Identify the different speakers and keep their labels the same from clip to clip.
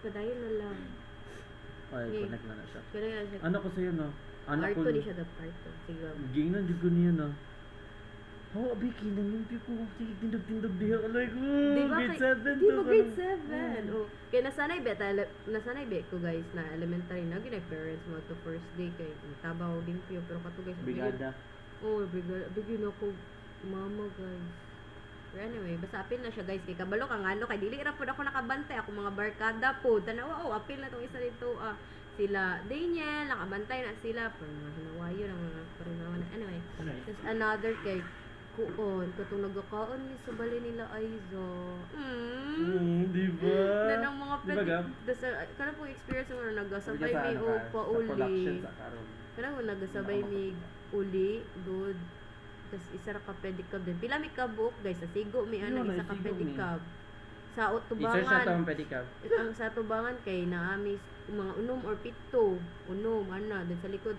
Speaker 1: padayon na lang.
Speaker 2: Ay,
Speaker 1: Okay.
Speaker 2: connect na siya.
Speaker 1: Kaya na siya.
Speaker 2: Ano ko sa'yo, no? Anak ko.
Speaker 1: Arto ni siya dapat arto. Sige.
Speaker 2: Gingnan jud ko niya, no? Oh, Vicky, nangyumpi ko. Sige, tindog-tindog diha. Alay ko. Grade 7
Speaker 1: Di ba grade
Speaker 2: to.
Speaker 1: 7? Oh. Kaya nasanay bet ko guys na elementary na ginay parents mo to first day kay tabaw din ko pero kato guys.
Speaker 2: Bigada.
Speaker 1: Oh, bigyan ako mama guys. Pero anyway, basta apil na siya guys kay kabalo kang ano kay dili ra pud ako nakabantay ako mga barkada po. Tanawa apil na tong isa dito sila Daniel nakabantay na sila pero mga hinawayo ng mga parinawan na anyway. There's another kay katong nagakaon ni sa bali nila Aiza.
Speaker 2: Di ba?
Speaker 1: Na ng mga
Speaker 2: Di ba, Gab?
Speaker 1: kana po experience mo na nagasabay
Speaker 2: Sabi ka
Speaker 1: mi
Speaker 2: sa
Speaker 1: o
Speaker 2: ano ka,
Speaker 1: pa
Speaker 2: sa production
Speaker 1: uli.
Speaker 2: sa karon.
Speaker 1: Kana mo nagasabay mi uli good. Tas isa ra ka pedicab din. Pila mi kabuok guys sa sigo mi ano
Speaker 2: Yun,
Speaker 1: isa ka
Speaker 2: sigo mi.
Speaker 1: pedicab. Sa
Speaker 2: I-search na
Speaker 1: tubangan.
Speaker 2: tawang pedicab.
Speaker 1: Ang sa tubangan kay naami mga unom or pito. Unom ana din sa likod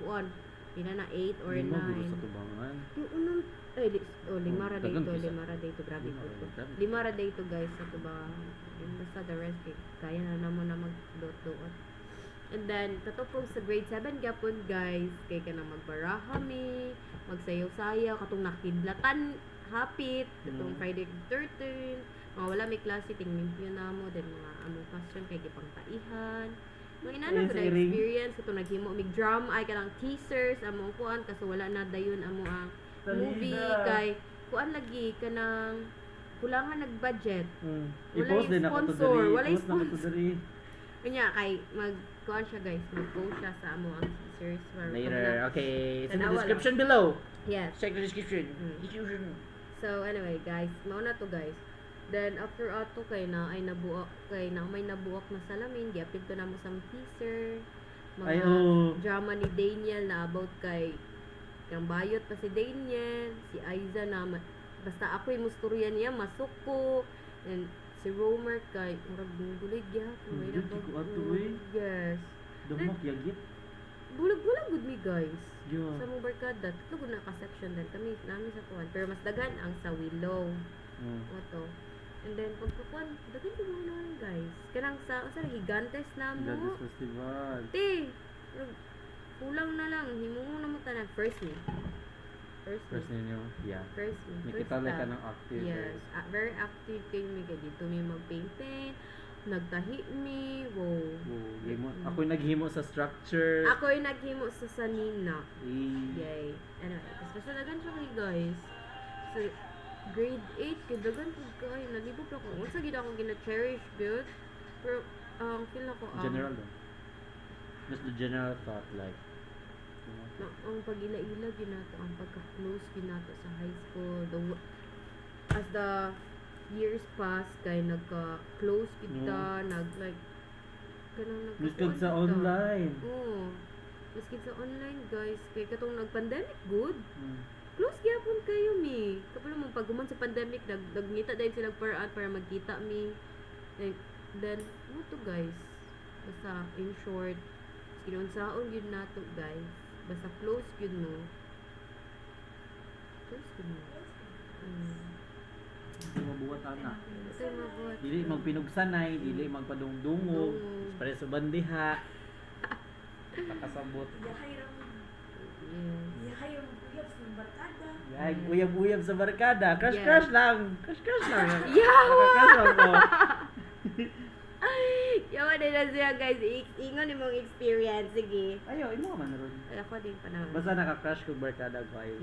Speaker 1: kuan. Pila na 8 or 9.
Speaker 2: Lima bulo sa tubangan.
Speaker 1: Yung unang limara day
Speaker 2: Dagan
Speaker 1: to,
Speaker 2: pisa.
Speaker 1: limara day to, grabe
Speaker 2: Limara
Speaker 1: po to.
Speaker 2: day, grabe.
Speaker 1: Limara day to guys, sa to ba, yung basta the rest, kaya na naman na mag-doot-doot. And then, katupog sa grade 7 gapon guys, kay ka na magbaraha mi, magsayaw-sayaw, katong nakidlatan, hapit, katong Friday the 13th, mga wala may klase, tingin na mo, then mga among passion, kay gipang taihan, mga inana ko na
Speaker 2: Iring.
Speaker 1: experience, katong naghimo, mig drum, ay kanang teasers, among kuan, kaso wala na dayon amo ang movie kay kuan lagi kanang kulangan nag-budget. Wala
Speaker 2: I-post
Speaker 1: yung
Speaker 2: din ako to
Speaker 1: sponsor,
Speaker 2: diri.
Speaker 1: wala yung
Speaker 2: I-post na ako to
Speaker 1: sponsor.
Speaker 2: diri.
Speaker 1: Kanya kay mag-kuan siya guys, mag-post siya sa amo ang teasers.
Speaker 2: Later. Okay. It's in the
Speaker 1: Tanawa
Speaker 2: description below.
Speaker 1: Yes.
Speaker 2: Check the description.
Speaker 1: So anyway guys, mao na to guys. Then after ato kay na ay nabuak kay na may nabuak na salamin, giapil ko na mo sa teaser. Mga
Speaker 2: Ay, oo.
Speaker 1: drama ni Daniel na about kay kang bayot pa si Daniel, si Aiza na basta ako yung musturya niya, masok ko. And si Romer kay murag bulig ya. May
Speaker 2: Bulig, ko ato, eh.
Speaker 1: Yes.
Speaker 2: Dumok yagit.
Speaker 1: Bulag-bulag good me guys.
Speaker 2: Yeah.
Speaker 1: Sa mong barkada, ito na ka-section din kami namin sa kuwan. Pero mas dagan ang sa Willow. Oto. And then pagkukuan, dagan ko mga naman guys. Kanang sa Higantes na mo.
Speaker 2: Gladys Festival.
Speaker 1: Te, kulang na lang. Himungo na mo tanan. First me.
Speaker 2: First ninyo. Yeah.
Speaker 1: First me.
Speaker 2: Nakita lang ka ng active.
Speaker 1: Yes. Very active kayo mi kay dito mi mag-paint. Nagtahi mi. Wow.
Speaker 2: Ako yung naghimo sa structure.
Speaker 1: Ako yung naghimo sa sanina.
Speaker 2: Eh.
Speaker 1: Yay. Anyway, basta dagan siya kay guys. So, grade 8, kay dagan po kayo. Nalibog ako. Unsa gid ako gina-cherish good. Pero, feel na ko,
Speaker 2: General lang. Just the general thought like.
Speaker 1: na, ang pag-ila-ila ginato, ang pagka-close ginato sa high school. As the years pass, kay nagka-close kita, like, kanang
Speaker 2: Miskag sa online.
Speaker 1: Oo. Miskag sa online, guys. Kay katong nag-pandemic, good. Close gyapon kayo mi. Kapag mo pag guman sa pandemic nagngita dahil sila paraan para magkita mi. Then mo to guys. Basta in short, kinunsaon yun nato guys. Basta close yun mo. Close yun mo.
Speaker 2: Hindi mabuhat anak.
Speaker 1: Ito yung mabuhat.
Speaker 2: Dili magpinugsanay, dili magpadungdungog. Pare sa bandiha. Nakasabot.
Speaker 1: Yes.
Speaker 2: Ay, uyab-uyab sa barkada. Crush
Speaker 1: Yes.
Speaker 2: crush lang. Crush crush lang.
Speaker 1: Yawa!
Speaker 2: Crush lang ko.
Speaker 1: Yawa din na siya guys. Ingon yung mong experience. Sige.
Speaker 2: Ayo, imo man ron.
Speaker 1: Ay, ako din pa naman.
Speaker 2: Basta naka-crush ko barkada ko ay.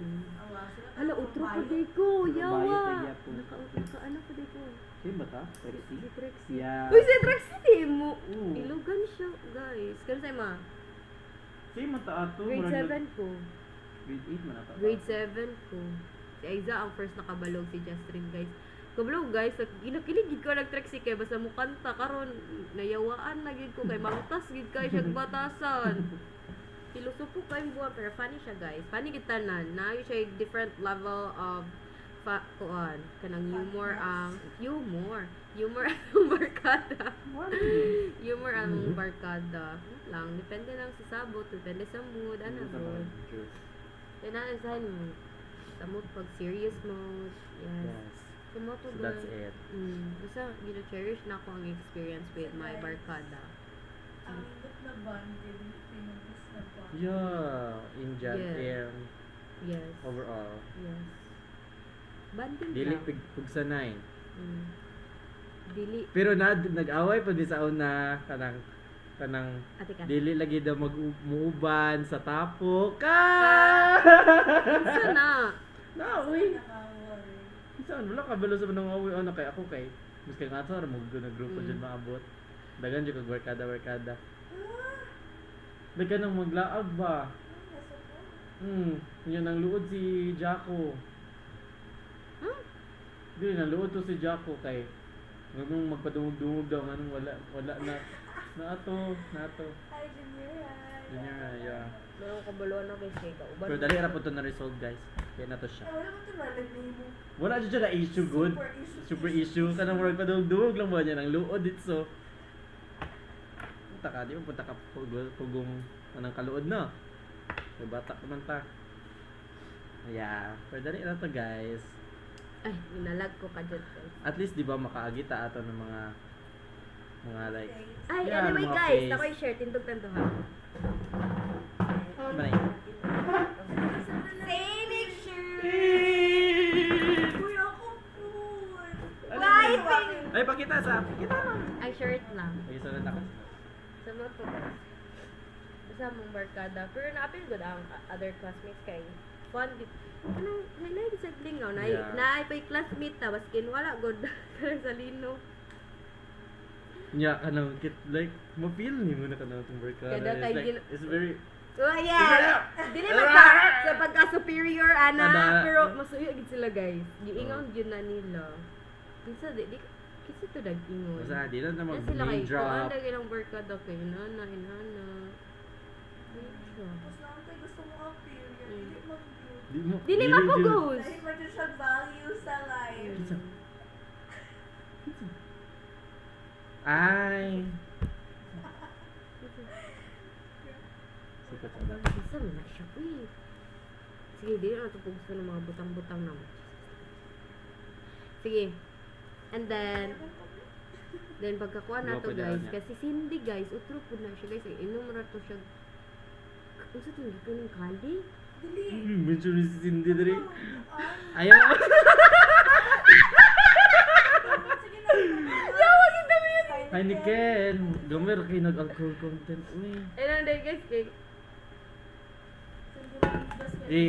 Speaker 1: Hala, utro pa day ko.
Speaker 2: Bayot na
Speaker 1: Yawa.
Speaker 2: gyapon.
Speaker 1: Naka-ano pa day ko.
Speaker 2: Sino ba ta? Trixie?
Speaker 1: Si Trixie.
Speaker 2: Yeah.
Speaker 1: Uy, si Trixie di mo.
Speaker 2: Oo.
Speaker 1: Ilugan siya, guys. Kano sa'yo ma?
Speaker 2: Sino ta ato?
Speaker 1: Grade
Speaker 2: Murag
Speaker 1: 7 ko.
Speaker 2: Grade 8 man ata.
Speaker 1: Grade 7 ko. Si Aiza ang first nakabalog, si Justrin, guys. Kabalog, guys. Ginakiligid ko nag-Trixie kay basta mo kanta karon nayawaan na gid ko kay mangtas gid kay siya batasan. Filosopo kay buwan pero funny siya, guys. Funny gid tanan. Na siya different level of kuan kanang humor ang humor ang barkada. Humor ang barkada lang, depende lang sa sabot, depende sa mood, ano mood. Kaya na sa mo sa mood pag serious mode. Yes. Kumato
Speaker 2: So that's it.
Speaker 1: Basta, gina-cherish na ako ang experience with my barkada.
Speaker 3: Ang indot na bonding, pinagis na bonding.
Speaker 2: Yeah, Indian
Speaker 1: Yeah.
Speaker 2: and
Speaker 1: Yes.
Speaker 2: overall.
Speaker 1: Yes. Banding
Speaker 2: Dili
Speaker 1: lang.
Speaker 2: pigsanay.
Speaker 1: Dili.
Speaker 2: Pero nag-away pa di sa una kanang
Speaker 1: Ate ka.
Speaker 2: dili lagi daw mag-muuban sa tapok.
Speaker 1: Sana.
Speaker 2: Na, uy.
Speaker 3: Nakawari.
Speaker 2: Saan wala ka balo sa manang awi ano kay ako kay mas kay nga sa mo na grupo dyan maabot. Dagan jud kag barkada. Dagan nang maglaag ba? Yun ang luod si Jaco. Di nang luod to si Jaco kay nganong magpadungog-dungog daw nganong wala na ato.
Speaker 3: Hi, Junior.
Speaker 2: Junior yeah.
Speaker 1: Meron kabaluan ako kay Sheka. Uban.
Speaker 2: Pero dali ra po to na resolve guys. Kaya na to siya.
Speaker 3: Wala mo ito nalagay mo.
Speaker 2: Wala dyan na issue good. Super issue. Kanang murag padungog lang ba niya ng luod dito. Punta ka, di mo punta ka pugong anang kaluod na. May bata ka man ta. Yeah. Pero dali na to guys.
Speaker 1: Ay, minalag ko ka dyan, guys.
Speaker 2: At least di ba makaagita ato ng mga like
Speaker 1: Ay,
Speaker 2: Yeah,
Speaker 1: anyway
Speaker 2: mga
Speaker 1: guys,
Speaker 2: face.
Speaker 1: ako'y share, tindog tanduhan.
Speaker 2: Manay.
Speaker 3: Same shirt. Uy, ako food.
Speaker 2: Ay, pakita na.
Speaker 1: Ay, shirt lang.
Speaker 2: Ay, isa na ako.
Speaker 1: Sa mga to, guys. Sa mong barkada. Pero na-appeal good ang other classmates kay fun. Anong, naisagling nga.
Speaker 2: Yeah.
Speaker 1: Naay pa'y classmate ta, baskin wala good. Karang sa lino.
Speaker 2: Nya kanang like mo-feel ni mo na kanang itong barkada.
Speaker 1: Kada kay
Speaker 2: It's like, it's very
Speaker 1: Oh, yeah! Dili man sa pagka-superior, ana.
Speaker 2: Ana.
Speaker 1: Pero masuyo gid sila, guys. Giingon yun na nila. Kinsa kinsa to dag-ingon.
Speaker 2: basta di lang na
Speaker 1: Yan sila kay
Speaker 2: mag-name drop.
Speaker 1: Kuan dagi ng barkada kay inana.
Speaker 3: Tapos naman tayo gusto mo ang period.
Speaker 2: Di
Speaker 3: Dili mag-view.
Speaker 2: mo.
Speaker 1: Dili mapugos.
Speaker 3: Dahil mo dyan siya value sa life.
Speaker 2: Kinsa? Ay. Sikat sa
Speaker 1: Kinsa man na siya, uy. Sige, dili na ito gusto ng mga butang-butang na. Sige. And then pagkakuha na to
Speaker 2: Gwapo
Speaker 1: guys,
Speaker 2: niya.
Speaker 1: kasi Cindy guys, utro po na siya guys, inom na to siya. Unsa to yung kanang kali?
Speaker 3: Dili.
Speaker 2: Mention ni si Cindy diri.
Speaker 3: Ay,
Speaker 2: Ayaw.
Speaker 3: sige na.
Speaker 1: Yawa kita mo yun!
Speaker 2: Ay ni Ken. Gamer kay nag-alcohol content. Uy.
Speaker 1: Ayun na guys, kay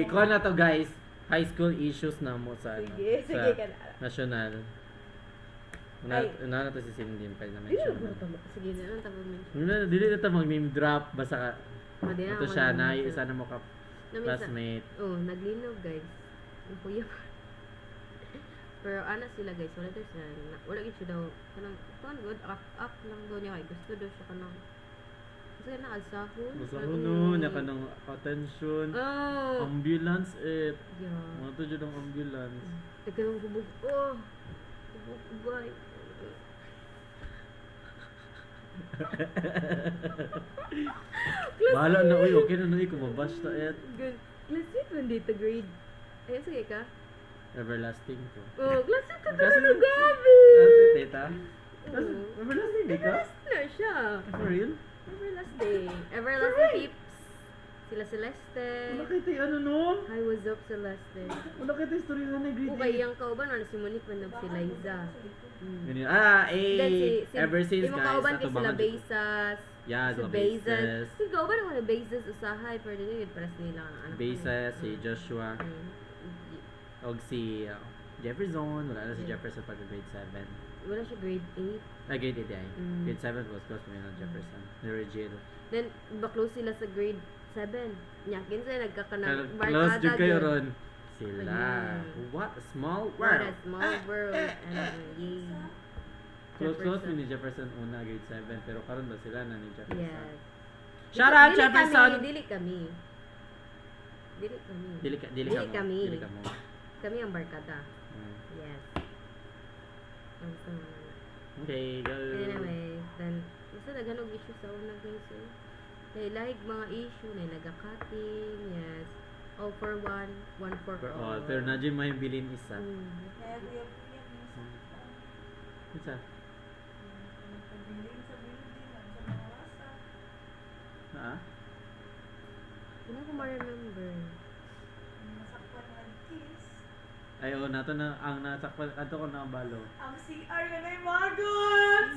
Speaker 2: Kuha na to guys. High school issues na mo sa ano,
Speaker 1: Sige, sige ka na.
Speaker 2: national.
Speaker 1: Ay.
Speaker 2: Una na to si Cindy pa na
Speaker 1: Dili
Speaker 2: mention.
Speaker 1: na ko tama. Sige na lang tabo mo.
Speaker 2: Dili na to mag-name drop basta ka.
Speaker 1: Madi na
Speaker 2: Ito
Speaker 1: ako
Speaker 2: siya
Speaker 1: nag-
Speaker 2: na isa na mo ka classmate.
Speaker 1: Oh, naglinog guys. Ang kuya. Pero ana sila guys, wala daw sila. Wala gid siya daw kanang good up lang daw niya kay gusto daw siya kanang kasi na alsahon.
Speaker 2: Basta ko no, nya ka ng attention.
Speaker 1: Oh.
Speaker 2: Ambulance
Speaker 1: Yeah.
Speaker 2: Mga to dyan ang ambulance.
Speaker 1: Tagalong kubog. Oh. Kubog ubay.
Speaker 2: Bahala na, uy, okay na na, ko mabash ta
Speaker 1: Good. Class it when dito grade. Ayun, sige ka.
Speaker 2: Everlasting ko.
Speaker 1: Oh, class it
Speaker 2: Class
Speaker 1: ka
Speaker 2: it?
Speaker 1: na gabi.
Speaker 2: Kasi, teta? Kasi,
Speaker 1: Oo.
Speaker 2: everlasting di ka?
Speaker 1: Everlasting na siya.
Speaker 2: For real?
Speaker 1: Everlasting. Everlasting peeps. Sila Celeste.
Speaker 2: Wala kayo tayo ano no?
Speaker 1: Hi, what's up, Celeste?
Speaker 2: Wala kayo tayo story na grade
Speaker 1: Okay, yung kauban, ano, si Monique manog si Liza.
Speaker 2: Ganyan.
Speaker 1: Then
Speaker 2: Ever since
Speaker 1: yung
Speaker 2: guys,
Speaker 1: kauban kay sila
Speaker 2: natubangan
Speaker 1: Bezas.
Speaker 2: Yeah,
Speaker 1: si
Speaker 2: sila
Speaker 1: Bezas.
Speaker 2: Bezas.
Speaker 1: Si kauban naman na Bezas usahay, pero din yun, paras nila ang anak.
Speaker 2: Bezas, si Joshua,
Speaker 1: Mm.
Speaker 2: og si Jefferson, wala na si
Speaker 1: Yeah.
Speaker 2: Jefferson pag grade 7.
Speaker 1: Wala siya grade 8.
Speaker 2: Grade 8 ay.
Speaker 1: Mm.
Speaker 2: Grade 7 was close to me na Jefferson. Ni Regil.
Speaker 1: Then, baklo sila sa grade 7. Nyakin sila nagkakanang
Speaker 2: Close jud kayo
Speaker 1: yun.
Speaker 2: ron. Sila.
Speaker 1: Ayun.
Speaker 2: What a small
Speaker 1: What
Speaker 2: world.
Speaker 1: a small world. Yay.
Speaker 2: Close
Speaker 1: Jefferson.
Speaker 2: ni Jefferson una grade 7 pero karon ba sila na ni Jefferson?
Speaker 1: Yes.
Speaker 2: Shout out
Speaker 1: Dili
Speaker 2: Jefferson.
Speaker 1: Dili kami. Dili kami.
Speaker 2: Dili
Speaker 1: Dili
Speaker 2: ka mo.
Speaker 1: kami.
Speaker 2: Dili ka mo.
Speaker 1: Kami ang barkada.
Speaker 2: Mm.
Speaker 1: Yes. Ang sama.
Speaker 2: Okay, go.
Speaker 1: Anyway, then, basta naghanog issue sa una guys eh. Kaya lahig mga issue na nagaka-cutting, yes. All for one for
Speaker 2: For
Speaker 1: all.
Speaker 2: all. Pero na dyan may bilin isa.
Speaker 1: Mm.
Speaker 3: Kaya kuya kuya mo.
Speaker 2: Isa.
Speaker 3: Pagbiling sa building, sa mga wasa.
Speaker 2: Ha?
Speaker 1: Hindi ko ma-remember.
Speaker 3: Masakpan ng kiss.
Speaker 2: Ay, oo, nato na, ang nasakpan, ato ko na balo.
Speaker 3: Ang CR ka na yung magot!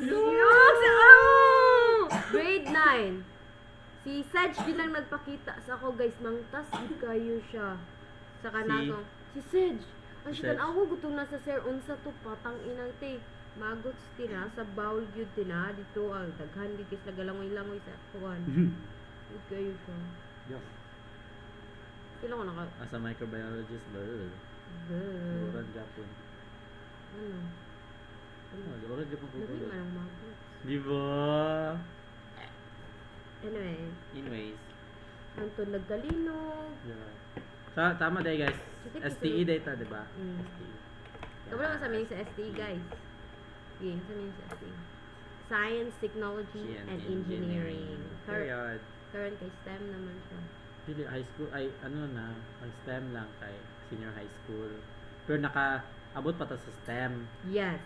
Speaker 1: Grade 9. Si Sedge bilang nagpakita sa ako guys, mangtas gid kayo siya. Sa kanatong. Si Sedge. Ang
Speaker 2: Si
Speaker 1: siya
Speaker 2: Sedge.
Speaker 1: ako gutom na sa sir unsa to patang inang te. Magots tina sa bowl gyud tina dito ang daghan gid kis nagalangoy-langoy sa kuan. Gid kayo siya.
Speaker 2: Yuck.
Speaker 1: Sila ko naka
Speaker 2: As a microbiologist,
Speaker 1: Bleh.
Speaker 2: Luran Japon.
Speaker 1: Ano?
Speaker 2: Luran Japon ko.
Speaker 1: Lagi man ang magots.
Speaker 2: Di ba?
Speaker 1: Anyway,
Speaker 2: Anyways.
Speaker 1: Anton nagkalinog.
Speaker 2: Yeah. Tama day guys.
Speaker 1: Sige,
Speaker 2: STE data, di ba?
Speaker 1: Mm.
Speaker 2: STE.
Speaker 1: Kabalo man sa amin sa STE guys. Okay, sa amin sa STE. Science, Technology, and Engineering.
Speaker 2: Period.
Speaker 1: Current kay STEM naman siya.
Speaker 2: Pili high school ay ano na, ang STEM lang kay senior high school. Pero naka-abot pa ta sa STEM.
Speaker 1: Yes.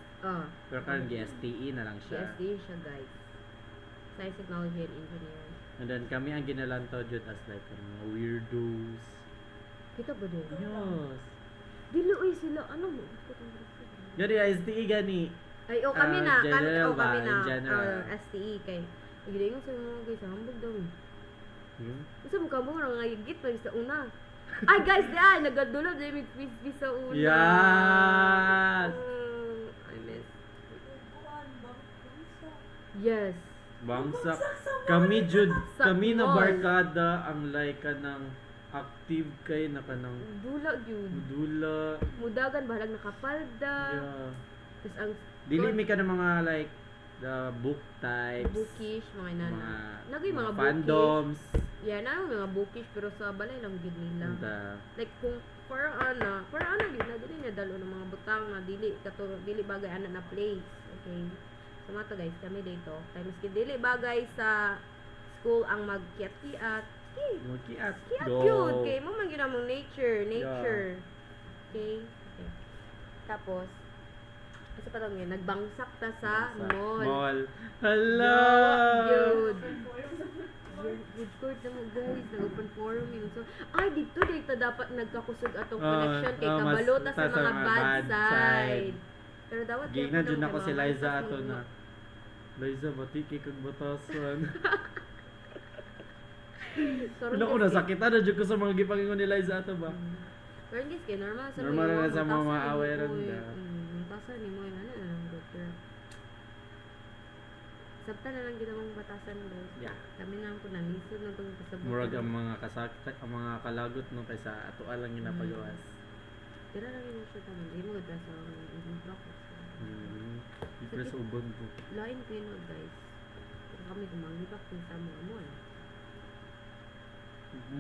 Speaker 2: Pero currently STE na lang siya.
Speaker 1: STE siya guys. Science, Technology, and Engineering.
Speaker 2: And then kami ang ginalantaw jud as like mga weirdos.
Speaker 1: Kita ba din?
Speaker 2: Yes.
Speaker 1: Dili uy sila. Ano mo?
Speaker 2: Gani STE gani.
Speaker 1: Ay, kami na.
Speaker 2: general ba?
Speaker 1: Kami na.
Speaker 2: In general.
Speaker 1: STE kay. Nagilingon sa mga guys. Hambog daw.
Speaker 2: Hmm?
Speaker 1: Kasi mukha mo nga ngayigit pa sa una. Ay guys, di nagadulog dahil may frisbee sa una.
Speaker 2: Yes!
Speaker 1: I miss.
Speaker 3: Kuan, bangsa.
Speaker 1: Yes.
Speaker 2: Bangsak. Kami jud,
Speaker 1: Sa
Speaker 2: kami na
Speaker 1: mall.
Speaker 2: barkada ang like kanang active kay na kanang
Speaker 1: Dula yun.
Speaker 2: mudula.
Speaker 1: Mudagan, bahalag nakapalda.
Speaker 2: Yeah.
Speaker 1: Tapos ang
Speaker 2: Dili mi ka ng mga like the book types.
Speaker 1: bookish, mga inana.
Speaker 2: Mga,
Speaker 1: Nagay mga bookish.
Speaker 2: fandoms.
Speaker 1: Yeah, na mga bookish pero sa balay lang gid nila.
Speaker 2: The,
Speaker 1: Like kung para yun na dili niya dalo ng mga butang na dili bagay ana na place. Okay. So mato guys, kami dito. Kay miski dili bagay sa school ang magkiat-kiat.
Speaker 2: Mukiat.
Speaker 1: Kiat yun. Okay, mo man yun among nature. Okay. Tapos, kasi pa tawag yun, nagbangsak ta sa mall.
Speaker 2: Mall. Hello!
Speaker 1: Yun. Good court na mo guys, nag-open forum yun. So, dito dapat nagkakusog atong connection kay
Speaker 2: mas
Speaker 1: kabalo ta sa
Speaker 2: ta sa
Speaker 1: mga
Speaker 2: mga
Speaker 1: bad
Speaker 2: bad
Speaker 1: side. Pero dapat
Speaker 2: Gina
Speaker 1: careful
Speaker 2: dyan
Speaker 1: lang
Speaker 2: ako
Speaker 1: kay
Speaker 2: si
Speaker 1: mga
Speaker 2: Liza
Speaker 1: bata
Speaker 2: ato
Speaker 1: mo.
Speaker 2: na. Liza, batiki kag batasan.
Speaker 1: Karon
Speaker 2: Wala ko
Speaker 1: guys,
Speaker 2: nasakitan na dyan ko sa mga gipangingon ni Liza ato ba?
Speaker 1: Karon guys, kay normal sa
Speaker 2: Normal
Speaker 1: mga
Speaker 2: na sa mga
Speaker 1: butasan ni
Speaker 2: awayan
Speaker 1: Moy.
Speaker 2: da.
Speaker 1: Butasan ni mo ano na doctor. Sabta na lang kita mong batasan guys.
Speaker 2: Yeah.
Speaker 1: Kami na po nalisod na itong kasabot.
Speaker 2: Murag ang mga kasakit, ang mga kalagot no kaysa ato lang ginapagawas.
Speaker 1: Tira lang yun siya taman. Di mo gadra sa ibang practice.
Speaker 2: Ipres sa ubon ko.
Speaker 1: Lain ko yun guys. Pero kami kumangibak kung sa mga mo.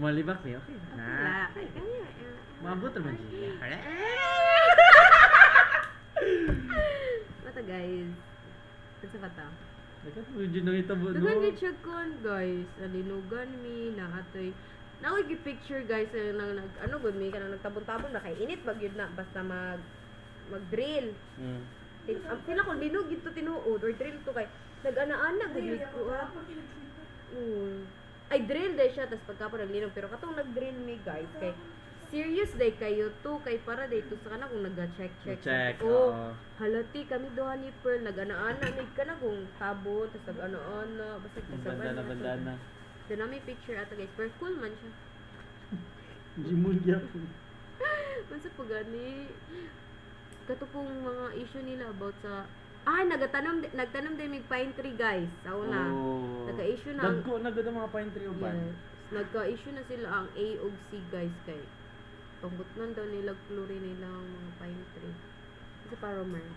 Speaker 2: Malibak niya, okay.
Speaker 1: Wala. Ay, kaya.
Speaker 2: Maabot naman siya.
Speaker 1: Mata guys. Kasi bata.
Speaker 2: Dagat mo dyan nang itabo no.
Speaker 1: Dagan ni check kon guys. Nalinugan mi na atoy. Nakoy gi-picture guys nang ano gud mi kanang nagtabon-tabon na kay init ba gyud na basta mag-drill. Ang pila ko linog gito tinuod or drill to kay nag-ana-ana gud ko. Ay drill day siya tas pagka naglinog pero katong nag-drill mi guys kay serious day kayo to kay para day to sa kana kung naga-check.
Speaker 2: Check.
Speaker 1: Oh,
Speaker 2: Oo.
Speaker 1: halati kami duha ni Pearl nag-ana-ana mig kana kung tabon tas nag-ana-ana basta
Speaker 2: Bandana.
Speaker 1: Doon namin picture ato guys. Pero cool man siya.
Speaker 2: Jimon gyapon.
Speaker 1: Mansa po gani. Kato pong mga issue nila about sa nagtanom din mig pine tree guys. Sa una.
Speaker 2: Oh.
Speaker 1: Nagka-issue na
Speaker 2: Dagko na gud ang mga pine tree uban.
Speaker 1: Yes. Nagka-issue na sila ang A ug C guys kay pambutnan daw nila chlorine nila ang mga pine tree. Kasi para man.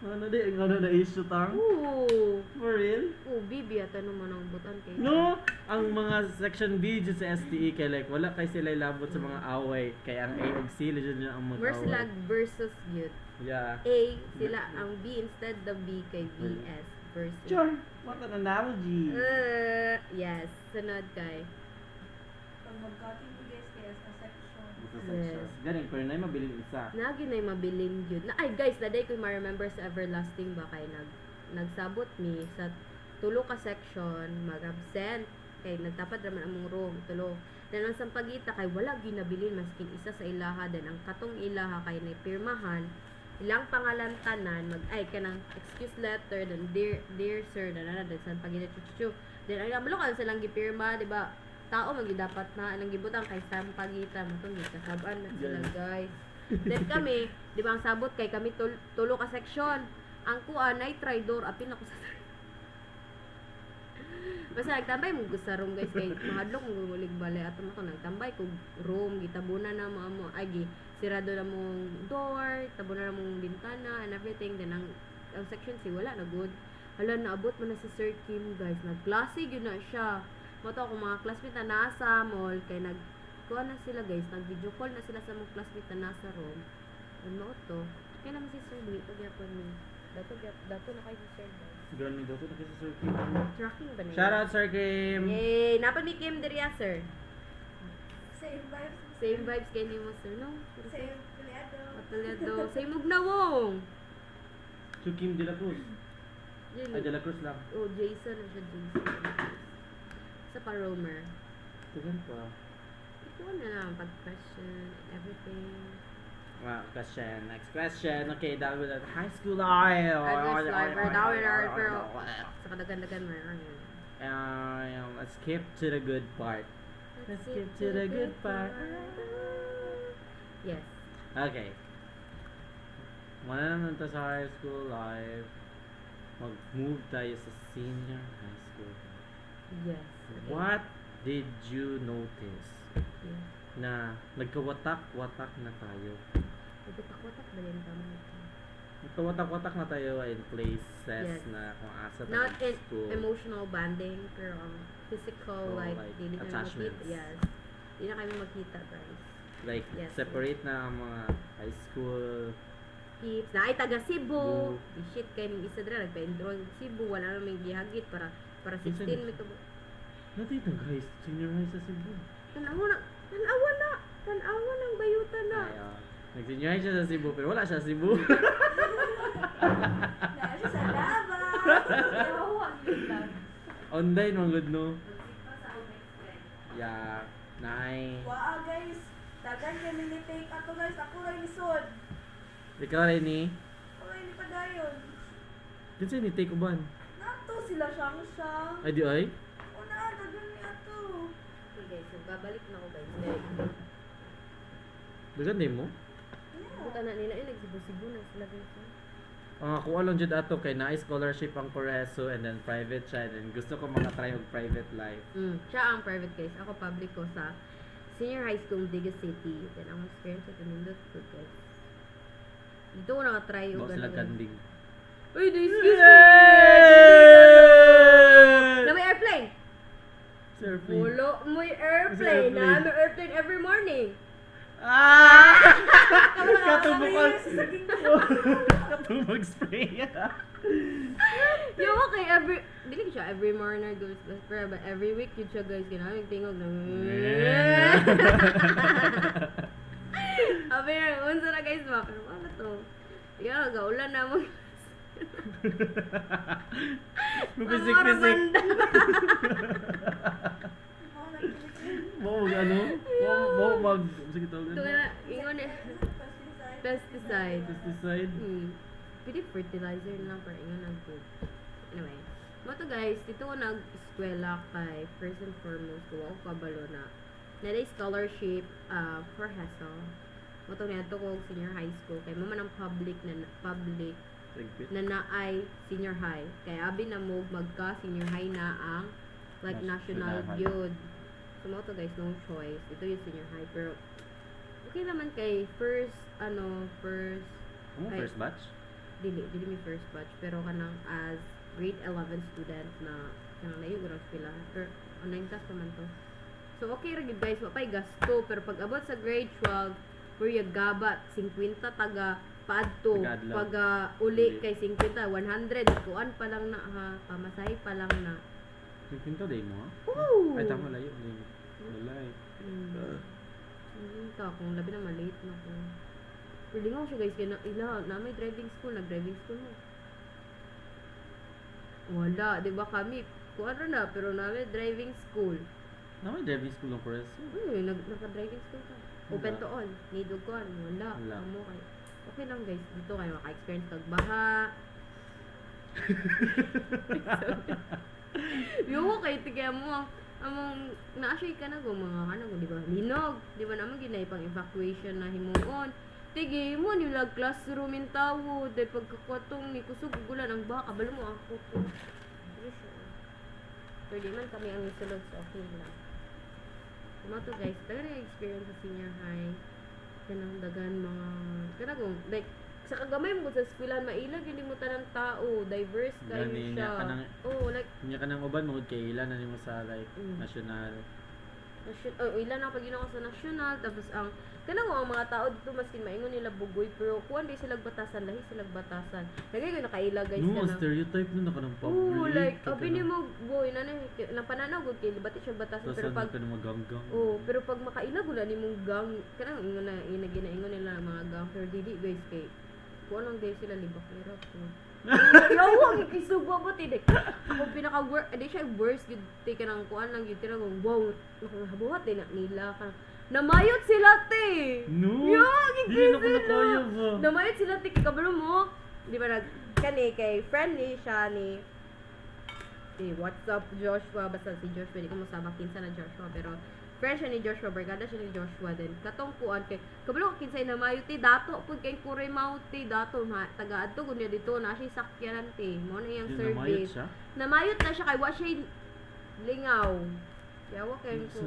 Speaker 2: Ano di ang ano na issue tang?
Speaker 1: Oo.
Speaker 2: For real?
Speaker 1: Bibi ata naman ang butan kay.
Speaker 2: No, ang mga section B dyan sa STE kay like wala kay sila labot sa mga away kay ang A ug C dyan ang
Speaker 1: Where sila
Speaker 2: mag-away.
Speaker 1: versus youth.
Speaker 2: Yeah.
Speaker 1: A, sila ang B instead the B kay VS versus.
Speaker 2: Sure. What an analogy.
Speaker 1: Yes, sunod kay.
Speaker 3: pag mag-cutting mo guys, kaya sa section.
Speaker 2: Sa
Speaker 1: Yes.
Speaker 2: sections. Galing, pero na mabiling isa.
Speaker 1: Nagi na mabiling yun. Na, ay guys, naday ko ma-remember sa Everlasting ba kay nagsabot mi sa tulo ka section, mag-absent. Kay nagtapat raman among room, tulo. Dan ang sampagita kay wala ginabilin maskin isa sa ilaha. Dan ang katong ilaha kay naipirmahan. Ilang pangalan tanan, ay kanang excuse letter, then dear sir, dan sampagita chuchu. Then ang ablo ka silang gipirma, di ba? Tao magidapat na ilang gibutan kay sampagita mo tong gikasaban na sila guys. Then kami, di ba ang sabot kay kami tulo ka section. Ang kuan ay tridor apil na ko sa basta nagtambay mo sa room guys kay mahadlok mo gulig balay ato mo nagtambay ko room gitabunan na mo ay gi sirado na mong door tabunan na mong bintana and everything then ang section si wala na good hala naabot mo na si Sir Kim guys nagklase gyud na siya mo to ako mga classmate na nasa mall kay kuha na sila guys nag video call na sila sa mga classmate na nasa room ano to kaya naman si Sir Lee to gyapon ni dato na kay si Sir guys
Speaker 2: Ganun daw to na kasi Sir Kim.
Speaker 1: tracking ba na
Speaker 2: Shout out Sir Kim.
Speaker 1: yay napad ni Kim diriya sir
Speaker 3: Same vibes.
Speaker 1: same vibes kay ni mo sir no
Speaker 3: Same piliado.
Speaker 1: Ataliado same mugnawong
Speaker 2: Sir Kim de la Cruz.
Speaker 1: Yun,
Speaker 2: Ay, de la Cruz lang.
Speaker 1: oh Jason na siya Jason sa pa-roamer
Speaker 2: Tugan pa.
Speaker 1: ito na lang pag-question everything
Speaker 2: Question. Next question. Okay, that was at high school life.
Speaker 1: Address library daw in our pero sa kadagan-dagan mo
Speaker 2: Let's skip to the good part. Let's skip to the good part.
Speaker 1: yes
Speaker 2: Okay. Muna naman to sa high school life. Mag-move tayo sa senior high school.
Speaker 1: yes okay.
Speaker 2: What did you notice
Speaker 1: yes.
Speaker 2: na nagkawatak-watak na tayo?
Speaker 1: Nagkatak-watak ba yan tama ito?
Speaker 2: Nagkawatak-watak na tayo in places
Speaker 1: Yes.
Speaker 2: na kung asa
Speaker 1: Not
Speaker 2: tayo
Speaker 1: in
Speaker 2: school.
Speaker 1: emotional bonding pero physical
Speaker 2: Oh,
Speaker 1: like
Speaker 2: like
Speaker 1: hindi na kami
Speaker 2: attachments.
Speaker 1: makita yes hindi na kami makita guys
Speaker 2: Like,
Speaker 1: Yes,
Speaker 2: separate na ang mga high school.
Speaker 1: tips na ay taga Cebu
Speaker 2: Cebu.
Speaker 1: shit kay ning isa dira nagpa-enroll sa Cebu wala na may gihagit para
Speaker 2: Kinsa
Speaker 1: 16
Speaker 2: ni-
Speaker 1: may kabo
Speaker 2: Natito guys, senior high sa Cebu.
Speaker 1: tanawa ng bayutan na
Speaker 2: Ay, nag-senior high siya sa Cebu, pero wala siya sa Cebu.
Speaker 3: Dahil siya sa lava.
Speaker 1: Yawa, yun lang.
Speaker 2: Online, mga good no? Yeah, nai.
Speaker 3: Waa guys. Dagan kay minitake ato guys. Ako ray lisod.
Speaker 2: Ikaw rin ni.
Speaker 3: Ako ray ni padayon.
Speaker 2: Kinsa ni take uban?
Speaker 3: Nato sila siyang.
Speaker 2: Ay, di ay?
Speaker 3: Una, dagan ni ato.
Speaker 1: Okay guys, so babalik na ako guys.
Speaker 2: Dagan din mo?
Speaker 3: Yeah.
Speaker 1: Buta na nila eh, nagsibo-sibo na sila guys.
Speaker 2: Ang ako along jud ato kay naay scholarship ang Coreso and then private siya and gusto ko mga try og private life.
Speaker 1: Siya ang private guys. Ako public ko sa senior high school Diga City. Then ang experience ko nindot ko guys. Dito ko nakatry
Speaker 2: Bawa
Speaker 1: og
Speaker 2: sila kanding.
Speaker 1: Uy, excuse me! Na may airplane!
Speaker 2: Surfing.
Speaker 1: Ulo, may airplane
Speaker 2: May
Speaker 1: na.
Speaker 2: airplane.
Speaker 1: May airplane every morning.
Speaker 2: Ah!
Speaker 3: Katubok
Speaker 2: Katubok Katubok spray.
Speaker 1: Yung okay, dili ko siya every morning goes pero but every week yun siya guys, ginamit tingog na. Abi, unsa na guys ba? Pero ano to? Yan, gaulan na mo.
Speaker 2: Pisik-pisik. Mau ano? Mau mag sige tawag
Speaker 1: Ito na, ingon eh. Pesticide.
Speaker 2: Pesticide.
Speaker 1: Pwede fertilizer lang para ingon ang good. Anyway, mo to guys, dito ko nag-eskwela kay first and foremost, kuha ko kabalo na naday scholarship for HESL. Mo to niya ko senior high school kay mo man ang public
Speaker 2: Repeat.
Speaker 1: na naay senior high. Kay abi na mo magka senior high na ang like national
Speaker 2: National high.
Speaker 1: gyud. So mo to guys, no choice. Ito yung senior high pero okay naman kay first
Speaker 2: Ano
Speaker 1: Ay.
Speaker 2: first batch?
Speaker 1: dili mi first batch pero kanang as grade 11 student na kanang layo gura sila pero online class naman to. So okay ra gid guys, mapay gasto pero pag abot sa grade 12 purya gabat 50 taga paadto
Speaker 2: Taga-adlaw.
Speaker 1: pag uli
Speaker 2: Uli.
Speaker 1: kay 50 100 kuan pa lang na ha pamasahe pa lang na.
Speaker 2: Pinto day mo.
Speaker 1: Ooh.
Speaker 2: Ay tama layo. Wala eh.
Speaker 1: Ta kung labi na malate na ko. Pero lingaw siya guys, kaya na may driving school, nag-driving school mo. Wala, di ba kami, kung ano na, pero namin driving school.
Speaker 2: Na may driving school ng Forest.
Speaker 1: Naka-driving school ka. Open
Speaker 2: Wala.
Speaker 1: to all. Nidog ko, wala.
Speaker 2: Wala.
Speaker 1: Amo kayo. Okay lang guys, dito kayo maka-experience kag baha. Yung kay tigay mo among na-assure ka na go mga kanang di ba linog di ba naman ginay pang evacuation na himuon tigay mo nila classroom in tawo dahil pagkakwatong ni kusog gulan ang baka kabalo mo ako to pero di man kami ang isulod so okay lang kuma to guys taga na experience sa senior high kanang dagan mga kanang like sa kagamay mo sa eskwelahan mailag hindi mo tanang tao diverse kayo
Speaker 2: Gani,
Speaker 1: siya
Speaker 2: niya ka ng-
Speaker 1: oh like
Speaker 2: Niya ka ng uban, mangod kay ilan na nimo sa like, national.
Speaker 1: ilan ang pag ako sa national tapos ang kanang ang mga tao dito maskin maingon nila bugoy pero kuan di sila batasan lahi sila batasan lagay ko nakaila guys
Speaker 2: No,
Speaker 1: kanang
Speaker 2: stereotype nun ako ng public.
Speaker 1: oh like
Speaker 2: Kaya
Speaker 1: abi
Speaker 2: ka
Speaker 1: ni
Speaker 2: ng-
Speaker 1: mo boy na pananaw gud kay bati siya batasan pero
Speaker 2: Basan
Speaker 1: pag
Speaker 2: ka ng maganggang.
Speaker 1: oh pero pag makailag wala nimong gang kanang ingon na ginaingon nila mga gang pero dili guys kay kuan lang guys sila libak lirap so yawa gikisugo ba tidik ako pinaka worst edi siya worst gid tay kanang kuan lang gid tira kung wow nakabuhat din na nila ka namayot sila te
Speaker 2: No!
Speaker 1: yeah
Speaker 2: Di na ko
Speaker 1: gigil
Speaker 2: nakaya ba?
Speaker 1: namayot sila te kabalo mo di ba nag kani kay friend ni siya ni what's up Joshua basta si Joshua di ko masabak kinsa na Joshua pero friend siya ni Joshua barkada siya ni Joshua din katong kuan kay kabalo ka kinsay na mayo ti dato pud kay kuray mauti dato taga adto gud niya dito na siya sakyanan te mo na yang
Speaker 2: Di namayot
Speaker 1: service
Speaker 2: siya?
Speaker 1: namayot na siya kay wa siya lingaw yawa kay ko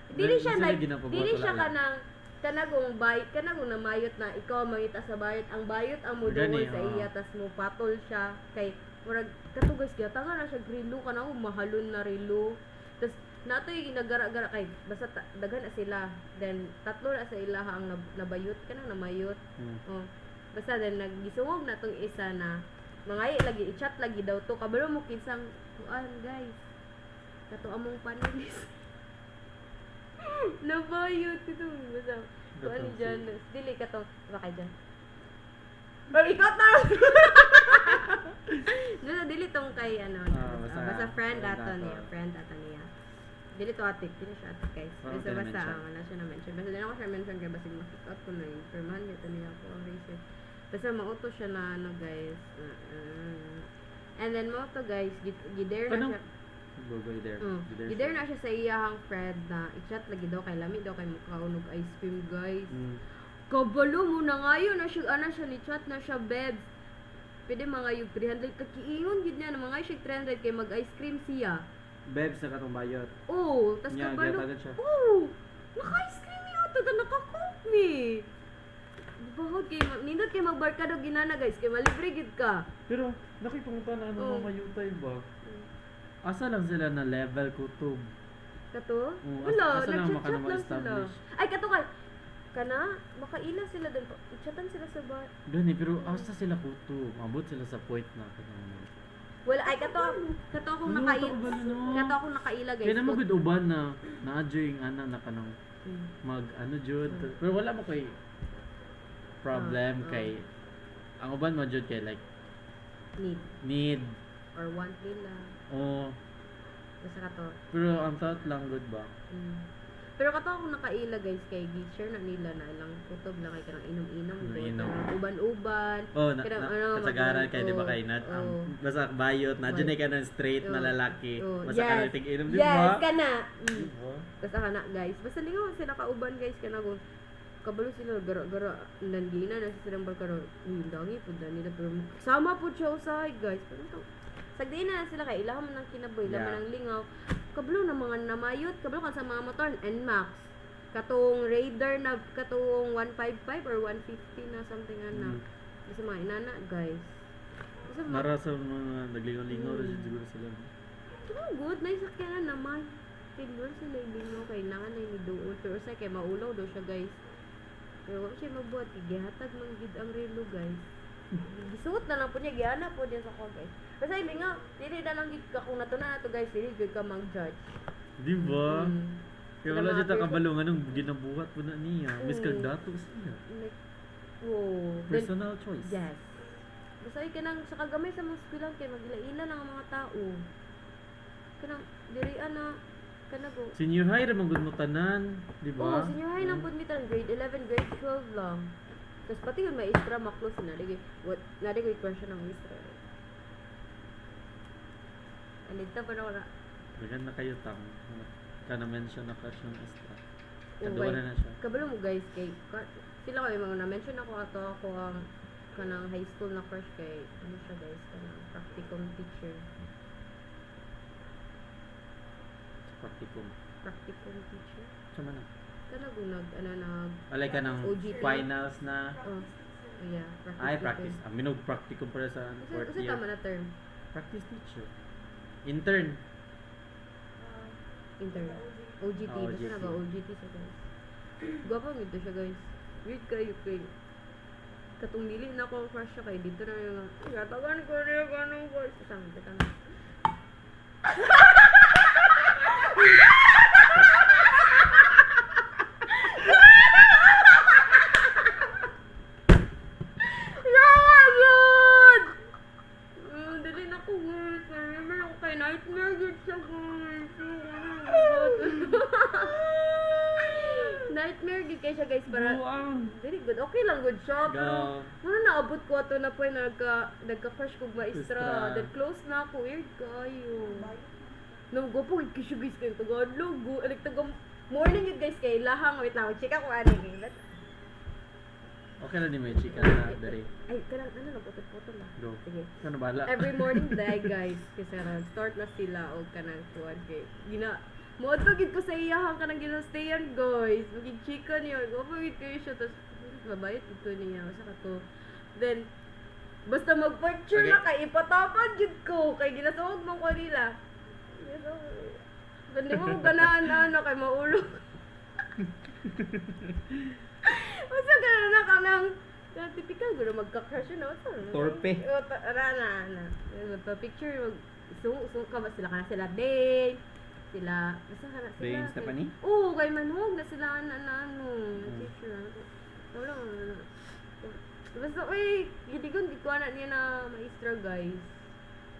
Speaker 2: So,
Speaker 1: dili siya
Speaker 2: sila
Speaker 1: like
Speaker 2: ginapabuhat,
Speaker 1: dili
Speaker 2: wala
Speaker 1: siya
Speaker 2: lang.
Speaker 1: kanang kanagong bayot kanagong namayot na ikaw mangita sa bayot ang bayot ang mo
Speaker 2: Gani,
Speaker 1: sa iya tas mo patol siya kay murag katugas gyud nga na siya grilo kana mahalon na relo tas natoy nagara-gara kay basta daghan na sila then tatlo na sa ilaha ang nabayot kanang namayot oh basta then nagisuwag na tong isa na mangayi lagi i-chat lagi daw to kabalo mo kinsang kuan guys kato among panelis nabayot ito basta kuan ni Janice dili kato bakay dyan pero ikot na basta dili tong kay ano basta friend dato niya dili to atik dili siya atik guys
Speaker 2: Parang
Speaker 1: basta basta
Speaker 2: pinamention.
Speaker 1: ang wala siya na mention basta din ako siya mention kay basig makikot ko na yung perman nito niya ako ang research basta mauto siya na ano guys and then mauto guys gidare na
Speaker 2: Kanang-
Speaker 1: siya
Speaker 2: Bugay there.
Speaker 1: gidare na siya sa iyahang friend na i-chat lagi daw kay lami daw kay mukaunog ice cream guys kabalo mo na ngayon na siya ana siya ni chat na siya bebs pwede mga yung 300 kakiingon gid niya na mga siya 300 kay mag ice cream siya
Speaker 2: Bebs na katong bayot.
Speaker 1: oh tas
Speaker 2: Nya,
Speaker 1: kabalo
Speaker 2: gyatagad siya.
Speaker 1: oh naka ice cream yata na naka-cook me bahod kay nindot kay magbarkado ginana guys kay malibre gid ka
Speaker 2: Pero, nakipunta na ano
Speaker 1: Oh.
Speaker 2: mamayutay ba? Asa lang sila na level kutob.
Speaker 1: kato
Speaker 2: Oo,
Speaker 1: wala
Speaker 2: asa lang
Speaker 1: nag-chat
Speaker 2: maka na
Speaker 1: lang sila
Speaker 2: ma-establish.
Speaker 1: ay kato kay kana makaila sila dun i-chatan sila sa bar
Speaker 2: Gani, pero asa sila kutob? Mabot sila sa point na kanang
Speaker 1: wala ay kato akong
Speaker 2: Ano,
Speaker 1: nakaila
Speaker 2: takbo na, no?
Speaker 1: kato akong nakaila guys
Speaker 2: Kaya naman good uban na na-adyo yung ana na kanang mag ano jud. Pero wala mo kay problem kay ang uban mo jud kay like need
Speaker 1: or want nila
Speaker 2: o
Speaker 1: basta kato
Speaker 2: pero ang thought lang good ba?
Speaker 1: pero kato akong nakaila guys kay gi-share na nila na ilang kutob lang kay kanang inom-inom good
Speaker 2: Inom.
Speaker 1: kanang uban-uban
Speaker 2: Oh,
Speaker 1: kanang
Speaker 2: kasagaran kay di ba kay nat
Speaker 1: oh.
Speaker 2: basta bayot na dyan ka ng straight na
Speaker 1: Oh.
Speaker 2: lalaki.
Speaker 1: Oh,
Speaker 2: Basta ka nating inom di
Speaker 1: yes
Speaker 2: ba?
Speaker 1: kana
Speaker 2: Diba?
Speaker 1: basta kana guys basta lingaw sila kauban guys kana kung kabalo sila gara-gara nandina na sa silang barkaro dangi pud nila pero sama pud siya usahay guys pero to sagdiin na sila kay ilahan man ng kinaboy ilahan man ng lingaw kabalo na mga namayot kabalo kan sa mga motor NMAX katong Raider na katong 155 or 150 na something ana kasi mga inana guys kasi mga
Speaker 2: Nara sa mga naglingaw-lingaw rin siguro sila.
Speaker 1: good na sakyanan naman tinwal sila lingaw kay nangan na ni doon pero sa kay maulaw daw siya guys pero wala siya mabuhat gihatag man gid ang relo guys gisuot na lang po niya giana po din sa ko guys basta hindi nga dili na lang gid ka kung natuna na to guys dili gid ka mag-judge
Speaker 2: Di ba?
Speaker 1: Mm.
Speaker 2: Kaya wala siya takabalungan nung ginabuhat po na niya. Miss Kagdatos niya.
Speaker 1: Like, oh. Then,
Speaker 2: Personal choice.
Speaker 1: yes. Basta ay kanang sa kagamay sa mga eskwelahan kay magila-ila lang ang mga tao. Kanang dirian na kanago.
Speaker 2: Senior high ra man gud mo tanan, di ba?
Speaker 1: Oh, senior high lang pud mitan grade 11, grade 12 lang. Tapos pati yung maestra maklos na lagi. What nadi ko question ng maestra. Alita pa na wala.
Speaker 2: Dagan na kayo tang. Kana mention na crush ng extra.
Speaker 1: Oh,
Speaker 2: Kaduwa na siya.
Speaker 1: Kabalo mo guys kay sila ko mga na-mention ako ang kanang high school na crush kay ano siya guys kanang practicum teacher.
Speaker 2: Practicum.
Speaker 1: Practicum teacher.
Speaker 2: Sama na.
Speaker 1: Kanang nag
Speaker 2: Alay ka ng
Speaker 1: OGT.
Speaker 2: finals na.
Speaker 1: Oh, yeah, practice.
Speaker 2: Ay, practice. Minug practicum para sa fourth
Speaker 1: Kasi
Speaker 2: year.
Speaker 1: tama na term.
Speaker 2: Practice teacher. Intern.
Speaker 1: Intern. OGT.
Speaker 2: Ah,
Speaker 1: Basta
Speaker 2: OGT.
Speaker 1: na ba OGT sa guys. Gwapa mo ito siya guys. Weird kayo kay katong dili na ako crush siya kay dito na yung gatagan ko rin ganun guys. Isang kita na. Yawa yun! Dali na ko guys. Remember ako kay nightmare yun siya guys. Nightmare gid kay siya guys para
Speaker 2: Buang.
Speaker 1: very good. Okay lang good siya pero
Speaker 2: Ga.
Speaker 1: ano naabot ko ato na po nagka-crush kog maestra.
Speaker 2: Maestra.
Speaker 1: That close na ako weird kayo. Nung go po kay siya guys kay Tagalog. Taga morning yun guys kay lahang wait lang check ako ani kay.
Speaker 2: Okay na di may chika na dari.
Speaker 1: Ay kanang ano na putol lang.
Speaker 2: Go.
Speaker 1: Sige.
Speaker 2: Ano bala?
Speaker 1: Every morning day guys kasi start na sila og kanang tuwan kay moadto gid ko sa iyahang kanang ginastayan guys. Maging chicken yun. Gopagid kayo siya tas babayot ito niya sa kato. Then basta mag-picture
Speaker 2: Okay.
Speaker 1: na kay ipatapan jud ko kay ginasuog man ko nila. Gandi mo ganaan na ano kay maulog. Basta ganun na kanang typical guro magka-crush yun.
Speaker 2: Torpe.
Speaker 1: Ana. Magpa-picture ka ba sila kana sila day. Sila, basta ka na sila.
Speaker 2: Day Stephanie?
Speaker 1: Oo, kay Manhog na sila na ano, teacher. Wala, wala. Basta, uy, hindi ko anak niya na maestra, guys.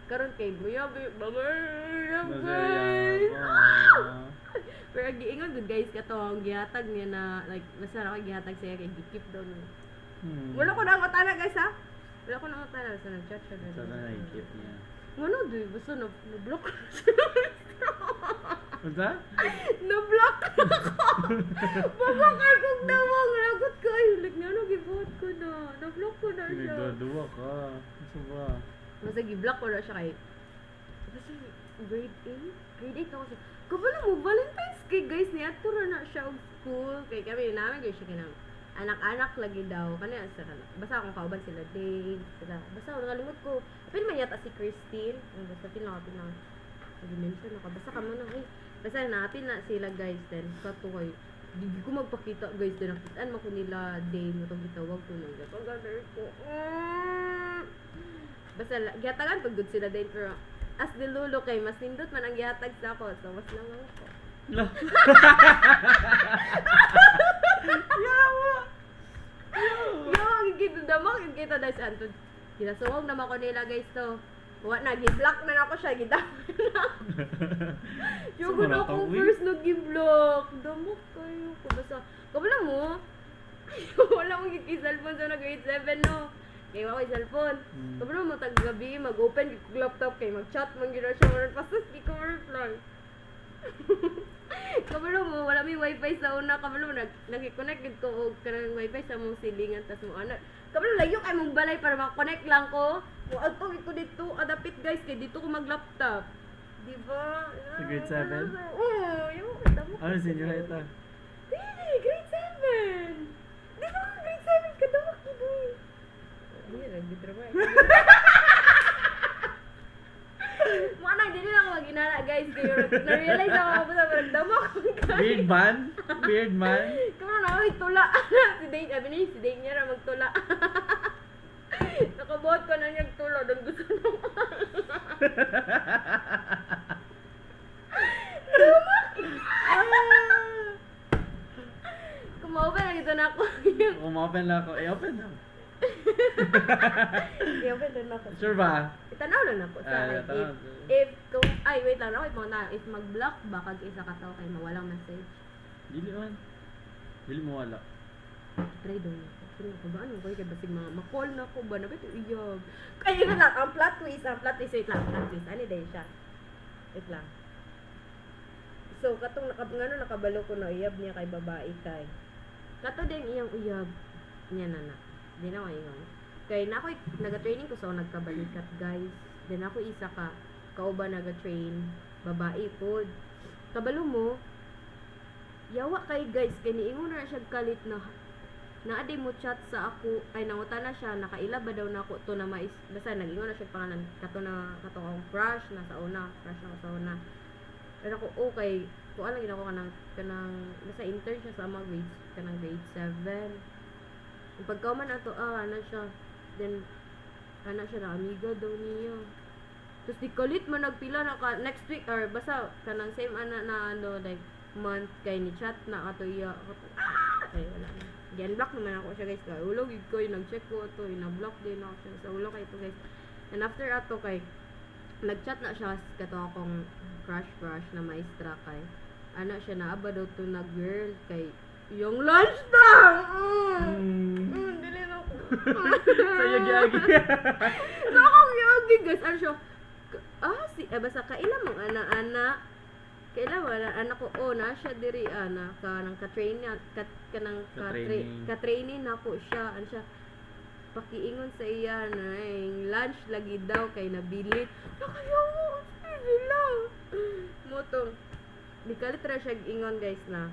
Speaker 1: Karon kay Buya, babay, guys. Pero giingon good guys ka to, ang gihatag niya na, like, basta ako gihatag siya kay gikip daw niya. Wala ko na ang matana, guys, ha? Wala ko na ang matana, basta nag-chat siya.
Speaker 2: Sana na-keep niya.
Speaker 1: Ano, di, basta na-block ko
Speaker 2: Unsa?
Speaker 1: na-block ako! Babakal kong nawang, lagot ko. Ay, like, ano, gibuhat ko na. Na-block ko na siya.
Speaker 2: Nagdadua ka. Ano ba?
Speaker 1: Basta gi-block ko na siya kay... Basta grade 8? Grade 8 ako siya. Kabala mo, Valentine's Day guys niya. Tura na siya og school. Kay kami namin guys siya kinang anak-anak lagi daw. Kanya sila. Basta akong kauban sila. Dave. Sila. Basta ako nakalimot ko. Pin man yata si Christine. Basta pinakapin lang. Nag-mention ako. Basta ka muna. Eh. Basta napin na sila guys. Then kato kayo. Hindi ko magpakita guys. Then nakitaan mo ko nila. Dave. Matong gitawag ko nung gatogather ko. Basta gihatagan pag good sila din. Pero as the lulo kay mas nindot man ang gihatag sa ako. So mas lang ako.
Speaker 2: Lah.
Speaker 1: Yo, kita damak kita dahil sa antod. Ginasuwag naman ko nila guys to. Wa na gi-block na ako siya gidam. Yo
Speaker 2: Sa
Speaker 1: gud
Speaker 2: mga
Speaker 1: ako
Speaker 2: tao,
Speaker 1: first no gi-block. Damok kayo ko basta. Kabala mo. Wala mo gi-cellphone sa grade 7 no. Kay wa ko cellphone. Kabala mo tag gabi mag-open kog laptop kay mag-chat man gyud siya maron pastos di ko reply. Kabalo mo, wala may wifi sa una. Kabalo mo, nag-connect ko og kanang wifi sa mong silingan. Tas mo anak. Kabalo, layo kay mong balay para makakonect lang ko. Muagtog ko dito, adapit guys, kay dito ko mag-laptop. Diba?
Speaker 2: Sa grade 7?
Speaker 1: Oo, yung tamo.
Speaker 2: Ano senior high ito?
Speaker 1: Dili, grade 7! Di ba grade 7 ka daw, kiboy? Hindi, nag-drama. Mga nang, hindi lang ako mag-inana guys. Kayo, na-realize ako basta nagdamok.
Speaker 2: Weird man? Weird man?
Speaker 1: Kamo na ako tula. Si Dane, sabi niya, si Dane niya na magtula. Nakabuhat ko na niya tula. Doon gusto nang
Speaker 2: ma-open lang ako. open lang.
Speaker 1: I-open rin ako.
Speaker 2: Sure ba?
Speaker 1: Itanaw lang ako sa akin.
Speaker 2: tama.
Speaker 1: If, kung, ay, wait lang, ako na, if mag-block ba, kag isa ka tao kay mawalang message,
Speaker 2: Dili man. Dili mo wala.
Speaker 1: try daw na. Pero ako ba, ano ko, kaya basig mga, ma-call na ko ba, na ito iyag. Kaya na lang, ang plot twist, wait lang, plot twist, ano din siya? Wait lang. So, katong nakabalo ko na uyab niya kay babae kay. Kato din iyang uyab niya na. Di na ingon. Kay na ako naga-training ko so nagkabalikat guys. Then ako isa ka kauba naga-train babae pod. Kabalo mo yawa kay guys kay niingon na siya kalit na adi mo chat sa ako ay nangutan na siya nakaila ba daw na ako to na mais basta nag-ingon na siya pangalan kato akong crush na sa una crush na sa una. Pero ako okay kung alam gina ko kanang basta intern siya sa mga grades kanang grade 7. Yung pagkauman ato ano siya then ana siya na amiga daw niya. Tapos di kalit man nagpila na ka next week or basta kanang same ana na ano like month kay ni chat na ato iya ay wala na. Di-unblock naman ako siya guys kay ulog gid ko nag-check ko to ina-block din ako siya sa ulo kay ito guys. And after ato kay nag-chat na siya kato akong crush na maestra kay ana siya na aba daw to na girl kay yung lunch na dili na ko
Speaker 2: Sa'yo gyagi.
Speaker 1: so akong yogi guys ano siya basta kailan mong ana kailan wala anak ko na siya diri ana kanang ka-train kanang ka-training na ko siya ano siya pakiingon sa iya na lunch lagi daw kay nabilit nakayaw mo sila mo to di kalit ra siya ingon guys na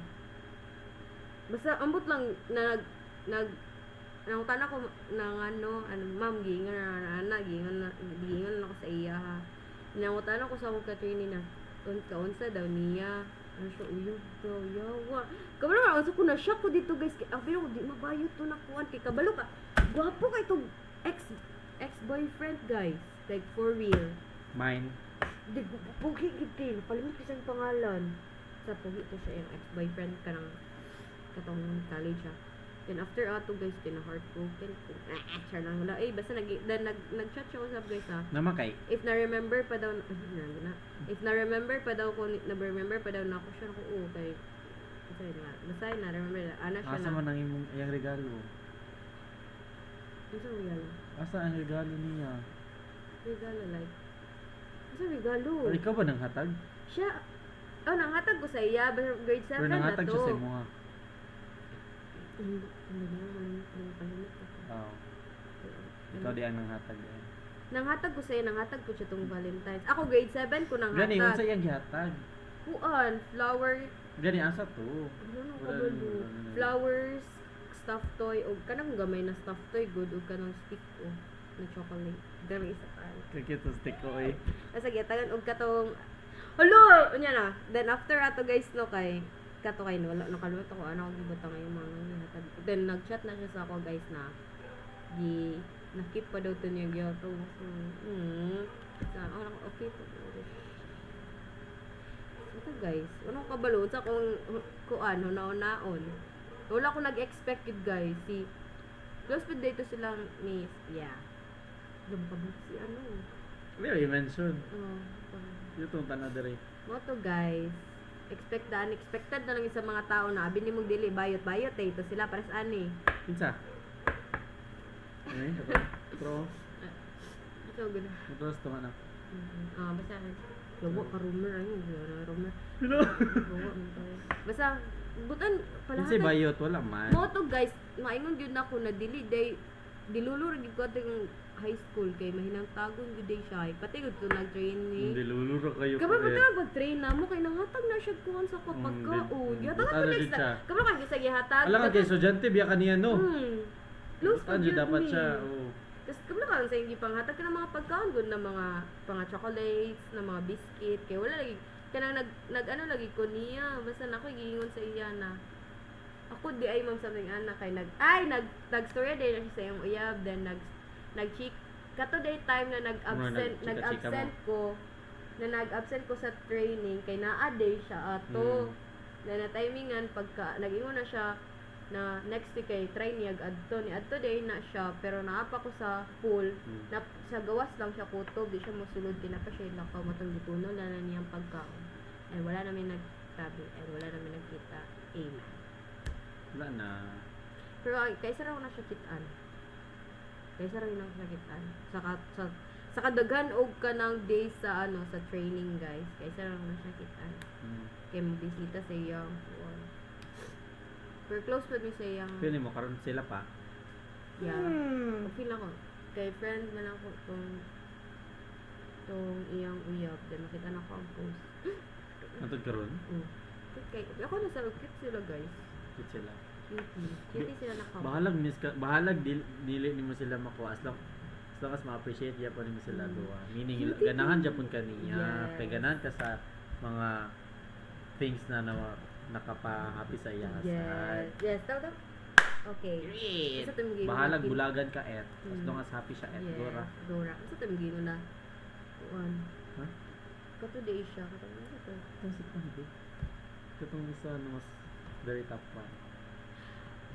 Speaker 1: basta ambot lang na nangutana ko ng ano ma'am gingon na ana gingon ako sa iya ha nangutana ko sa akong ka-training na kaunsa daw niya ano siya uyog daw yawa kabalo nga unsa ko na shock ko dito guys kay pero di mabayot to na kuan kay kabalo ka gwapo kay tong ex-boyfriend guys like for real
Speaker 2: Mine.
Speaker 1: di pugi gid kay palimot isang pangalan sa pugi to siya yung ex-boyfriend kanang katong college ha. Then after ato guys kina heartbroken siya lang wala basta nag-chat siya usap guys ha.
Speaker 2: Namakay.
Speaker 1: If na-remember pa daw if na-remember pa daw ko na-remember pa daw na ako siya ako kay basta na-remember ana siya
Speaker 2: Asa
Speaker 1: na
Speaker 2: man ang imong iyang regalo?
Speaker 1: Isa real
Speaker 2: Asa ang regalo niya?
Speaker 1: regalo like isa regalo
Speaker 2: Or ikaw ba nang hatag?
Speaker 1: siya nanghatag ko sa iya grade 7
Speaker 2: Or
Speaker 1: na
Speaker 2: nanghatag
Speaker 1: to
Speaker 2: siya sa imo ha? Oo. Ikaw di ang nanghatag.
Speaker 1: nanghatag ko sa iya nanghatag ko siya tong Valentine's ako grade 7 ko
Speaker 2: Gani unsa
Speaker 1: nanghatag
Speaker 2: iyang gihatag?
Speaker 1: kuan flower
Speaker 2: Gani asa to?
Speaker 1: ano
Speaker 2: Wala,
Speaker 1: kabalo
Speaker 2: wala.
Speaker 1: flowers stuffed toy o kanang gamay na stuffed toy good o kanang stick o na chocolate dami isa pa
Speaker 2: Kakito stick ko eh.
Speaker 1: asa gitagan og katong hello unya na then after ato guys no kay kato kay no wala nakalimot ako ano og gibutang yung mga gihatag then nag-chat na siya sa ako guys na nakip pa daw to niya gyato sa okay po ito guys ano kabalo sa kung kuan naon wala ko nag-expect yun guys si close with dito silang miss gabagabag si ano
Speaker 2: Pero i-mention.
Speaker 1: oh
Speaker 2: Yung tanah dere.
Speaker 1: mo to guys expect the unexpected na lang sa mga tao na abi nimong dili bayot ito sila pares ani
Speaker 2: Kinsa? Pro.
Speaker 1: ito gud
Speaker 2: Terus teman ako.
Speaker 1: basta lobo ka rumor ay rumor
Speaker 2: Hello.
Speaker 1: lobo basta butan
Speaker 2: Kinsa
Speaker 1: pala
Speaker 2: bayot wala man.
Speaker 1: mo to guys maingon gyud nako na dili day dilulur gyud ko ating high school kay mahinang tagon gyud day siya pati gud to nag-training
Speaker 2: Hindi luluro kayo.
Speaker 1: Kapag mag-train na mo, kay nangatag na siya kuhan sa kapagkaon. Gihatag
Speaker 2: Ano
Speaker 1: ko
Speaker 2: din
Speaker 1: next
Speaker 2: siya?
Speaker 1: na. Kapag kayo sa gihatag.
Speaker 2: Alam ka kay estudyante biya kaniya no.
Speaker 1: Close pa
Speaker 2: Ano
Speaker 1: yun
Speaker 2: dapat
Speaker 1: me.
Speaker 2: siya? Oo.
Speaker 1: Tapos kapag ka sa hindi panghatag ka ng mga pagkaon, good na mga chocolates, na mga biscuit. Kaya wala lagi. Kaya nag-ano lagi ko niya. Basta na ako giingon sa iya na. Ako di ay ma'am something anak kay nag-story day na siya sa iyong uyab. Then nag-cheek. Kato day time na nag-absent ko sa training kay naa day siya ato na timingan pagka nag-ingon na siya na next week kay try niya adto ni adto day na siya pero naapa ko sa pool na sa gawas lang siya kutob di siya mosulod kinapa siya lakaw matong gituno na niyang pagkaon and wala namin nagtabi and wala namin nagkita amen
Speaker 2: Wala na.
Speaker 1: pero kaysa raw na siya kitaan kaysa raw na siya kitaan sa kadaghan og kanang day sa sa training guys kaysa raw na siya kitaan kay bisita sa iyang pero close with me sa iyang
Speaker 2: Feeling mo, karon sila pa.
Speaker 1: yeah feel ako kay friend man ako tong iyang uyab then makita na ko ang post
Speaker 2: Antod karon
Speaker 1: kay ako na sa cute sila guys
Speaker 2: Cute sila.
Speaker 1: cutie sila na couple
Speaker 2: Bahalag dili nimo sila makuha as long as ma-appreciate yapon nimo sila duha. Meaning
Speaker 1: Cute.
Speaker 2: ganahan japon kaniya,
Speaker 1: Yes.
Speaker 2: kay ganahan ka sa mga things na nakapa-happy sa iya.
Speaker 1: yes daw okay
Speaker 2: Great.
Speaker 1: Sa tumigil
Speaker 2: Bahalag
Speaker 1: na-
Speaker 2: bulagan ka as long as happy siya
Speaker 1: yes
Speaker 2: Dora.
Speaker 1: Dora sa tumigil na
Speaker 2: Huh?
Speaker 1: today siya katong ito
Speaker 2: Kasi pandi. Katong isa no mas very top one.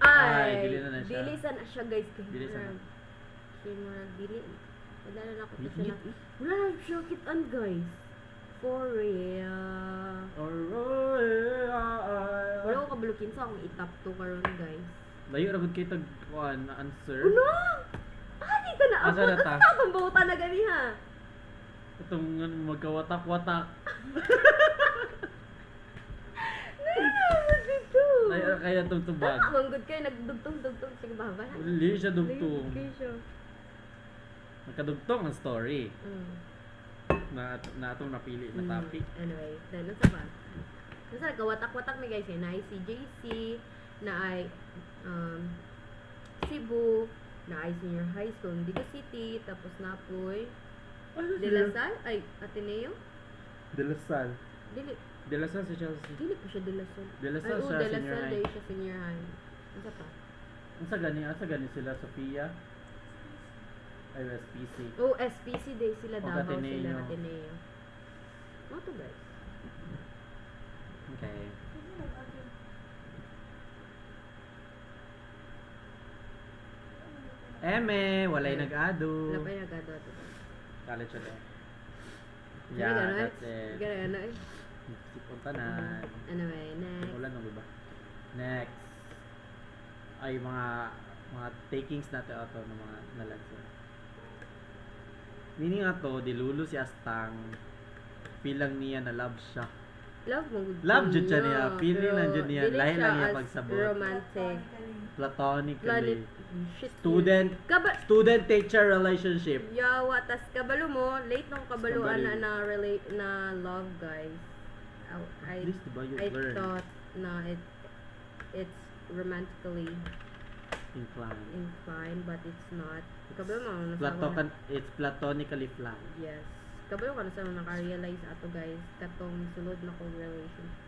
Speaker 1: ay
Speaker 2: dili na siya.
Speaker 1: dili sa na siya guys kay
Speaker 2: Dili sa na.
Speaker 1: siya murag dili wala na ako
Speaker 2: Dili.
Speaker 1: siya na wala na siya kitaan guys for real wala ko kabalukin sa akong itap to karon guys
Speaker 2: Layo ra gud kay tag kuan na answer.
Speaker 1: uno dito na
Speaker 2: Asa na ta?
Speaker 1: akong bauta na gani ha
Speaker 2: Itong magkawatak-watak.
Speaker 1: dito
Speaker 2: Layo ra kaya tong tubag.
Speaker 1: manggod kayo nagdugtong-dugtong sige baba
Speaker 2: Uli siya dugtong.
Speaker 1: Lagi siya.
Speaker 2: Nakadugtong ang story
Speaker 1: Mm.
Speaker 2: na atong napili na topic.
Speaker 1: Anyway, then nasa ba? Nasa kawatak-watak mi guys, na ay si JC, na ay Cebu, na ay senior high school, Digo City, tapos na po'y De La Salle, ay Ateneo?
Speaker 2: De La Salle.
Speaker 1: Dili,
Speaker 2: De La Salle sa Chelsea.
Speaker 1: dili pa siya De La Salle.
Speaker 2: De La Salle
Speaker 1: Ay,
Speaker 2: siya,
Speaker 1: De La
Speaker 2: senior
Speaker 1: Salle,
Speaker 2: high.
Speaker 1: dahil siya senior high. Nasa pa?
Speaker 2: Asa gani sila Sofia. Ay SPC.
Speaker 1: Oh, SPC day sila,
Speaker 2: O,
Speaker 1: Davao
Speaker 2: Ateneo.
Speaker 1: sila, Ateneo. Ano to guys?
Speaker 2: Okay. Walay
Speaker 1: Ay.
Speaker 2: nag-ado.
Speaker 1: Wala pa yung nagado ito.
Speaker 2: College siya.
Speaker 1: Gana,
Speaker 2: Yeah,
Speaker 1: gana,
Speaker 2: that's it.
Speaker 1: Gana,
Speaker 2: Sipunta na.
Speaker 1: Anyway, next.
Speaker 2: Ulan ng iba. Next. Ay mga takings natin ato ng mga nalansa. Meaning ato, dilulo si Astang. Pilang niya na love siya.
Speaker 1: Love mo.
Speaker 2: Love jud siya niya. Feeling
Speaker 1: Pero
Speaker 2: lang jud niya.
Speaker 1: dili
Speaker 2: Lahi
Speaker 1: siya
Speaker 2: lang niya
Speaker 1: as
Speaker 2: pagsabot.
Speaker 1: Romantic.
Speaker 2: Platonically.
Speaker 1: Shit.
Speaker 2: Student teacher relationship.
Speaker 1: Yawa, tas kabalo mo, late nung kabaluan
Speaker 2: Kabalo.
Speaker 1: na love, guys.
Speaker 2: At least diba you
Speaker 1: I
Speaker 2: learn
Speaker 1: thought na it's romantically inclined, but it's not. Kabalo mo,
Speaker 2: it's platonically flat.
Speaker 1: yes. Kabalo ka na sa naka-realize ato, guys, katong sulod na kong relationship.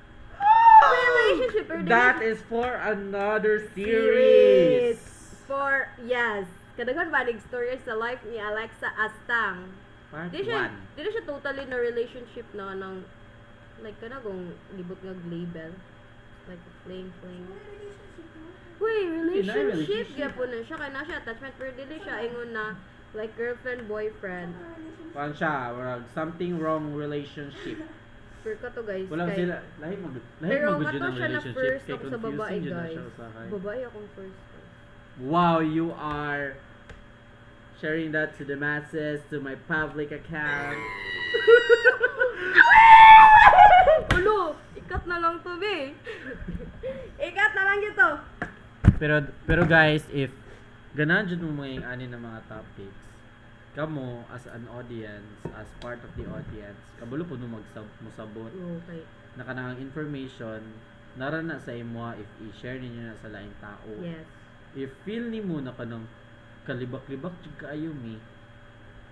Speaker 1: Relationship, pero
Speaker 2: That
Speaker 1: dili-
Speaker 2: is for another series.
Speaker 1: For, yes. Kadaghan ba story sa life ni Alexa Astang.
Speaker 2: Part
Speaker 1: Di siya,
Speaker 2: 1.
Speaker 1: di na siya totally na relationship na ng, like, kanagong libot nga label. Like, fling. Wait, relationship.
Speaker 2: relationship.
Speaker 1: Kaya po na siya, kaya na siya attachment, pero dili siya ingon na, like, girlfriend, boyfriend.
Speaker 2: Kuan siya, warag something wrong relationship.
Speaker 1: Pero ka to, guys.
Speaker 2: Wala
Speaker 1: kay-
Speaker 2: sila, lahi
Speaker 1: Pero
Speaker 2: magud
Speaker 1: kato
Speaker 2: ng
Speaker 1: siya na
Speaker 2: relationship
Speaker 1: first
Speaker 2: kay
Speaker 1: ako sa babae,
Speaker 2: confusing jud na
Speaker 1: guys.
Speaker 2: siya usahay.
Speaker 1: Babae akong first.
Speaker 2: Wow, you are sharing that to the masses, to my public account.
Speaker 1: Ulo! Ikat na lang to, be. Ikat na lang ito.
Speaker 2: Pero guys, if ganahan jud mo mga ani ng mga topics, kamo as an audience, as part of the audience, kabalo po no musabot
Speaker 1: Okay.
Speaker 2: na kanang information nara na sa imo if i-share ninyo na sa laing tao.
Speaker 1: Yes.
Speaker 2: If feel nimo na kanang kalibak-libak jud kaayo mi,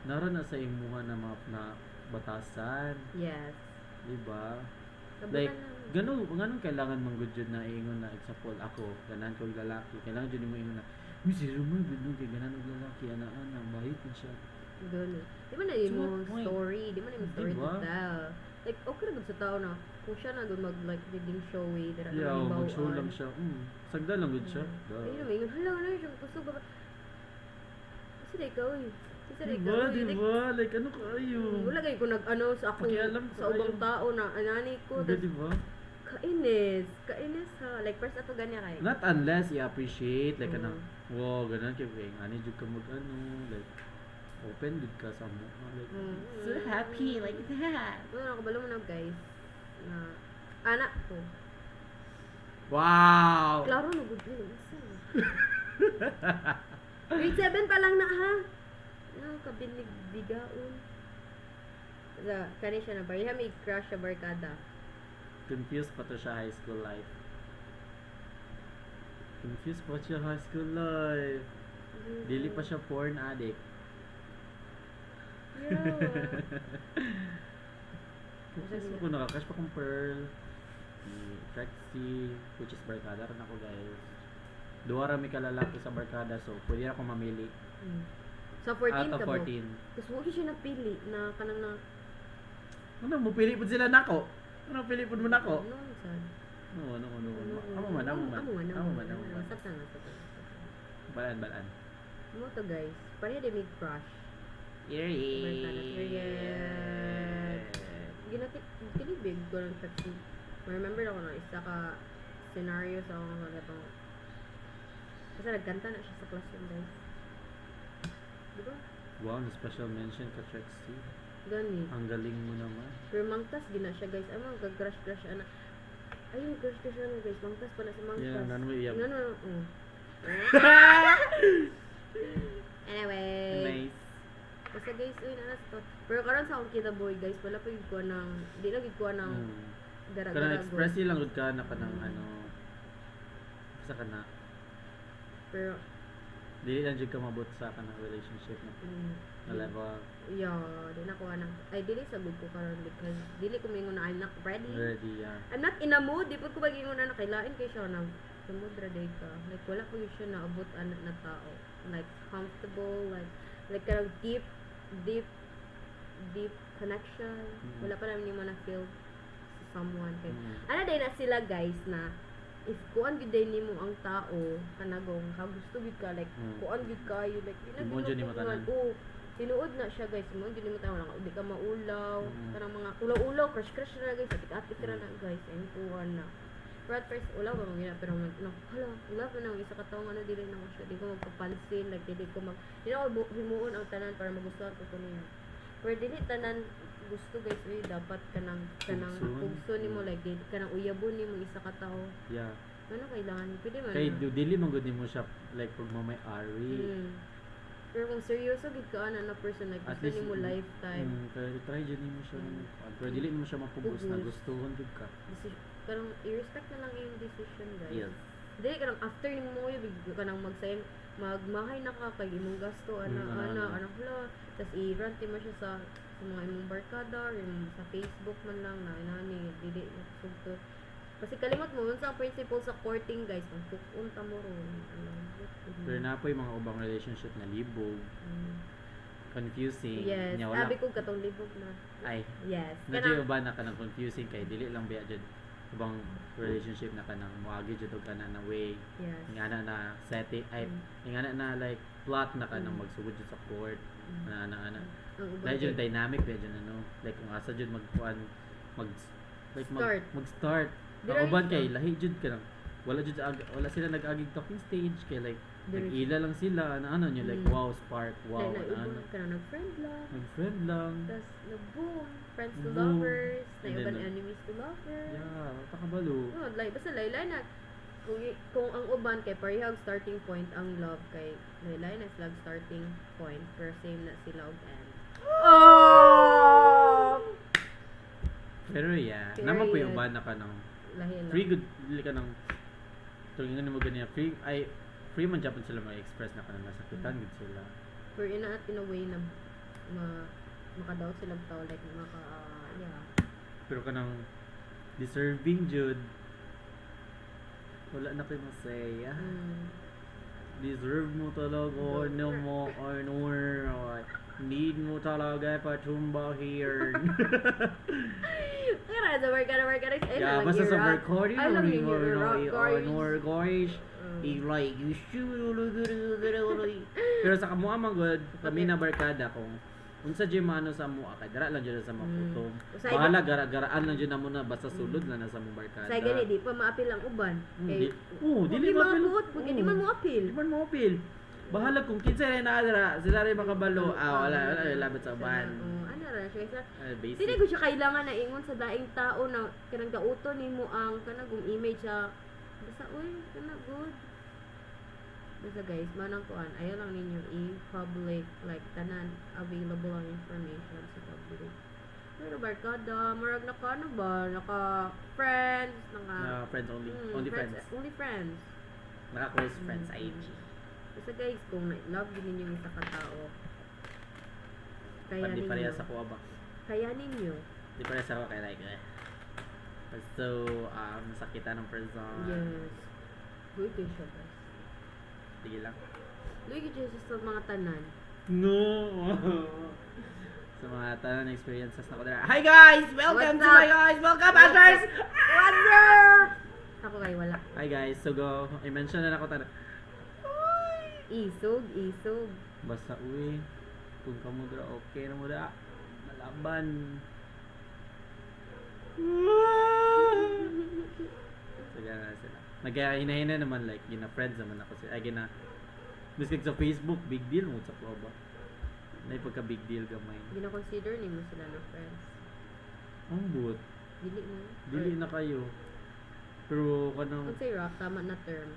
Speaker 2: nara na sa imo na mga na batasan,
Speaker 1: Yes.
Speaker 2: di ba?
Speaker 1: Kabutan
Speaker 2: Like
Speaker 1: lang.
Speaker 2: ganun kailangan man gud jud na ingon na example ako, ganan ko lalaki, kailangan jud mo ingon na uy, si Romel, gano'n kay ganan og lalaki, ana-ana, bahit na siya.
Speaker 1: Ganun. Di ba na yung
Speaker 2: So,
Speaker 1: mong
Speaker 2: why?
Speaker 1: story? Di ba na yung story
Speaker 2: Diba?
Speaker 1: to tell? like okay ra gud sa tao na kung siya na gud mag like leading showy dira
Speaker 2: Yeah,
Speaker 1: na
Speaker 2: mag-show lang siya. Sagda lang good siya.
Speaker 1: Ayun, may hala na siya gusto ba. Kasi na ikaw eh. Kasi na ikaw
Speaker 2: Diba,
Speaker 1: eh. Like,
Speaker 2: diba? Like, ano kayo?
Speaker 1: wala kayo kung nag-ano sa akong
Speaker 2: Pakialam
Speaker 1: sa ubang
Speaker 2: kayo.
Speaker 1: tao na anani ko.
Speaker 2: Diba,
Speaker 1: Tas,
Speaker 2: diba?
Speaker 1: kainis ha. Like first ato ganyan kay.
Speaker 2: Not unless i-appreciate, like,
Speaker 1: Mm.
Speaker 2: ano, wow, ganun, kaya, ani, jud ka mag-ano, like, open jud ka sa mo. Like, so happy, like that.
Speaker 1: Wala nakabalo mo na guys. Na anak ko.
Speaker 2: Wow!
Speaker 1: Klaro na good yun. Grade 7 pa lang na ha. Ano, kabinig bigaon. Kani siya na bariha may crush sa barkada.
Speaker 2: Confused pa to siya high school life. Confused pa siya high school life. Dili pa siya porn addict.
Speaker 1: Yeah.
Speaker 2: Kasi ko nakakash pa kong Pearl, ni Trexie, which is barkada rin ako guys. Duwa rami kalalaki sa barkada, so pwede na akong mamili.
Speaker 1: Sa 14
Speaker 2: Out of
Speaker 1: ka mo.
Speaker 2: 14.
Speaker 1: Tapos huwag siya napili na kanang na...
Speaker 2: Ano, mupili po sila nako. Ano, pili po mo nako.
Speaker 1: Ano, sad.
Speaker 2: Ano. Amo man.
Speaker 1: Sat na.
Speaker 2: Balaan.
Speaker 1: Mo to guys. Pareha din may crush. Barkada. Period. Kinibig ko ng Trexie. Remember ako na isa ka scenario sa akong mga gatong. Kasi nagkanta na siya sa classroom guys. Diba?
Speaker 2: Wow, na special mention ka Trexie.
Speaker 1: Gani.
Speaker 2: Ang galing mo naman.
Speaker 1: Pero mangtas gina siya guys. Ay mga crush ana. Ayun, crush ano guys. Mangtas pala sa mangtas.
Speaker 2: Yeah, nano mo iyak.
Speaker 1: No. Anyway.
Speaker 2: Nice.
Speaker 1: Basta guys, uy, nanas to. Pero karon sa akong kita boy guys, wala pa yung kuha ng, di lang yung kuha ng
Speaker 2: Kana
Speaker 1: gara-gara
Speaker 2: express lang gud ka na kanang ano. Sa kana.
Speaker 1: Pero,
Speaker 2: Dili lang jud ka mabot sa kanang relationship na level.
Speaker 1: yeah, di na kuha ng, ay, dili sa good ko karon because, dili ko mingon na I'm not ready.
Speaker 2: Ready, yeah.
Speaker 1: I'm not in a mood, di po ko bagingon na nakailain kay siya na, sa mood ready ka. Like, wala po yun siya na abot anak na tao. Like, comfortable, like karang deep connection. Wala pa namin yung na-feel sa someone. Kay, ano din na sila guys na if kuan gid day nimo ang tao kanagong gusto gid ka like kuan gid kayo like
Speaker 2: Imo dyan ni matanan.
Speaker 1: tinuod na siya guys mo gid nimo tawo lang di ka maulaw kanang mga ulaw crush na guys atik ra na guys and kuan na. Pero at first, ulaw ba mga pero hala, ulaw pa nang isa katong ano dili na mo siya, di ko magpapansin, like di ko himuon ang tanan para magustuhan ko niya. Pero dili tanan gusto guys, dapat kanang pugso nimo like di kanang uyabon nimo isa ka tawo.
Speaker 2: Yeah.
Speaker 1: Ano kailangan? Pwede man.
Speaker 2: Kay dili man gud nimo siya like pag mamay-ari.
Speaker 1: Pero kung seryoso gid ka na person like
Speaker 2: At
Speaker 1: gusto
Speaker 2: least,
Speaker 1: nimo lifetime.
Speaker 2: Kaya try dyan nimo siya. Pero dili nimo siya mapugos na gustuhon gud ka.
Speaker 1: Karong i-respect na lang yung decision guys.
Speaker 2: Yes.
Speaker 1: Dili karang after nimo mo yung kanang magsayin magmahay na ka kay imong gasto ana hala. Tas i-rant mo siya sa mga imong barkada, yung sa Facebook man lang na inani dili sugto. Kasi kalimot mo unsa ang principle sa courting guys, ang pupunta mo ron.
Speaker 2: Pero na po yung mga ubang relationship na libog, confusing.
Speaker 1: Yes,
Speaker 2: Nya wala.
Speaker 1: sabi ko katong libog na.
Speaker 2: Ay,
Speaker 1: Yes.
Speaker 2: nadyo ba na kanang confusing kay dili lang biya jud ubang relationship na kanang moagi jud og kana na way.
Speaker 1: Yes.
Speaker 2: Ingana na setting ay ingana na like plot na kanang magsugod jud sa court. Ana.
Speaker 1: Ang ubang
Speaker 2: Dahil jud dynamic ba jud ano, like kung asa jud magkuan mag-start.
Speaker 1: Dira
Speaker 2: Ang uban
Speaker 1: rin
Speaker 2: kay
Speaker 1: siya.
Speaker 2: lahi jud ka lang. Wala sila nag-agig talking stage kay like
Speaker 1: Dira
Speaker 2: nag-ila lang sila na ano nyo like wow spark wow
Speaker 1: Like,
Speaker 2: na ano.
Speaker 1: naibon ka na nag-friend lang.
Speaker 2: Nag-friend lang.
Speaker 1: Tapos, nag-boom. Friends to
Speaker 2: Boom.
Speaker 1: lovers.
Speaker 2: And
Speaker 1: Naiban
Speaker 2: then,
Speaker 1: enemies to lovers.
Speaker 2: Yeah, takabalo.
Speaker 1: No, like, basta laylay na. Kung ang uban kay parehag starting point ang love kay laylay na sila starting point pero same na sila og end.
Speaker 2: Pero yeah,
Speaker 1: Period.
Speaker 2: naman po yung uban na ka ng
Speaker 1: Lahi lang.
Speaker 2: free good dili ka ng tungin mo ganyan free man Japan sila mag-express na kanang nasakitan gud sila.
Speaker 1: Pero inaat in a way na makadaot sila tao like yeah.
Speaker 2: Pero kanang deserving jud wala na kayo masaya. Deserve mo talaga no mo or need mo talaga patumba here.
Speaker 1: Sa barkada guys. Ay,
Speaker 2: Yeah,
Speaker 1: lang
Speaker 2: basta
Speaker 1: yung
Speaker 2: sa
Speaker 1: rock.
Speaker 2: recording
Speaker 1: Ay, lang yung
Speaker 2: or
Speaker 1: rock, guys.
Speaker 2: guys. Like, you shoot. Pero sa kamuha man good, kami na barkada kung unsa jud mano sa mua kay dara lang jud sa maputom.
Speaker 1: Sa
Speaker 2: Bahala gara-garaan lang jud namo na basta sulod lang na sa mong barkada.
Speaker 1: Sa gani di pa maapil ang uban. Kay
Speaker 2: dili
Speaker 1: di
Speaker 2: ba
Speaker 1: mabuot, di man mo apil.
Speaker 2: Di man mo apil. Bahala kung kinsa rin na dara, sila rin makabalo. Wala labot sa ban.
Speaker 1: Ano ra siya sa
Speaker 2: Basic.
Speaker 1: Dili ko siya kailangan na ingon sa daing tao na kanang gauton nimo ang kanang image sa basta uy kana good. Basta guys, manang kuan, ayaw lang ninyo i-public like tanan available ang information sa public. Pero barkada, marag naka ano ba, naka friends, naka
Speaker 2: Friends only. Only friends.
Speaker 1: Only friends.
Speaker 2: Naka close friends sa IG.
Speaker 1: Basta guys, kung love din ninyo yung isa ka tao, kaya
Speaker 2: Pandi
Speaker 1: ninyo.
Speaker 2: pareha sa kuha ba?
Speaker 1: Kaya ninyo.
Speaker 2: Di pareha sa kuha kay like so, sakitan ng person.
Speaker 1: Yes. Good kayo siya guys.
Speaker 2: Sige lang.
Speaker 1: Luigi Jesus sa mga tanan.
Speaker 2: No! Sa mga tanan experiences na ko dira. Hi guys! Welcome
Speaker 1: What's
Speaker 2: to
Speaker 1: up?
Speaker 2: my guys! Welcome, Ashers!
Speaker 1: What's up? Ako kayo wala.
Speaker 2: Hi guys, so go. I-mention na ako tanan.
Speaker 1: Isog.
Speaker 2: Basta uwi. Kung kamo dira, okay na mo dira. Malaban. So gana sila. Nagkahina-hina naman like, gina-friends naman ako sila. Ay, miskag sa Facebook, big deal mo sa kuha ba? Na pagka big deal gamay.
Speaker 1: Gina-consider ni mo sila na friends.
Speaker 2: Ang but.
Speaker 1: Dili mo.
Speaker 2: Dili na kayo. Pero kanang
Speaker 1: Kung say rock, tama na term.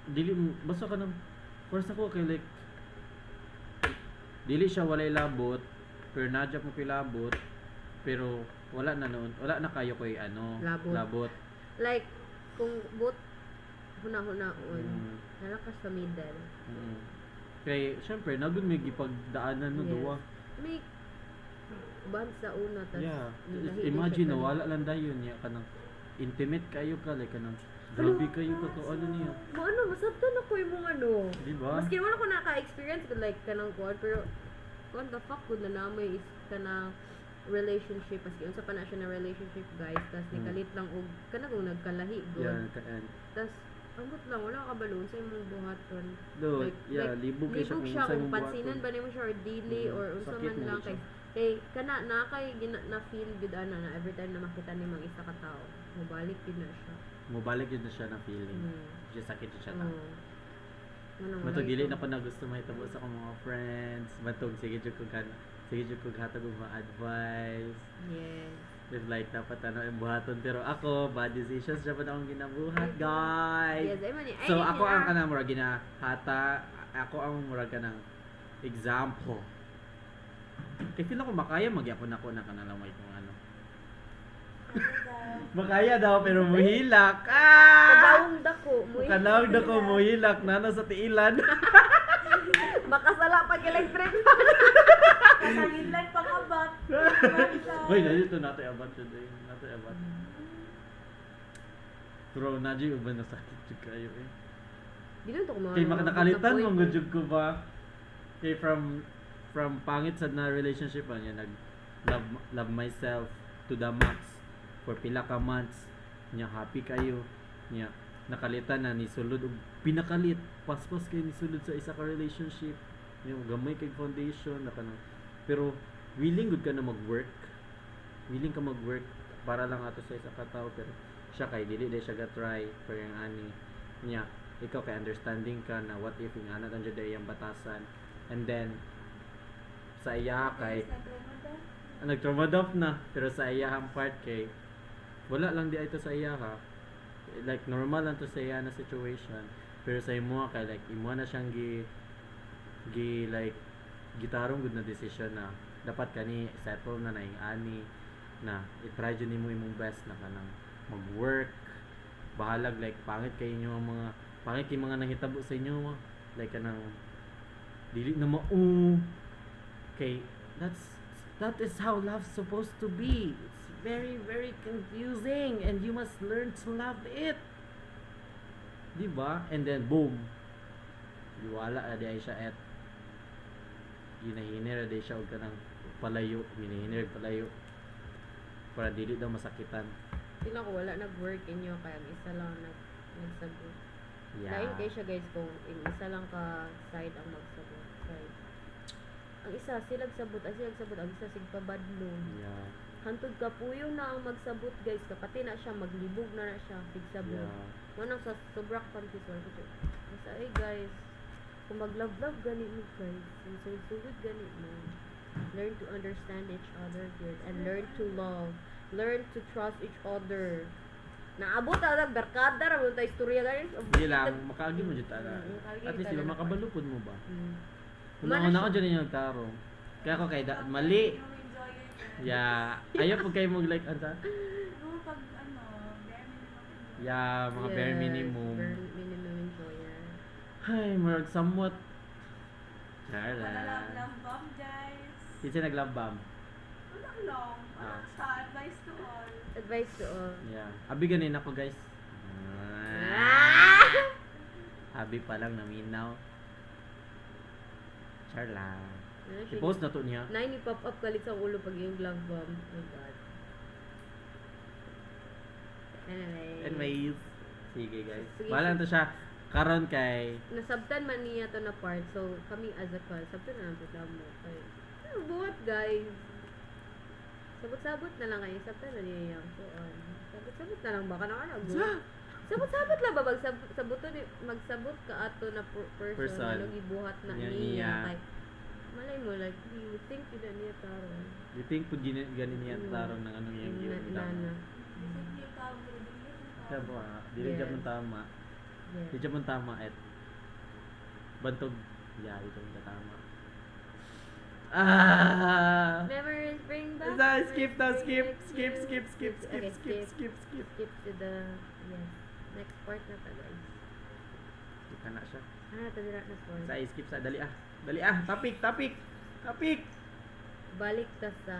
Speaker 2: dili basta kanang first ako kay like dili siya walay labot pero nadya mo kilabot pero wala na noon wala na kayo koy labot.
Speaker 1: Like, kung both huna-hunaon,
Speaker 2: Mm.
Speaker 1: nalakas sa middle.
Speaker 2: Kay syempre nagud may gipagdaanan no
Speaker 1: Yes.
Speaker 2: duwa.
Speaker 1: May band sa una, tas
Speaker 2: Yeah.
Speaker 1: lahi
Speaker 2: Imagine
Speaker 1: din
Speaker 2: no
Speaker 1: siya
Speaker 2: wala lang dayon niya kanang intimate kayo ka like kanang grabe kayo ka to ano niya.
Speaker 1: Ano, masabtan ako yung mga ano.
Speaker 2: Di ba?
Speaker 1: Maski wala ko naka-experience ko like kanang kuan, pero what the fuck good na namoy is kanang relationship, maski unsa pa na siya na relationship guys, tas nikalit lang og kanang kung nagkalahi good.
Speaker 2: Yeah, kaan.
Speaker 1: Tas ambot lang wala ka balon sa imong buhaton.
Speaker 2: Do, libog kay
Speaker 1: libog siya kung pansinan ba nimo siya or dili or unsa
Speaker 2: Sakit
Speaker 1: man
Speaker 2: mo
Speaker 1: lang
Speaker 2: siya.
Speaker 1: kay kana na kay na feel good ana na every time na makita ni mang isa ka tawo, mobalik yun na siya.
Speaker 2: Mobalik yun na siya na feeling.
Speaker 1: Mm.
Speaker 2: Just sakit yun siya ta.
Speaker 1: Oo. Manang
Speaker 2: Matog
Speaker 1: wala
Speaker 2: dili
Speaker 1: ito.
Speaker 2: na ko na gusto mahitabo sa akong mga friends. Matog sige jud kog hatag og mga advice.
Speaker 1: Yes.
Speaker 2: If like dapat yung buhaton pero ako bad decisions siya pa na akong ginabuhat, guys.
Speaker 1: Yes, ay man.
Speaker 2: So ako ang kanang murag ginahata, ako ang murag kanang example. Kaya feel ako makaya magyapon ako na kanang may kung ano. Makaya daw pero muhilak.
Speaker 1: Kadawong dako mo.
Speaker 2: Kanawag na ko muhilak nana sa tiilan.
Speaker 1: Makasala pag electric.
Speaker 3: Kasanginlan pa ka ba?
Speaker 2: Uy, dito nato abat today. Nato abat. Pero nadyo uban na sakit jud kayo eh.
Speaker 1: Dili to ko mga.
Speaker 2: Kay nakalitan mong gud ko ba? Kay from pangit sad na relationship niya nag love myself to the max for pila ka months niya happy kayo niya nakalitan na ni sulod og pinakalit paspas kay ni sulod sa isa ka relationship niya gamay kay foundation na kanang pero willing gud ka na mag-work para lang ato sa isa ka tawo pero siya kay dili day siya ga try for yung ani niya ikaw kay understanding ka na what if yung anak nandiyo day ang batasan and then sa iya kay nag-tramadop na pero sa iya ang part kay wala lang di ito sa iya ha like normal lang to sa iya na situation pero sa imo kay like imo na siyang gi like gitarong good na decision na dapat kani settle na ing ani na i-try jud nimo imong best na kanang mag-work bahalag like pangit kay inyo ang mga pangit kay mga nahitabo sa inyo like kanang dili na okay that is how love's supposed to be. It's very very confusing and you must learn to love it. Diba? And then boom. Wala na di siya at ginahinir di siya og kanang palayo, ginahinir palayo. para dili daw masakitan.
Speaker 1: Tingnan ko wala nag-work inyo kaya ang isa lang nagsabot. Lain
Speaker 2: Yeah.
Speaker 1: kayo siya guys kung yung isa lang ka side ang magsabot. Side. Ang isa silag sabot, ang isa sigpabadlo.
Speaker 2: Yeah.
Speaker 1: Hantod ka puyo na ang magsabot guys, kapati na siya maglibog na siya sigsabot.
Speaker 2: Yeah.
Speaker 1: Manang sa sobra confused wala ko. Basta ay guys, kung mag-love gani mo guys, yung sugod gani mo. Learn to understand each other good and learn to love. Learn to trust each other. Naabot na barkada ra mo ta istorya guys.
Speaker 2: Di lang makaagi mo jud ana.
Speaker 1: Makaagi
Speaker 2: At least
Speaker 1: kita
Speaker 2: diba
Speaker 1: na.
Speaker 2: makabalupod mo ba?
Speaker 1: Mana
Speaker 2: Una-una ko
Speaker 1: siya?
Speaker 2: dyan yung taro. Kaya ako kay mali.
Speaker 3: Yung enjoyer ka.
Speaker 2: Yeah. Ayaw po kayo mag-like, anta?
Speaker 3: No, pag ano, bare minimum enjoyer.
Speaker 2: Yeah, mga bare minimum.
Speaker 1: Bare minimum enjoyer.
Speaker 2: Ay, marag somewhat.
Speaker 3: Wala
Speaker 2: Charla.
Speaker 3: love bomb, guys.
Speaker 2: Di siya nag-love bomb.
Speaker 3: Wala lang. Wala
Speaker 2: Ah.
Speaker 3: siya. Advice to all.
Speaker 1: Advice to all.
Speaker 2: Yeah. Abi ganin ako, guys.
Speaker 1: Ah!
Speaker 2: Abi pa lang naminaw. Charla. I-post na to niya.
Speaker 1: Na ni pop up kalit sa ulo pag yung love bomb. Oh my god. Anyway.
Speaker 2: Anyways. Sige, guys.
Speaker 1: Sige.
Speaker 2: Wala na to siya. Karon kay
Speaker 1: Nasabtan man niya to na part. So, kami as a call, sabtan na lang po mo. Kay, buhat guys. Sabot-sabot na lang kayo. Sabtan na niya yung kuan. Sabot-sabot na lang baka na Sabot-sabot lang ba? Magsabot ka ato na person.
Speaker 2: Person.
Speaker 1: Ano gibuhat na
Speaker 2: Niya,
Speaker 1: niya.
Speaker 2: niya.
Speaker 1: Kay, malay mo, like, you think yun niya taro.
Speaker 2: you think po ganin niya tarong ng anong yung
Speaker 1: Nana.
Speaker 3: Isip niyo pa, pero dili yung
Speaker 2: Kaya po, dili
Speaker 1: Yes.
Speaker 2: dyan mo tama.
Speaker 1: Yeah.
Speaker 2: Di dyan mo tama at bantog. Yeah, di dyan mo tama.
Speaker 1: Memories bring back.
Speaker 2: Isa, skip na,
Speaker 1: memories
Speaker 2: skip,
Speaker 1: bring
Speaker 2: skip,
Speaker 1: back
Speaker 2: skip,
Speaker 1: you.
Speaker 2: skip, skip,
Speaker 1: Okay,
Speaker 2: skip, skip, skip.
Speaker 1: Skip to the, yes. Next part na ta guys.
Speaker 2: Di ka na siya.
Speaker 1: Ito dira na story.
Speaker 2: Sa skip sa, dali ah. Dali ah, topic, topic, topic.
Speaker 1: Balik ta sa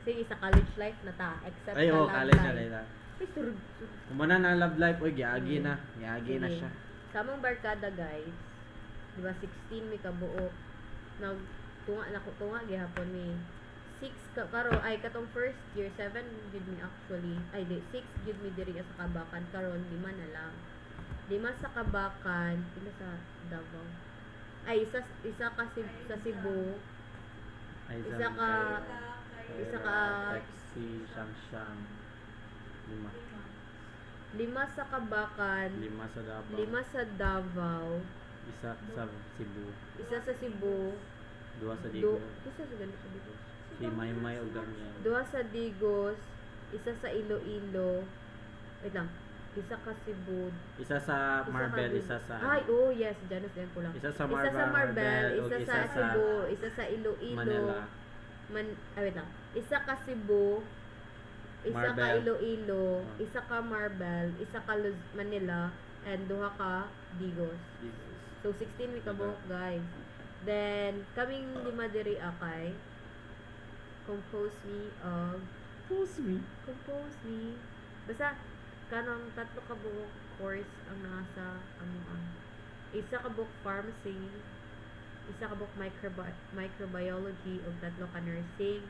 Speaker 1: sige, sa college life na ta. Except
Speaker 2: Ay,
Speaker 1: sa
Speaker 2: oh,
Speaker 1: love
Speaker 2: college na
Speaker 1: life.
Speaker 2: dali na.
Speaker 1: Ay, surug.
Speaker 2: Kumana na love life, oy, giagi na. Giagi na
Speaker 1: Sige.
Speaker 2: siya.
Speaker 1: Sa among barkada guys, di ba 16 mi kabuok. Nag tunga gihapon mi. 6 ka karo ay katong first year 7 jud mi actually. Ay di 6 jud mi diri sa Kabakan karon 5 na lang. 5 sa Kabakan, pila sa Davao. Ay isa kasi sa Cebu,
Speaker 2: Ay,
Speaker 1: isa ka isa ka
Speaker 2: Taxi, siyang siyang. 5.
Speaker 1: 5 sa Kabakan,
Speaker 2: 5 sa Davao.
Speaker 1: 5 sa Davao,
Speaker 2: Isa sa Cebu.
Speaker 1: isa sa Cebu,
Speaker 2: 2 sa Digo.
Speaker 1: isa sa ganito sa Digos.
Speaker 2: Si Maymay o ganyan.
Speaker 1: 2 sa Digos, isa sa Iloilo. Wait lang. Isa ka Cebu.
Speaker 2: Isa sa Marbel,
Speaker 1: Cavite.
Speaker 2: isa sa
Speaker 1: Ay, oh yes, Janus din ko lang.
Speaker 2: Isa sa
Speaker 1: Isa sa Marbel,
Speaker 2: o
Speaker 1: isa sa Cebu, isa sa Iloilo.
Speaker 2: Manila.
Speaker 1: Wait lang. Isa ka Cebu, isa ka
Speaker 2: Marbel.
Speaker 1: Iloilo,
Speaker 2: Oh.
Speaker 1: isa ka Marbel, isa ka Manila, and duha ka Digos. So 16 mi kabuok guys. Then kaming 5 diri akay compose me. Basta kanang 3 ka buok course ang nasa ang isa ka buok pharmacy, isa ka buok microbiology ug 3 ka nursing.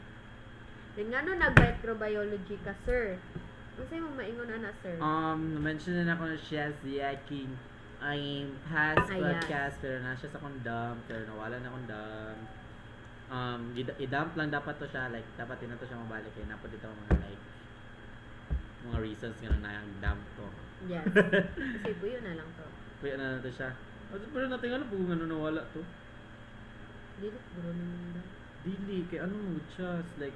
Speaker 1: Then ngano nag-microbiology ka, sir? Unsay mo maingon ana, sir?
Speaker 2: Mention na ako na siya si Aking ang past
Speaker 1: Ayan.
Speaker 2: podcast pero na siya sa condom pero nawala na condom. I-dump lang dapat to siya, like dapat din na to siya mabalik kaya napod dito mga like mga reasons nga na yung dump to.
Speaker 1: Yes. Kasi buyo na lang to.
Speaker 2: Kaya na to siya. Pero natin alam kung ano nawala to.
Speaker 1: Dili bro nimo daw.
Speaker 2: Dili kay ano mo siya it's like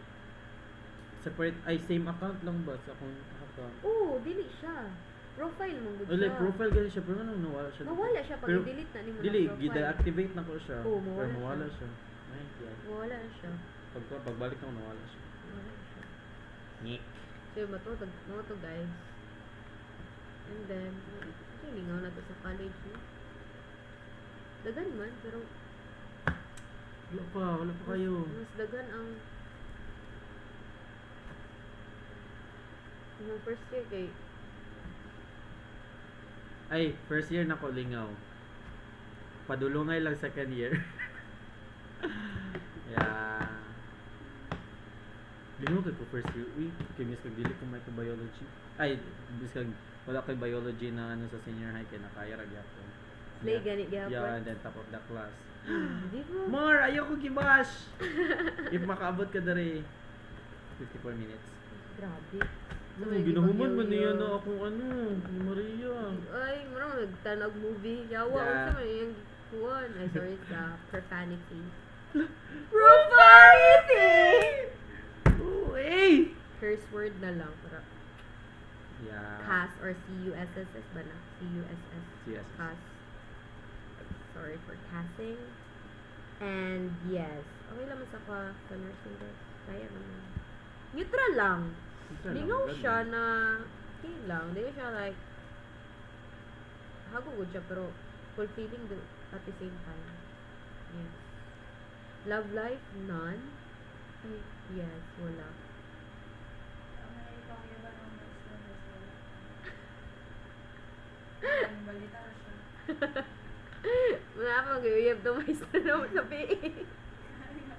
Speaker 2: separate ay same account lang ba sa akong account.
Speaker 1: Oo, dili siya. Profile mo gud
Speaker 2: Oh, like
Speaker 1: siya.
Speaker 2: profile gani siya pero ano nawala siya.
Speaker 1: Mawala siya pag
Speaker 2: Pero-
Speaker 1: i-delete na nimo
Speaker 2: Dili,
Speaker 1: na profile.
Speaker 2: gida-activate na ko siya.
Speaker 1: Oo,
Speaker 2: Pero
Speaker 1: mawala
Speaker 2: mawala
Speaker 1: siya.
Speaker 2: siya. Ay, yeah.
Speaker 1: Mawala na siya.
Speaker 2: Pagbalik na nawala siya.
Speaker 1: Mawala siya.
Speaker 2: Nyek.
Speaker 1: So, mo to guys. And then, lingaw na to sa college, no? Dagan man, pero
Speaker 2: Wala pa kayo.
Speaker 1: mas dagan ang yung first year kay
Speaker 2: Ay, first year na ko lingaw. Padulungay lang second year. Yeah. Gino kay ko first year, uy, kay miss kag dili ko microbiology. Ay, miss kag wala kay biology na ano sa senior high kay nakaya ra gyapon.
Speaker 1: Play gani gyapon.
Speaker 2: Yeah, and then top of the class.
Speaker 1: Di ba?
Speaker 2: More, ayoko gibash. If makaabot ka dere 54 minutes.
Speaker 1: Grabe.
Speaker 2: Ano, ginahuman man niya na akong ano, ni Maria.
Speaker 1: Ay, marang nagtanog movie. Yawa,
Speaker 2: Yeah.
Speaker 1: unsa man yung kuwan. Ay, sorry sa profanity.
Speaker 2: Profanity! Uy!
Speaker 1: Curse word na lang. Para
Speaker 2: Yeah.
Speaker 1: CAS or CUSSS ba na? CUSS.
Speaker 2: Yes.
Speaker 1: CAS. Sorry for casting. And yes. Okay lang sa ka nursing guys. Kaya naman. Neutral lang. Lingaw siya na okay lang. Hindi siya like hagugod siya pero fulfilling at the same time. Yes. Love life, none. Ay, yes, wala.
Speaker 3: May ipakita ng mas na Ang balita na siya.
Speaker 1: Wala pa mag-iuyab to maestro naman sa PE.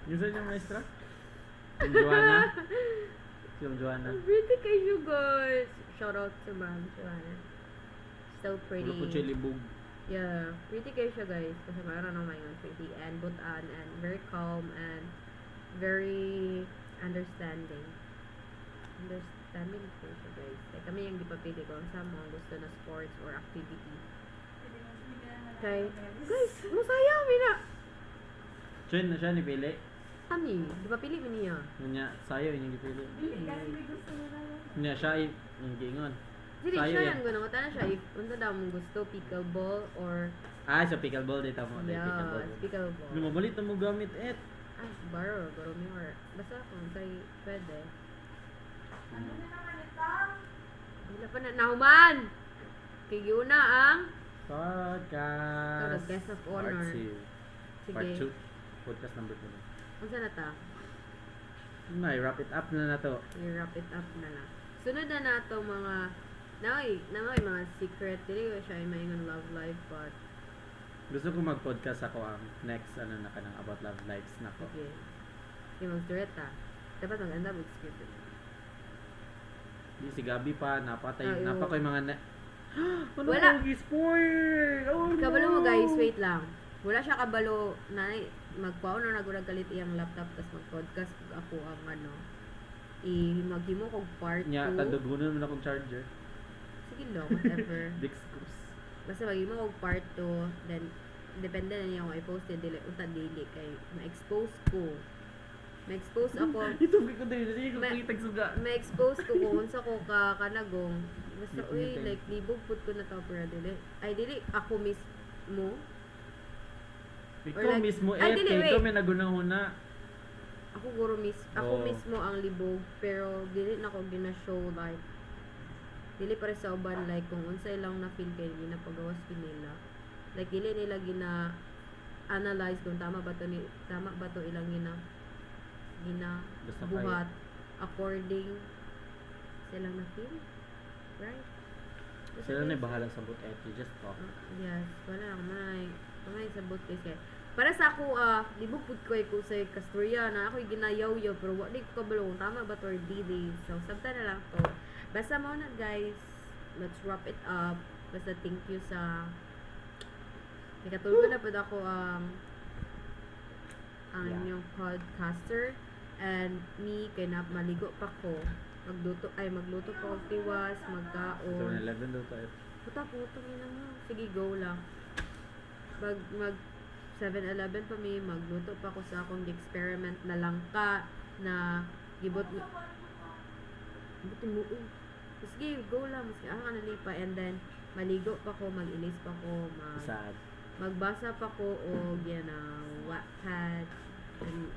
Speaker 2: Yung saan yung maestra? Yung Joanna? Yung Joanna.
Speaker 1: Ang pretty kay you guys. Shout out to Ma'am Joanna. So pretty.
Speaker 2: Wala po siya libog.
Speaker 1: Yeah, pretty kayo siya guys. Kasi mayroon ng mga pretty and butaan and very calm and very understanding. Understanding po siya guys. Like kami yung gipapili ko sa mga gusto na sports or activity.
Speaker 3: Pwede mo bigyan na
Speaker 1: Okay.
Speaker 3: ng
Speaker 1: Guys, masaya mi na.
Speaker 2: Siya na siya ni Pili.
Speaker 1: Ami, gipapili mi niya.
Speaker 2: Nunya, sayo yung gipili.
Speaker 3: Hindi kasi may gusto mo na yun.
Speaker 2: Nunya, siya yung giingon.
Speaker 1: Dili
Speaker 2: Sayo
Speaker 1: siya
Speaker 2: yan.
Speaker 1: yung gano'n. Kata na siya, if unsa daw mong gusto, pickleball or
Speaker 2: Ah, sa pickleball dito mo.
Speaker 1: yeah, pickleball.
Speaker 2: Lumabalit na mo gamit
Speaker 1: Ah, baro mi or basta kung kay pwede.
Speaker 3: Ano na naman itang?
Speaker 1: Wala pa na nahuman. Kay Yuna ang
Speaker 2: Podcast.
Speaker 1: Ito, guest of honor.
Speaker 2: Part 2.
Speaker 1: sige.
Speaker 2: Part 2. Podcast number 2.
Speaker 1: Unsa na ta?
Speaker 2: Na, wrap it up na to.
Speaker 1: I-wrap it up na lang. Sunod na nato mga naway mga secret dili ko siya ay maingon love life but
Speaker 2: Gusto ko mag-podcast ako ang next ano na kanang about love lives na ko.
Speaker 1: sige. Di mag-direct ta. Dapat maganda mag script.
Speaker 2: Di si Gabi pa napatay
Speaker 1: Ayo.
Speaker 2: napako yung mga ano
Speaker 1: Wala.
Speaker 2: spoil. Oh,
Speaker 1: Kabalo mo guys, wait lang. Wala siya kabalo na magpaon na nagurag kalit iyang laptop tas mag-podcast ug ako ang ano maghimo kog part 2.
Speaker 2: Nya tadugunon mo na akong charger.
Speaker 1: Sige lang, whatever.
Speaker 2: Dixcus.
Speaker 1: Basta maghimo kog part 2 then depende na niya kung i-post din dili unta dili kay ma-expose ko. Ma-expose ako.
Speaker 2: Ito ko din hindi ko
Speaker 1: Ma-
Speaker 2: kitag suga.
Speaker 1: Ma-expose ko kung unsa ko ka kanagong. Basta
Speaker 2: Di ko
Speaker 1: uy
Speaker 2: mitay.
Speaker 1: like libog pud ko na to pero dili. Ay dili ako mismo.
Speaker 2: Ikaw
Speaker 1: like-
Speaker 2: mismo
Speaker 1: Ay, dili,
Speaker 2: ikaw
Speaker 1: wait.
Speaker 2: may nagunahuna.
Speaker 1: Ako ako
Speaker 2: Oh.
Speaker 1: mismo ang libog pero dili na ko gina-show like dili para sa uban like kung unsay lang na feel kay ginapagawas nila. Like dili nila gina analyze kung tama ba to ilang
Speaker 2: Basta
Speaker 1: buhat according silang na feel. Right? Basta
Speaker 2: Sila na
Speaker 1: guys,
Speaker 2: bahala sa boot you just talk.
Speaker 1: yes, wala lang may sabot kasi para sa ako libog pud ko sa kasturya na ako ginayaw-yaw pero wala ko kabalo kung tama ba to or dili. So sabta na lang to. Basta mo na guys, let's wrap it up. Basta thank you sa nakatulog na pud ako ang
Speaker 2: Yeah.
Speaker 1: inyong podcaster and me kay na maligo pa ko. Magluto pa og tiwas,
Speaker 2: So
Speaker 1: magkaon.
Speaker 2: 11 daw tayo.
Speaker 1: Puta yun na mo. Sige, go lang. Mag 7-Eleven pa mi, magluto pa ako sa akong experiment na langka na gibot mo. Buti mo. Sige, go lang. Maski ako nalipa. And then, maligo pa ko, mag-ilis pa ko,
Speaker 2: Sad.
Speaker 1: magbasa pa ko og yan na Wattpad. And,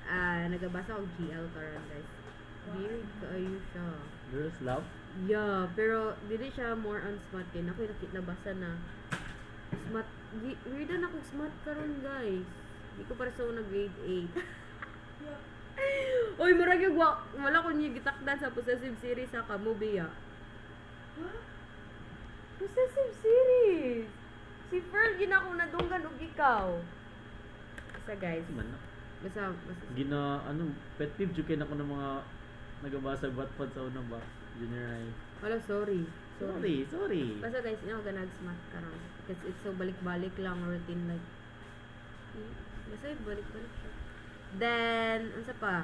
Speaker 1: nagabasa og GL karon guys. Weird kaayo siya.
Speaker 2: Girls love?
Speaker 1: Yeah, pero dili siya more on smart kay nakoy nabasa na smart weird na akong smart karon guys. Di ko para sa una grade 8. Oy, murag yung wala ko niya gitakdan sa possessive series sa Kamubiya. Possessive series. Si Pearl gina ko nadunggan og ikaw. Basta guys,
Speaker 2: Man na.
Speaker 1: basta
Speaker 2: Gina ano pet peeve jud kay nako ng mga nagabasa batpad sa una ba? Junior high.
Speaker 1: Wala, sorry.
Speaker 2: Sorry.
Speaker 1: Basta guys, ina ko nag-smack karon. Because it's so balik-balik lang routine like. Basta yun, balik-balik siya. Then, ano pa?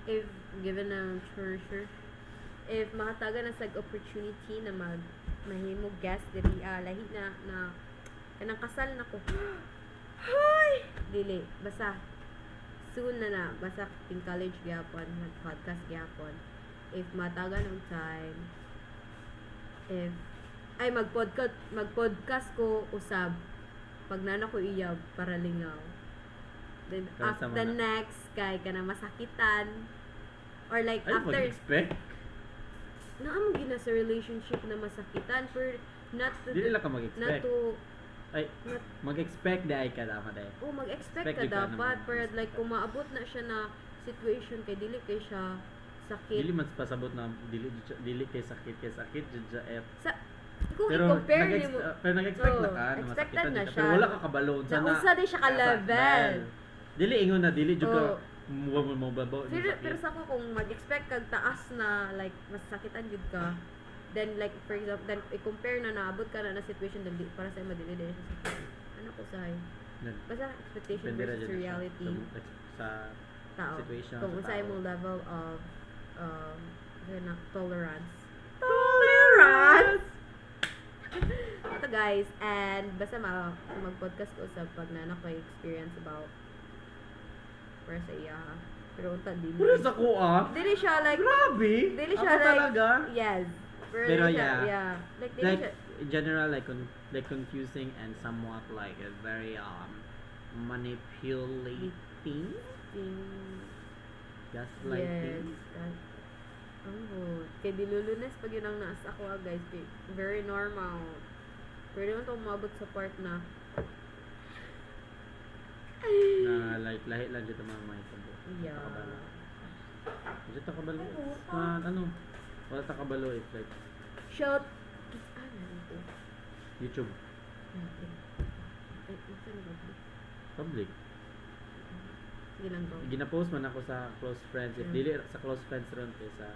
Speaker 1: If given a sure, if makataga na sag opportunity na mahimo guest diri lahi na kanang kasal na ko. Hoy! Dili, basta soon na basta in college gyapon, nag-podcast gyapon. If mataga ng time, if ay magpodcast ko usab pag nana ko iyab para lingaw. Then
Speaker 2: Kaya
Speaker 1: after
Speaker 2: sama
Speaker 1: the
Speaker 2: na.
Speaker 1: next kay kana masakitan or like
Speaker 2: Ay,
Speaker 1: after
Speaker 2: mag-expect?
Speaker 1: naamo gina sa relationship na masakitan for not to
Speaker 2: Dili lang ka
Speaker 1: not
Speaker 2: mag-expect.
Speaker 1: to
Speaker 2: Ay,
Speaker 1: not
Speaker 2: mag-expect di ay ka dapat eh.
Speaker 1: mag-expect
Speaker 2: Expect
Speaker 1: ka
Speaker 2: yun ka
Speaker 1: dapat
Speaker 2: naman.
Speaker 1: pero like kung maabot na siya na situation kay dili kay siya sakit
Speaker 2: Dili man pasabot na dili kay sakit jud sa F.
Speaker 1: sa kung
Speaker 2: Pero
Speaker 1: i-compare
Speaker 2: nag-ex-
Speaker 1: nimo
Speaker 2: pero nag-expect
Speaker 1: Oo,
Speaker 2: na ka na
Speaker 1: expected
Speaker 2: masakitan
Speaker 1: na
Speaker 2: dito.
Speaker 1: siya.
Speaker 2: Pero wala ka kabalo sa
Speaker 1: Nausa di siya ka level.
Speaker 2: Dili ingon na dili jud ka
Speaker 1: Oo.
Speaker 2: mo babaw ni
Speaker 1: Pero
Speaker 2: sakit.
Speaker 1: sa ko kung mag-expect kag taas na like masakitan jud ka, then like for example, then i-compare na naabot ka na situation then para sa madili din siya sakit. Ano ko say?
Speaker 2: Yan.
Speaker 1: Basta expectation
Speaker 2: Depende ra
Speaker 1: versus
Speaker 2: dyan siya
Speaker 1: reality
Speaker 2: sa
Speaker 1: tao.
Speaker 2: situation,
Speaker 1: Kung
Speaker 2: sa
Speaker 1: unsa
Speaker 2: tao.
Speaker 1: imong level of tolerance. Ito guys, and basta mag-podcast ko sa pag na ko experience about para sa iya ha. Pero unta dili.
Speaker 2: Pero sa kuha,
Speaker 1: Dili siya like
Speaker 2: grabe.
Speaker 1: dili
Speaker 2: Ako
Speaker 1: siya like
Speaker 2: talaga.
Speaker 1: yes.
Speaker 2: Pero
Speaker 1: dili siya,
Speaker 2: yeah.
Speaker 1: Like dili
Speaker 2: Like
Speaker 1: siya
Speaker 2: in general like confusing and somewhat like a very manipulating, gaslighting.
Speaker 1: yes. Oh, kay dilulunes pag yun ang naas ako guys. Very normal. Pwede mo itong umabot sa part na
Speaker 2: Na like lahi lang dito mga may tabo.
Speaker 1: yeah.
Speaker 2: Dito kabalo. Ano? Wala ta kabalo it's like
Speaker 1: Shout ano ito?
Speaker 2: YouTube
Speaker 1: Ay, isa na ba?
Speaker 2: public.
Speaker 1: Sige lang go.
Speaker 2: Gina-post man ako sa close friends. If
Speaker 1: Mm.
Speaker 2: dili sa close friends ron kay sa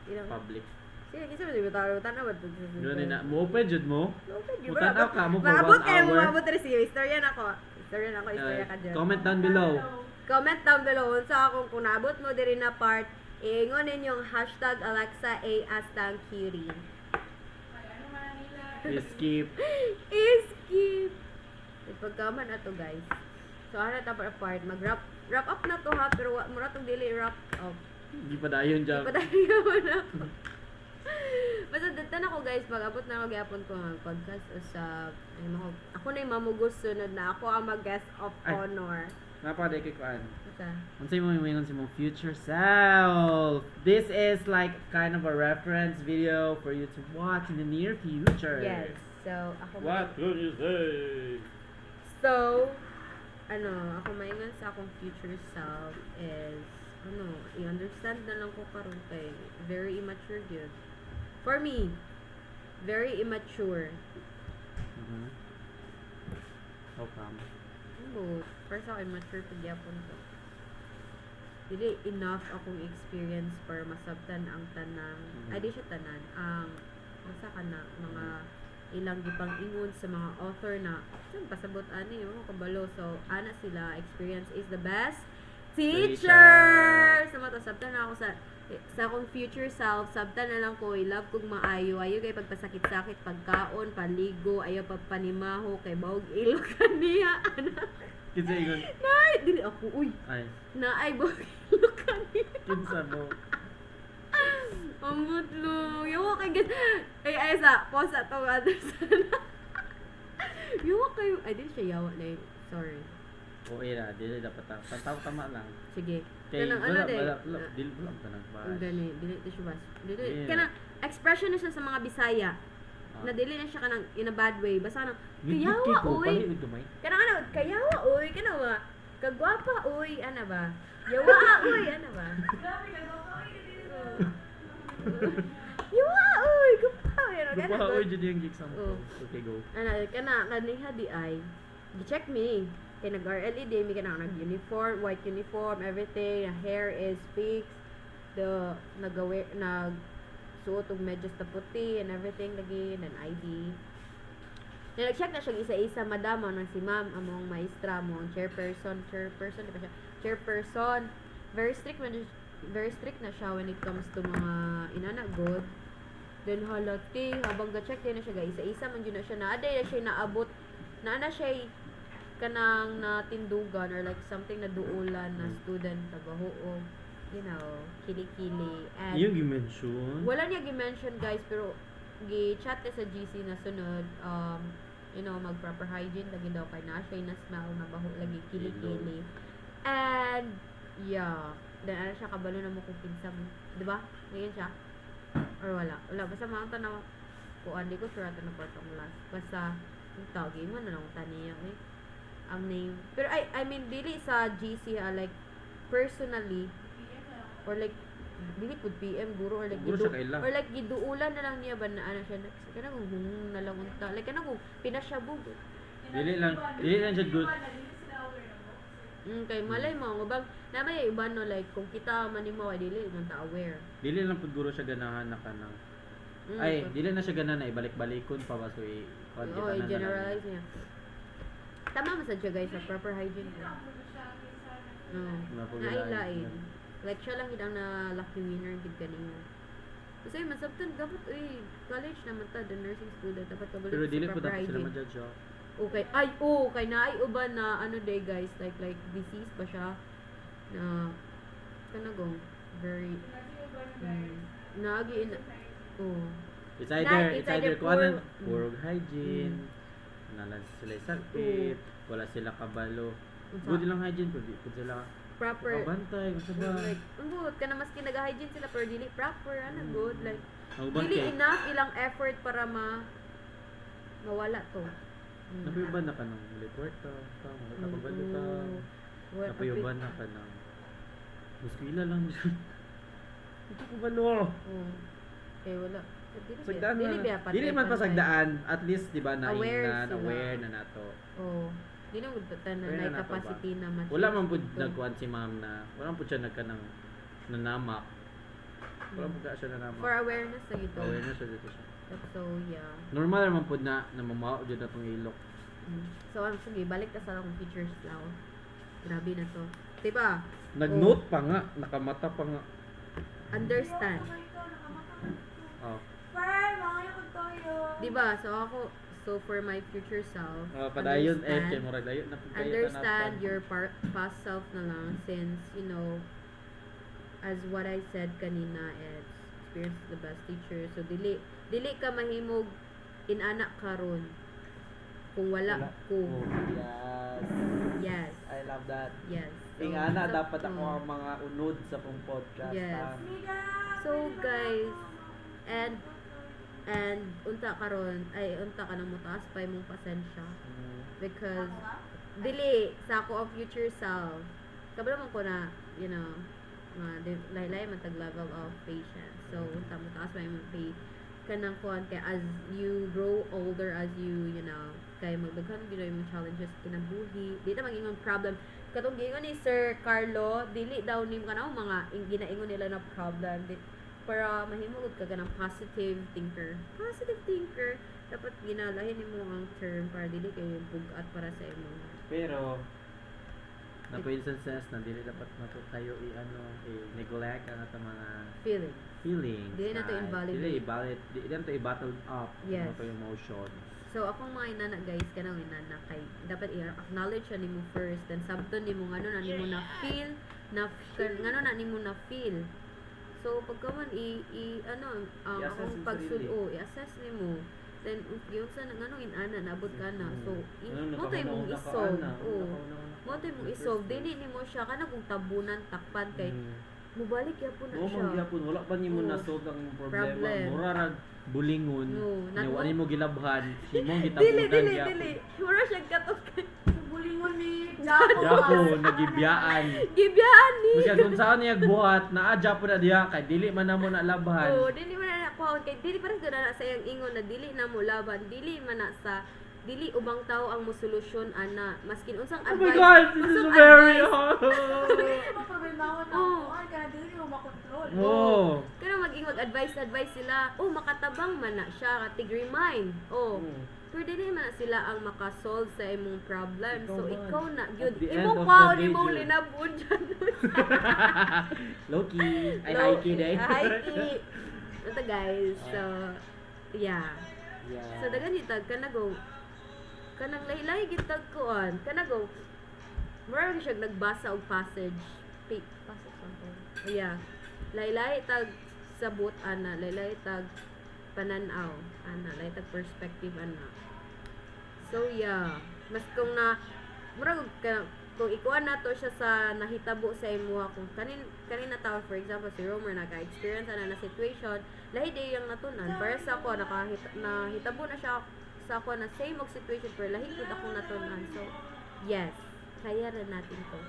Speaker 1: Ilang
Speaker 2: public.
Speaker 1: sige, kasi mo di ba tanaw ba ito?
Speaker 2: Ganoon na mo open jud mo.
Speaker 1: Okay,
Speaker 2: Mutanaw ka mo for
Speaker 1: maabot
Speaker 2: 1
Speaker 1: kayo,
Speaker 2: hour.
Speaker 1: maabot rin siya. Istorya na ko. Istorya ka dyan.
Speaker 2: Comment down below.
Speaker 1: Comment down below sa akong kung naabot mo diri na part, iingon ninyong hashtag Alexa A Astang Curie.
Speaker 2: Skip.
Speaker 1: Skip! Ipagkaman na to guys. So ano ta part, wrap up na to ha, pero mura tong dili wrap up.
Speaker 2: Di pa dayon dyan.
Speaker 1: Padayo na ako. Basta dito na ko guys, mag-abot na ako gyapon ko ang podcast sa ako na yung mamugos sunod na ako ang mag-guest of
Speaker 2: Ay.
Speaker 1: honor.
Speaker 2: Napaka kay kuan.
Speaker 1: Basta.
Speaker 2: Unsay mo moingon sa mong future self. This is like kind of a reference video for you to watch in the near future.
Speaker 1: Yes. So, ako
Speaker 2: What could you say?
Speaker 1: So, ako maingon sa akong future self is, i-understand na lang ko karon kay very immature yun. For me, very immature.
Speaker 2: Mhm. How come?
Speaker 1: First ako immature pagyapon ko. Dili enough akong experience para masabtan ang tanang, ay di siya tanan, ang basta ka na, mga ilang gipang ingon sa mga author na pasabot ani mo kabalo, so ana sila experience is the best teacher. So matasabtan na ako sa akong future self, sabtan na lang ko love kog maayo, ayo kay pagpasakit-sakit, pagkaon, paligo, ayo pagpanimaho kay bawog ilok kaniya ana.
Speaker 2: Kinsa ingon?
Speaker 1: Nay, dili ako uy.
Speaker 2: Ay,
Speaker 1: Naay bawog ilok kaniya.
Speaker 2: kinsa mo?
Speaker 1: Ang butlo. Yawa kay guys. Ay sa pause atong other sana. Yawa kayo. Ay, di siya yawa na yun. Sorry.
Speaker 2: O ira, dili dapat ta. Tantaw tama lang.
Speaker 1: Sige.
Speaker 2: Kay
Speaker 1: Kanang
Speaker 2: wala
Speaker 1: din.
Speaker 2: dili wala ka nang
Speaker 1: Ang gani. Dili di siya bas. Dili.
Speaker 2: Yeah.
Speaker 1: Kanang expression na siya sa mga Bisaya.
Speaker 2: Ah.
Speaker 1: Na dili na siya kanang in a bad way. Basta kanang
Speaker 2: With
Speaker 1: kayawa
Speaker 2: ko,
Speaker 1: uy.
Speaker 2: pali with gamay.
Speaker 1: Kanang kayawa uy. Kanang ba? Kagwapa uy. Ano ba? Yawa uy. Ano ba?
Speaker 3: Grabe ka, nakakawin ka dito.
Speaker 1: Yawa uy. Gupha uy. Ano
Speaker 2: Gupa
Speaker 1: ganun.
Speaker 2: oy jud yung example.
Speaker 1: Oh.
Speaker 2: Okay, go.
Speaker 1: Kaniha di ay. Gi-check me. Kay nag-RLED, may ka nag-uniform, white uniform, everything. The hair is fixed. Nagsuot og medyas na puti and everything lagi, and ID. Nag-check na siya isa-isa, madam, nang si ma'am, among maestra mo, ang chairperson, di ba siya? Chairperson. Very strict na siya when it comes to mga inana good. Then halati, habang ga-check din na siya, isa-isa man yun na siya, naaday na siya naabot, na siya kanang natindugan or like something na duulan na student tabaho, you know, kili-kili. And
Speaker 2: Yung gi-mention.
Speaker 1: wala niya gi-mention guys, pero gi-chat niya sa GC na sunod, you know, mag-proper hygiene lagi daw kay na siya na smell na baho lagi kili-kili. And yeah, then ano siya kabalo na mo kung kinsa mo, di ba? Ngayon siya. Or wala. Basta mga na kuan, di ko sure ato na part ang last. Basta yung tawagin mo na lang taniya ang name. Pero I mean dili sa GC like personally or like dili pud PM guro or like
Speaker 2: Guro siya kaila.
Speaker 1: or like giduulan na lang niya ba na ano siya kanang na lang unta like kanang pinasyabog.
Speaker 2: Dili lang siya good.
Speaker 1: Kay malay mo nga bang namay iba no like kung kita man nimo ay dili man ta aware.
Speaker 2: Dili lang pud guro siya ganahan na kanang. Ay, dili na siya ganahan na ibalik-balikon pa ba so i-kuan
Speaker 1: Oo, i-generalize niya. Tama man sa siya guys, sa proper hygiene. Nailain. Like siya lang ang na lucky winner gid kanina. Kasi masabtan dapat college naman ta, the nursing student dapat kabalo
Speaker 2: Pero dili
Speaker 1: sa
Speaker 2: pud
Speaker 1: proper
Speaker 2: ako sila
Speaker 1: hygiene.
Speaker 2: ma-judge.
Speaker 1: Okay. Kay naay uban na ano day guys, like disease ba siya na kanagong very nagi in
Speaker 2: It's
Speaker 1: It's
Speaker 2: either
Speaker 1: either
Speaker 2: kuanan
Speaker 1: poor-
Speaker 2: poor hygiene, nalan sila sakit, wala sila kabalo. Good lang hygiene pud sila
Speaker 1: proper
Speaker 2: kabantay unsa ba?
Speaker 1: like good ka na maski nag-hygiene sila pero dili proper good like
Speaker 2: Ang uban
Speaker 1: dili
Speaker 2: kay
Speaker 1: enough ilang effort para mawala to.
Speaker 2: napayuban na ka ng report ta, mga kabalo ta. Napayuban na ka ng muskila lang dyan. Ito ko balo.
Speaker 1: Okay, wala.
Speaker 2: Sagdaan
Speaker 1: Dili
Speaker 2: na.
Speaker 1: biya patay.
Speaker 2: Dili man pa sagdaan, at least di ba na
Speaker 1: Aware sila.
Speaker 2: aware na nato.
Speaker 1: Dili mo tan
Speaker 2: Aware
Speaker 1: na
Speaker 2: na nato
Speaker 1: capacity
Speaker 2: ba?
Speaker 1: na match.
Speaker 2: Wala man pud nagkuan si ma'am na, wala man pud siya nagkanang nanamak. Wala pud ka siya nanamak.
Speaker 1: For awareness sa ito.
Speaker 2: Awareness siya dito siya.
Speaker 1: So yeah.
Speaker 2: Normal naman pud na namamao jud na tong ilok.
Speaker 1: So sige, balik ka sa akong teachers now. Grabe na to. Diba?
Speaker 2: Nag-note pa nga, nakamata pa nga.
Speaker 1: Understand.
Speaker 2: Oh.
Speaker 1: Diba? So for my future self,
Speaker 2: Padayon kay murag layo na pud kayo
Speaker 1: understand your past self na lang since, you know, as what I said kanina, it's experience is the best teacher. So dili ka mahimog inanak karon kung wala ko.
Speaker 2: Yes.
Speaker 1: Yes.
Speaker 2: I love that.
Speaker 1: Yes.
Speaker 2: Ingana
Speaker 1: so-
Speaker 2: dapat ako
Speaker 1: mm.
Speaker 2: ang mga unod sa kong podcast.
Speaker 1: Yes. So guys, and unta ka nang mutaas pa imong pasensya because dili sa ako of future self kabalo man ko na, you know, laylay man tag level of patience. So unta mutaas pa imong kanang kuan kay as you grow older, as you know, kay magdaghan gyud imong challenges kinabuhi, di ta maging problem katong giingon ni Sir Carlo, dili daw nimo kanang mga ginaingon nila na problem para mahimugod ka ganang positive thinker dapat ginalahin nimo ang term para dili kayo bugat para sa imo.
Speaker 2: Pero na po instances na dili dapat mato tayo i-neglect ang atong mga feelings.
Speaker 1: Dili na to invalidate.
Speaker 2: Dili na to i-battle up
Speaker 1: Yes.
Speaker 2: ang emotion.
Speaker 1: So akong mga inana guys, kanang inana kay dapat i-acknowledge siya nimo first, then sabton nimo ngano na nimo na feel ngano na nimo na feel. So pagka man ang
Speaker 2: I-assess
Speaker 1: akong
Speaker 2: yung
Speaker 1: pagsudo, i-assess nimo. Then yung sa ngano inana naabot ka na. So mo tay mong isolve. Mo tay mong isolve. Dili nimo siya kana kung tabunan takpan kay mubalik yapon na
Speaker 2: Oo,
Speaker 1: siya.
Speaker 2: magyapon wala pa nimo
Speaker 1: Oo.
Speaker 2: na solve ang problema.
Speaker 1: Problem.
Speaker 2: Mura ra bulingon.
Speaker 1: No,
Speaker 2: Niwani mo gilabhan, imong
Speaker 1: Dili
Speaker 2: gitabunan
Speaker 1: dili
Speaker 2: gyapon.
Speaker 1: dili. Mura siya katok kay
Speaker 3: Bulingon ni
Speaker 2: Japo nagibiyaan.
Speaker 1: gibiyaan ni.
Speaker 2: Kasi kung saan niya buhat, naa-Japo na diha kay dili man namo na labhan.
Speaker 1: Oh, dili man na kuhaon kay dili pa rin gud na sa iyang ingon na dili na mo laban, dili man na sa dili ubang tao ang mosolusyon ana maskin unsang
Speaker 2: Oh my
Speaker 1: advice.
Speaker 2: God! This is
Speaker 1: unsang
Speaker 2: very
Speaker 1: advice-
Speaker 2: hard!
Speaker 3: Hindi mo pabinawon
Speaker 1: Oo.
Speaker 3: ako. Ay, kaya dili mo makontrol.
Speaker 2: Oh!
Speaker 1: Kana maging mag-advise sila, oh makatabang man na siya, katig remind. Oh. Pero dili man na sila ang makasolve sa imong problem.
Speaker 2: Ikaw
Speaker 1: So
Speaker 2: man.
Speaker 1: ikaw na gyud
Speaker 2: At the
Speaker 1: imo
Speaker 2: end of
Speaker 1: pa
Speaker 2: the
Speaker 1: imong
Speaker 2: video.
Speaker 1: linabon dyan.
Speaker 2: Loki! Ay, high-key day.
Speaker 1: High-key. Ito guys, so yeah.
Speaker 2: Yeah.
Speaker 1: So dagan hitag kanago kanang laylay gitag kuan kanago mura siya nagbasa og passage passage something. Oh, yeah. Laylay tag sabot ana, laylay tag pananaw ana, laylay tag perspective ana. So yeah, mas kung na mura kung ikuan nato siya sa nahitabo sa imuha kung kanina tao for example si Romer naka-experience ana na situation lahi day yung natunan para sa ako nahitabo na siya sa ako na same og situation pero lahi gud akong natunan so yes kaya rin natin to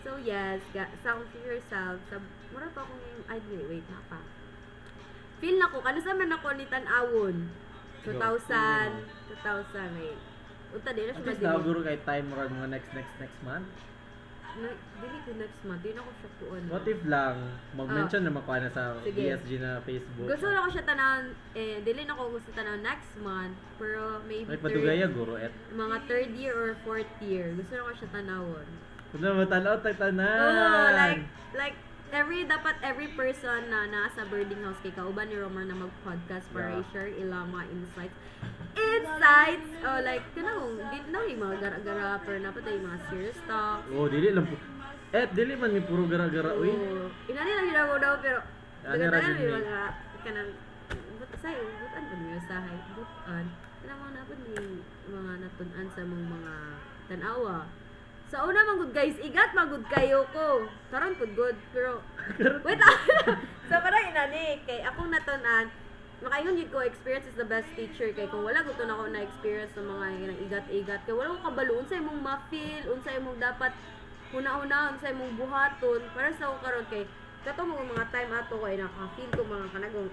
Speaker 1: so yes sound to yourself sa mura pa akong ay wait na pa feel na ko kano sa man ako ni tan-awon 2000 wait unta di na
Speaker 2: At
Speaker 1: siya
Speaker 2: least
Speaker 1: madili
Speaker 2: nakaguro kay time murag mga next month.
Speaker 1: dili ko next month di na ko siya tuon
Speaker 2: What if lang, mag-mention na makuha na sa
Speaker 1: Sige.
Speaker 2: DSG na Facebook.
Speaker 1: gusto na ko siya tanawon dili na ko gusto tanawon next month pero maybe
Speaker 2: Ay, padugaya, guro,
Speaker 1: mga third year or fourth year gusto na ko siya tanawon
Speaker 2: Kung na matalaw, tanan.
Speaker 1: oh like dapat every person na nasa boarding house kay kauban ni Romer na mag-podcast para
Speaker 2: Yeah.
Speaker 1: i-share ilang mga insights oh like kanang di na yung mga gara-gara pero napatay yung mga serious talk
Speaker 2: Oh, dili lang po. Dili man ni puro gara-gara, uy.
Speaker 1: oh inani lang yun ako daw pero
Speaker 2: Ani ra
Speaker 1: dagan
Speaker 2: gid
Speaker 1: may
Speaker 2: ni.
Speaker 1: mga kanang butan pa niyo sahay butan kanang mga napad ni mga natun-an sa mga tanawa. Sa una man gud guys, igat magud kayo ko. Karon pud good, pero wait. So parang inani kay akong natun-an, makaingon yun ko experience is the best teacher kay kung wala gud na ako na experience ng mga ganang igat-igat kay wala ko kabalo unsay imong ma-feel, unsay imong dapat huna-huna unsay imong buhaton para sa ako karon kay kato mo mga time ato ko ay naka-feel ko mga kanagong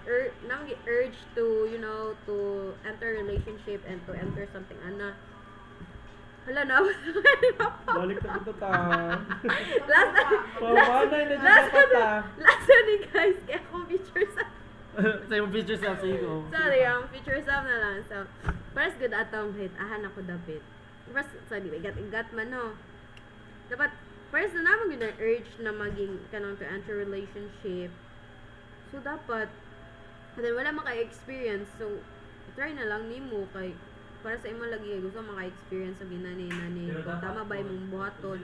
Speaker 1: nang urge to to enter relationship and to enter something ana. Hala na.
Speaker 2: Balik na kita ta.
Speaker 1: last
Speaker 2: Pamanay na
Speaker 1: last
Speaker 2: dito ta.
Speaker 1: last ni guys kaya akong picture sa
Speaker 2: Sa yung picture sa sigo.
Speaker 1: sorry ang picture sa na lang so first good atong hit ahan ako dapit first sorry igat man no dapat first na naman yun ang urge na maging kanang to enter relationship so dapat then wala maka-experience so try na lang nimo kay para sa imo lagi gusto maka-experience sa ginani kung tama ba imong buhaton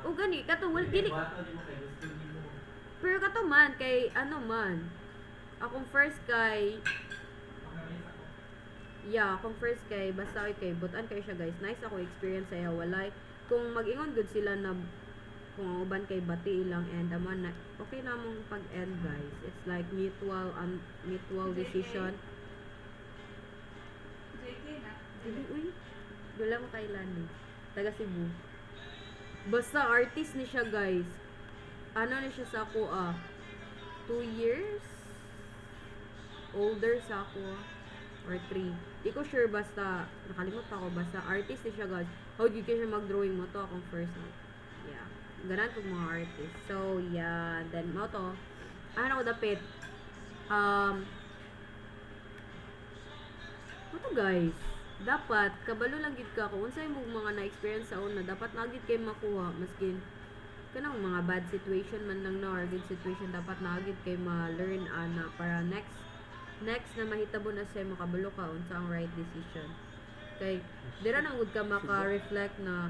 Speaker 1: o gani kato wala dili pero kato man kay ano man akong first kay basta kay butan kay siya guys nice ako experience saya walay kung mag-ingon good sila na kung ang uban kay bati ilang end aman na okay na mong pag-end guys it's like mutual decision
Speaker 3: JK na.
Speaker 1: dili uy wala mo kailan eh taga Cebu basta artist ni siya guys ano ni siya sa ako 2 years older sa ako or 3 di ko sure basta nakalimot pa ako basta artist ni siya guys how di siya mag-drawing mo to akong first no yeah ganan kong mga artist so yeah then mo to ano ko dapit ito guys dapat kabalo lang gid ka kung unsay mo mga na-experience sa una dapat na gid kay makuha maskin kanang mga bad situation man lang na or good situation dapat na gid kay ma-learn ana para next na mahitabo na sa makabalo ka unsa ang right decision kay dira nang gud ka maka-reflect na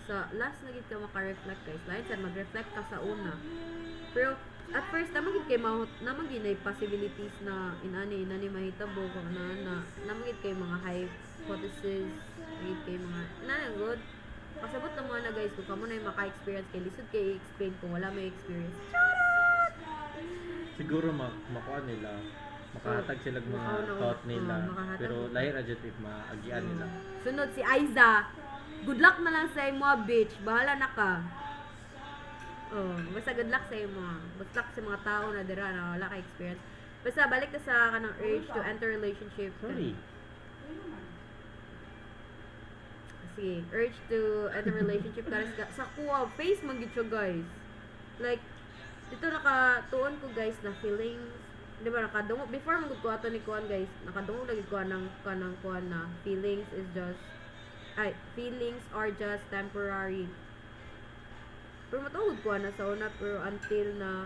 Speaker 1: sa last na gid ka maka-reflect guys lain sa mag-reflect ka sa una pero at first naman gid kay naman gid nay possibilities na inani mahitabo ko na naman gid kay mga hypothesis gid kay mga good pasabot na mga na guys kung kamo na yung maka-experience kay lisod kay explain kung wala may experience
Speaker 2: Siguro makuha nila. Makahatag sila mga
Speaker 1: Makauna-
Speaker 2: thought nila.
Speaker 1: makahatag
Speaker 2: Pero
Speaker 1: nila.
Speaker 2: lahir adjud if maagian nila.
Speaker 1: sunod si Aiza good luck na lang sa imo bitch bahala na ka basta good luck sa imo good luck sa mga tao na dira na wala ka experience Basta balik ka sa kanang urge to enter relationship.
Speaker 2: Sorry.
Speaker 1: Sige, urge to enter relationship karas ka sa kuha face man gid siya, guys. Like dito nakatuon ko, guys, na feelings. Di ba nakadungog before magud ko ato ni kuan, guys. Nakadungog lagi ko ng kanang kuan na feelings are just temporary. Pero matungod ko na sa una, pero until na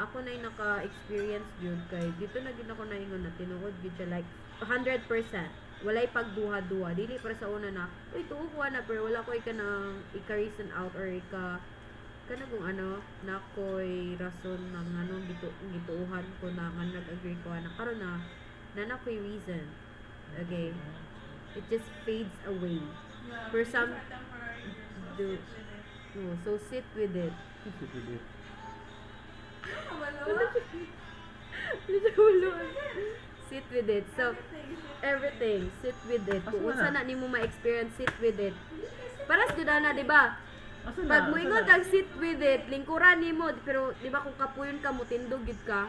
Speaker 1: ako na yung naka-experience yun kay dito na gid ako na ingon na tinuod gid siya like 100%. Walay pagduha-duha. Dili para sa una na, uy, tuo ko na, pero wala ko nang ika-reason out or kana kung ano, na ko'y rason na ano, gituuhan ko na nga nag-agree ko na karon na ko'y reason. Okay? It just fades away.
Speaker 3: Yeah,
Speaker 1: For some-
Speaker 3: it's a temporary, just
Speaker 1: do-
Speaker 3: sit with it.
Speaker 1: No, so sit with it.
Speaker 3: Wala.
Speaker 1: Sit with it. So, everything, sit with it. Kung unsa na nimo ma-experience, sit with it. Paras jud na, di ba? Pag mo ingon kag sit with it, lingkuran nimo, pero di ba kung kapuyon ka mo tindog gid ka.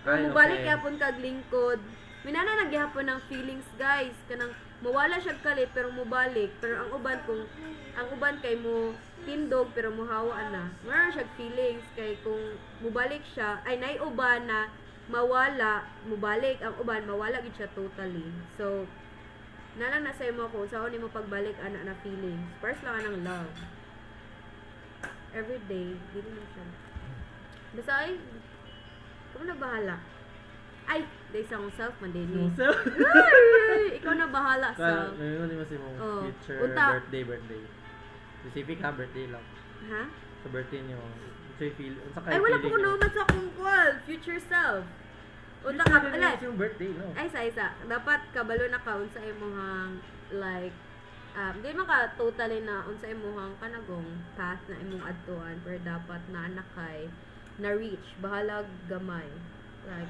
Speaker 1: Pero
Speaker 2: Ay,
Speaker 1: mubalik
Speaker 2: okay.
Speaker 1: yapon kag lingkod. Minana nagyapon ng feelings, guys. Kanang mawala siya kalit pero mubalik. Pero ang uban kay mo tindog pero muhawa na. Meron siya feelings kay kung mubalik siya, ay nay uban na mawala, mubalik ang uban, mawala gid siya totally. So, nalang na sa imo kung saan nimo pagbalik ana na feelings. First lang anang love. Every day, dili na siya. Basta ay, kung na bahala. Ay, day sa akong self man din.
Speaker 2: So,
Speaker 1: Ay, ikaw na bahala
Speaker 2: Kaya,
Speaker 1: sa.
Speaker 2: ngayon mo si mong
Speaker 1: Oh.
Speaker 2: future
Speaker 1: Unta.
Speaker 2: birthday. Specific ha, birthday lang.
Speaker 1: Ha?
Speaker 2: Sa birthday niyo, unsa feel, unsa
Speaker 1: Ay, wala pa ko naman sa akong call. Future self. Unta ka, ala.
Speaker 2: It's yung birthday, no?
Speaker 1: Ay, isa. Dapat kabalo na ka unsa imong like di man ka totally na unsa imong kanagong path na imong adtuan, pero dapat na anak kay na reach bahala gamay. Like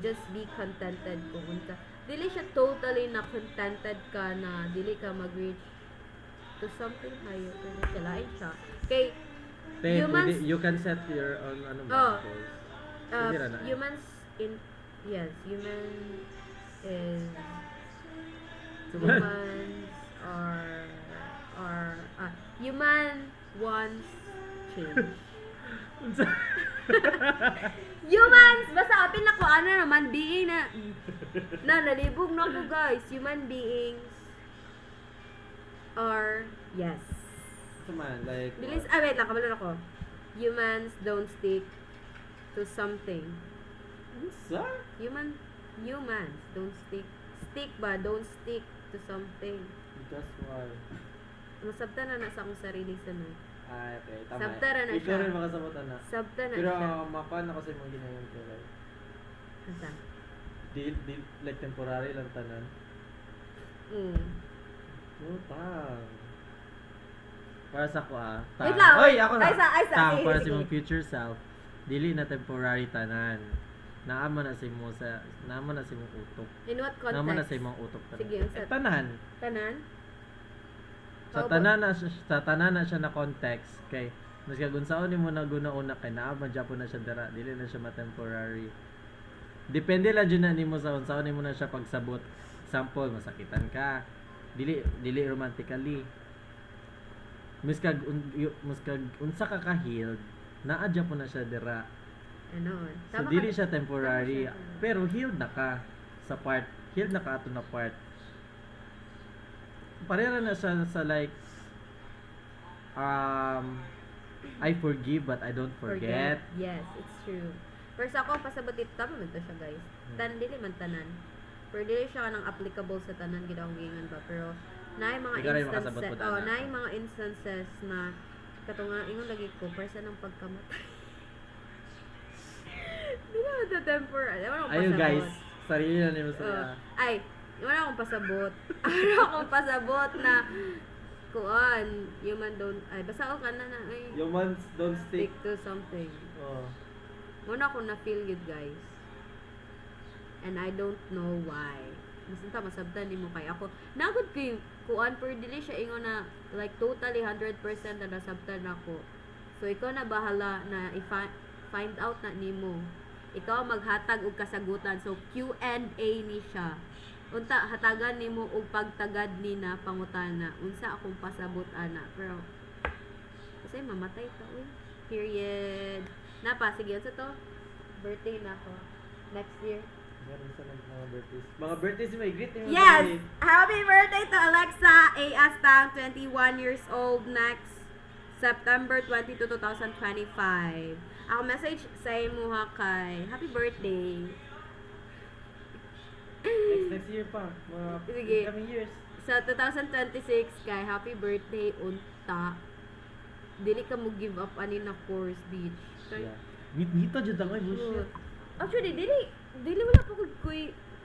Speaker 1: just be contented kung unsa. Dili siya totally na contented ka na dili ka mag-reach to something higher, pero kalain siya. Kay
Speaker 2: Then,
Speaker 1: humans-
Speaker 2: you can set your own ano ba,
Speaker 1: Oh.
Speaker 2: goals. Pwede ra na.
Speaker 1: humans human is
Speaker 2: Suman.
Speaker 1: human wants change.
Speaker 2: Unsa?
Speaker 1: Humans, basta apil na ko ano naman being na nalibog na ko, guys. Human beings are yes.
Speaker 2: Suman, like,
Speaker 1: Bilis, wait lang, kabalo ako. Humans don't stick to something.
Speaker 2: unsa?
Speaker 1: Humans don't stick don't stick to something.
Speaker 2: Just why?
Speaker 1: Masabta na sa akong sarili sa nun.
Speaker 2: Ay, okay, tama.
Speaker 1: Sabtara na
Speaker 2: Ikaw
Speaker 1: siya.
Speaker 2: rin makasabutan na.
Speaker 1: Sabta na
Speaker 2: Pero,
Speaker 1: siya.
Speaker 2: mapan ako sa mga ginayon ko, like,
Speaker 1: Asa?
Speaker 2: like temporary lang tanan. Utang. Para sa ko
Speaker 1: Wait lang,
Speaker 2: Oy,
Speaker 1: wait.
Speaker 2: ako na.
Speaker 1: Ay, sa,
Speaker 2: Tang,
Speaker 1: sige,
Speaker 2: para
Speaker 1: sige.
Speaker 2: sa mong future self, dili na temporary tanan. Naama na si mo mong utok.
Speaker 1: In what
Speaker 2: Naama na
Speaker 1: context?
Speaker 2: sa imong utok tanan.
Speaker 1: Sige, ang sa-
Speaker 2: Tanan.
Speaker 1: Tanan?
Speaker 2: Sa
Speaker 1: How
Speaker 2: tanan na siya na context kay mas kagunsaon nimo na guna-una kay naama Japon na siya dira, dili na siya ma-temporary. Depende lang jud na nimo sa unsaon nimo na siya pagsabot. Example, masakitan ka. Dili romantically. Muskag unsa ka ka-healed, naa Japon na siya dira.
Speaker 1: Ano?
Speaker 2: So
Speaker 1: Tama
Speaker 2: dili
Speaker 1: ka-
Speaker 2: siya temporary,
Speaker 1: tama siya.
Speaker 2: pero healed na ka sa part. Healed na ka ato na part. Pareha na siya sa like I forgive but I don't forget.
Speaker 1: Yes, it's true. Pero sa ako, pasabot ito, tama man to siya, guys. Dili man tanan. Pero dili siya kanang applicable sa tanan, ginawang gingan ba. Pero, naay mga
Speaker 2: Ikaw rin makasabot
Speaker 1: instances,
Speaker 2: po, Dana.
Speaker 1: naay mga instances na, katunga, ingon lagi ko, person ng pagkamatay. Di na ito temporary. Ewan akong
Speaker 2: Ayun
Speaker 1: pasabot.
Speaker 2: guys, sarili na nimo sa
Speaker 1: Ay, wala akong pasabot. Wala akong pasabot na, kuan, human don't, ay, basta ako ka na ay,
Speaker 2: humans don't
Speaker 1: stick
Speaker 2: stick.
Speaker 1: to something.
Speaker 2: Oh.
Speaker 1: Muna ako na-feel yun, guys. And I don't know why. Masanta, masabtan ni mo kay ako. Nagod ko yung kuan, pero dili siya ingon na, like, totally 100% na nasabtan ako. So, ikaw na bahala na i-find out na nimo. ikaw maghatag og kasagutan. So Q&A ni siya. Unta hatagan nimo og pagtagad ni na pangutana. Unsa akong pasabot ana. Pero kasi mamatay ka uy. Period. Napa sige sa to. Birthday na ako. Next year.
Speaker 2: Meron sa mga birthdays. Mga birthdays may greet yung
Speaker 1: Yes! Happy birthday to Alexa A. Astang, 21 years old, next September 22, 2025. Ako message sa imo ha kay Happy birthday.
Speaker 2: Next year pa. Mga
Speaker 1: Sige.
Speaker 2: coming years.
Speaker 1: Sa 2026 kay Happy birthday unta. Dili ka mo give up ani na course beach.
Speaker 2: Yeah. Ngita jud ang ay bullshit.
Speaker 1: Actually, dili wala pa kung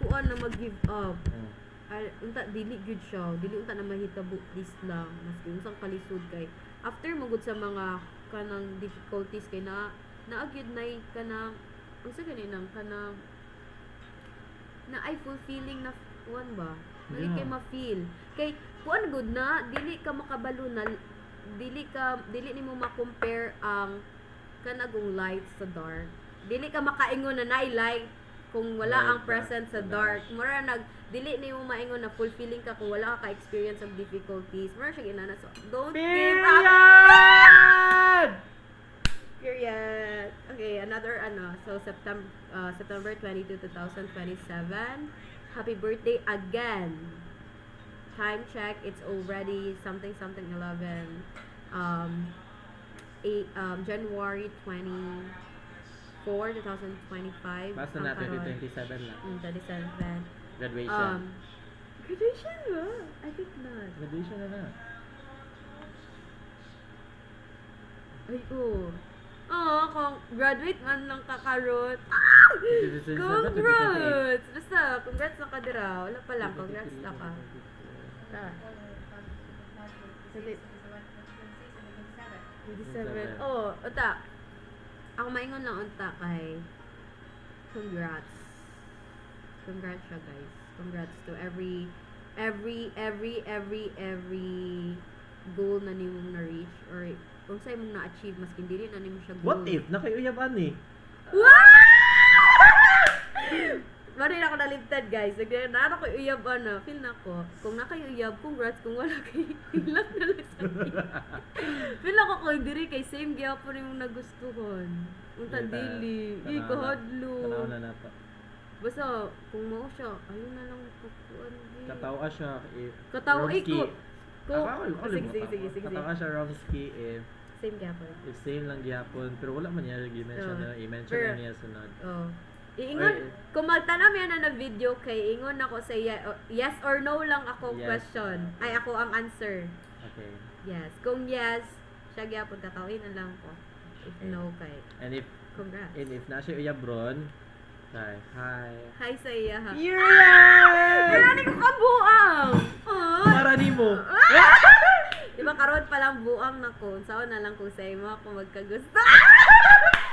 Speaker 1: kuan na mag-give up. Unta dili good siya, dili unta na mahitabo this lang maski unsang kalisod kay after magud sa mga kanang difficulties kay naagyud nay kanang unsa ganinang kanang na ay fulfilling na one ba dili
Speaker 2: Yeah.
Speaker 1: kay ma-feel kay kuan good na dili ka makabalo na dili nimo ma-compare ang kanagong light sa dark, dili ka makaingon na naay light kung wala
Speaker 2: Light
Speaker 1: ang
Speaker 2: ba?
Speaker 1: present sa dark. Mura dili nimo maingon na fulfilling ka kung wala ka experience of difficulties. Mura siya ginana, so don't give up. Period. Okay, another so September 22, 2027. Happy birthday again. Time check, it's already something 11. January 24, 2025.
Speaker 2: Basta
Speaker 1: ang
Speaker 2: natin
Speaker 1: karon.
Speaker 2: 27 lang.
Speaker 1: 27.
Speaker 2: Graduation.
Speaker 1: Graduation ba? I think not.
Speaker 2: Graduation na na.
Speaker 1: Ay, oo. Kung graduate man lang kakaroon.
Speaker 2: 2027,
Speaker 1: Congrats! Basta, congrats na ka dira. Wala pa lang, congrats na ka. Sige. 27. Unta. Ako maingon lang unta kay congrats. Congrats siya, guys. Congrats to every goal na nimong na-reach or kung sa'yo mong na-achieve maski dili na nimo siya goal.
Speaker 2: What if? Nakayuyaban eh.
Speaker 1: Wow! Mari na ako nalimtad, guys. Na ako uyab na. Feel na ko. Kung nakayuyab, congrats. Kung wala kay ilang na lang sa feel ako kung diri kay same gyapon imong nagustuhon. Unta dili. Kahadlo.
Speaker 2: Tanaw na nato.
Speaker 1: Basta, kung mao siya, ayun na lang pagkuan.
Speaker 2: Katawa siya if
Speaker 1: Katawa
Speaker 2: Romski.
Speaker 1: ko. Sige.
Speaker 2: Katawa siya Romski if
Speaker 1: Same gyapon.
Speaker 2: same lang gyapon pero wala man niya i-mention na i-mention
Speaker 1: Pero-
Speaker 2: na niya sunod.
Speaker 1: Iingon, kung magtanong yan na video kay ingon ako sa yes or no lang ako
Speaker 2: Yes.
Speaker 1: question. Ay, ako ang answer.
Speaker 2: Okay.
Speaker 1: Yes. Kung yes, siya gyapon tatawin na lang ko. If
Speaker 2: Okay.
Speaker 1: no kay,
Speaker 2: And
Speaker 1: congrats.
Speaker 2: if na siya uyabron, hi.
Speaker 1: Hi sa iya ha.
Speaker 2: Yeah!
Speaker 1: Wala ni ko kabuang!
Speaker 2: Para nimo.
Speaker 1: Di ba karon pa lang buang na ko. Saan na lang kung sa imo ako magkagusto.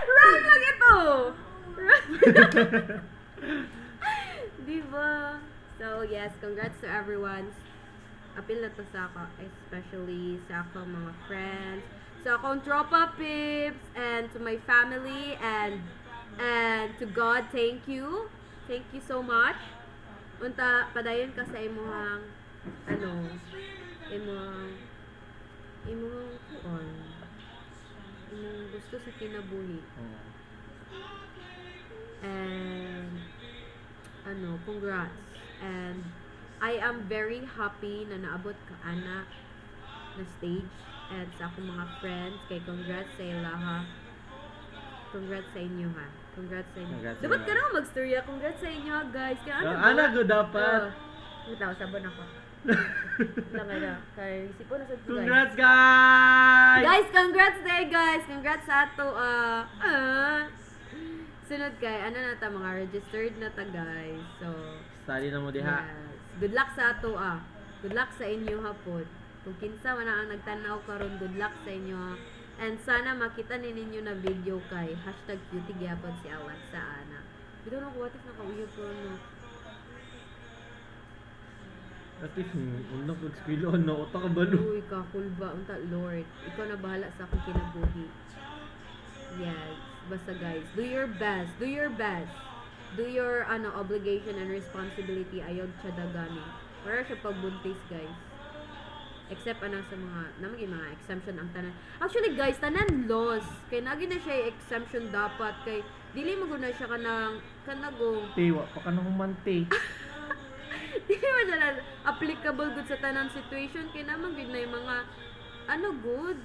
Speaker 1: Run lang ito! Run! Di ba? So yes, congrats to everyone. Apil na to sa ako, especially sa akong mga friends, sa akong tropa pips, and to my family, and to God, thank you. Thank you so much. Unta, padayon ka sa imuhang, imuhang kuon. Imong gusto sa kinabuhi. And congrats. And I am very happy na naabot ka ana na stage and sa akong mga friends kay congrats sa ila ha. Congrats sa inyo ha. Congrats sa inyo.
Speaker 2: Congrats sa
Speaker 1: Dapat
Speaker 2: inyo.
Speaker 1: ka na mag-storya. Congrats sa inyo ha, guys. Kaya
Speaker 2: Ana go dapat.
Speaker 1: Bitaw, sabon ako. Lang na. Kay sipo na sa guys.
Speaker 2: Congrats guys.
Speaker 1: Guys, congrats day guys. Congrats sa ato. Sunod kay na ta mga registered na ta guys. So,
Speaker 2: Study na mo diha.
Speaker 1: yes. Good luck sa ato Good luck sa inyo hapon. Kung kinsa man ang nagtanaw karon, good luck sa inyo. And sana makita ninyo na video kay #cutie gyapon si Alexa ana. Bitaw na ko what if nakauyo ko no.
Speaker 2: At if unok og skill on no uta ka balo.
Speaker 1: Uy, kakul ba unta Lord. Ikaw na bahala sa akong kinabuhi. Yes. Basta guys, do your best. Do your best. Do your obligation and responsibility. Ayaw siya dagani. Para siya pagbuntis, guys. Except sa mga exemption ang tanan. Actually guys, tanan laws. Kay nagi na siya exemption dapat kay dili mo guna siya kanagong
Speaker 2: Tiwa, pa ka na humante.
Speaker 1: dili mo siya na applicable good sa tanan situation kay naman gud na yung mga good.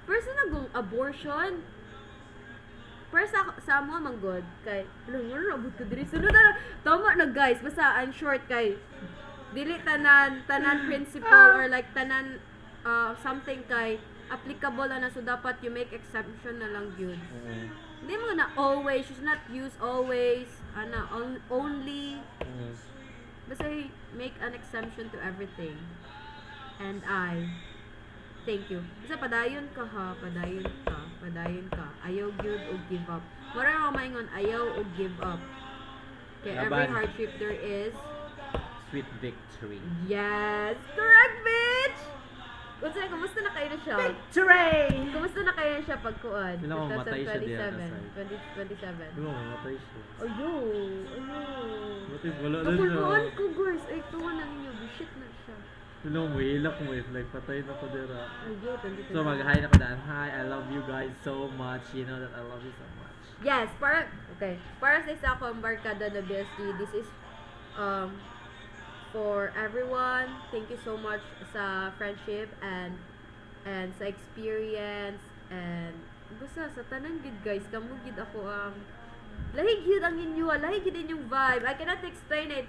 Speaker 1: First na nagong abortion. First sa mo man good kay lungon abot ko diri sunod na tama na guys basta ang short kay dili tanan principle or like tanan something kay applicable na so dapat you make exception na lang yun. Hindi mo na always, you should not use always, only. Basta make an exemption to everything. And I thank you. Basta padayon ka ha, padayon ka. Ayaw gyud o give up. Mura ako maingon, ayaw o give up. Kay every
Speaker 2: Laban.
Speaker 1: hardship there is
Speaker 2: Sweet victory.
Speaker 1: yes! Correct, bitch! Kumusta na kayo na siya?
Speaker 2: Victory!
Speaker 1: Kumusta na kayo na siya pagkuan?
Speaker 2: Hindi na mamatay siya diyan,
Speaker 1: 2027.
Speaker 2: Di ba, mamatay siya.
Speaker 1: Ayo!
Speaker 2: Buti wala na siya.
Speaker 1: Kapulkuhan ko, guys. Ay, tuwa na ninyo. Bullshit na siya.
Speaker 2: Wala mo, hilak mo if like patay na ko dira.
Speaker 1: Ayo, 2027.
Speaker 2: So mag-hi na ko daan. Hi, I love you guys so much. You know that I love you so much.
Speaker 1: Yes, para sa isa akong barkada na bestie, this is for everyone. Thank you so much sa friendship and sa experience and basta sa tanan gid guys, kamo gid ako ang lahi gid ang inyo, lahi gid inyong vibe. I cannot explain it.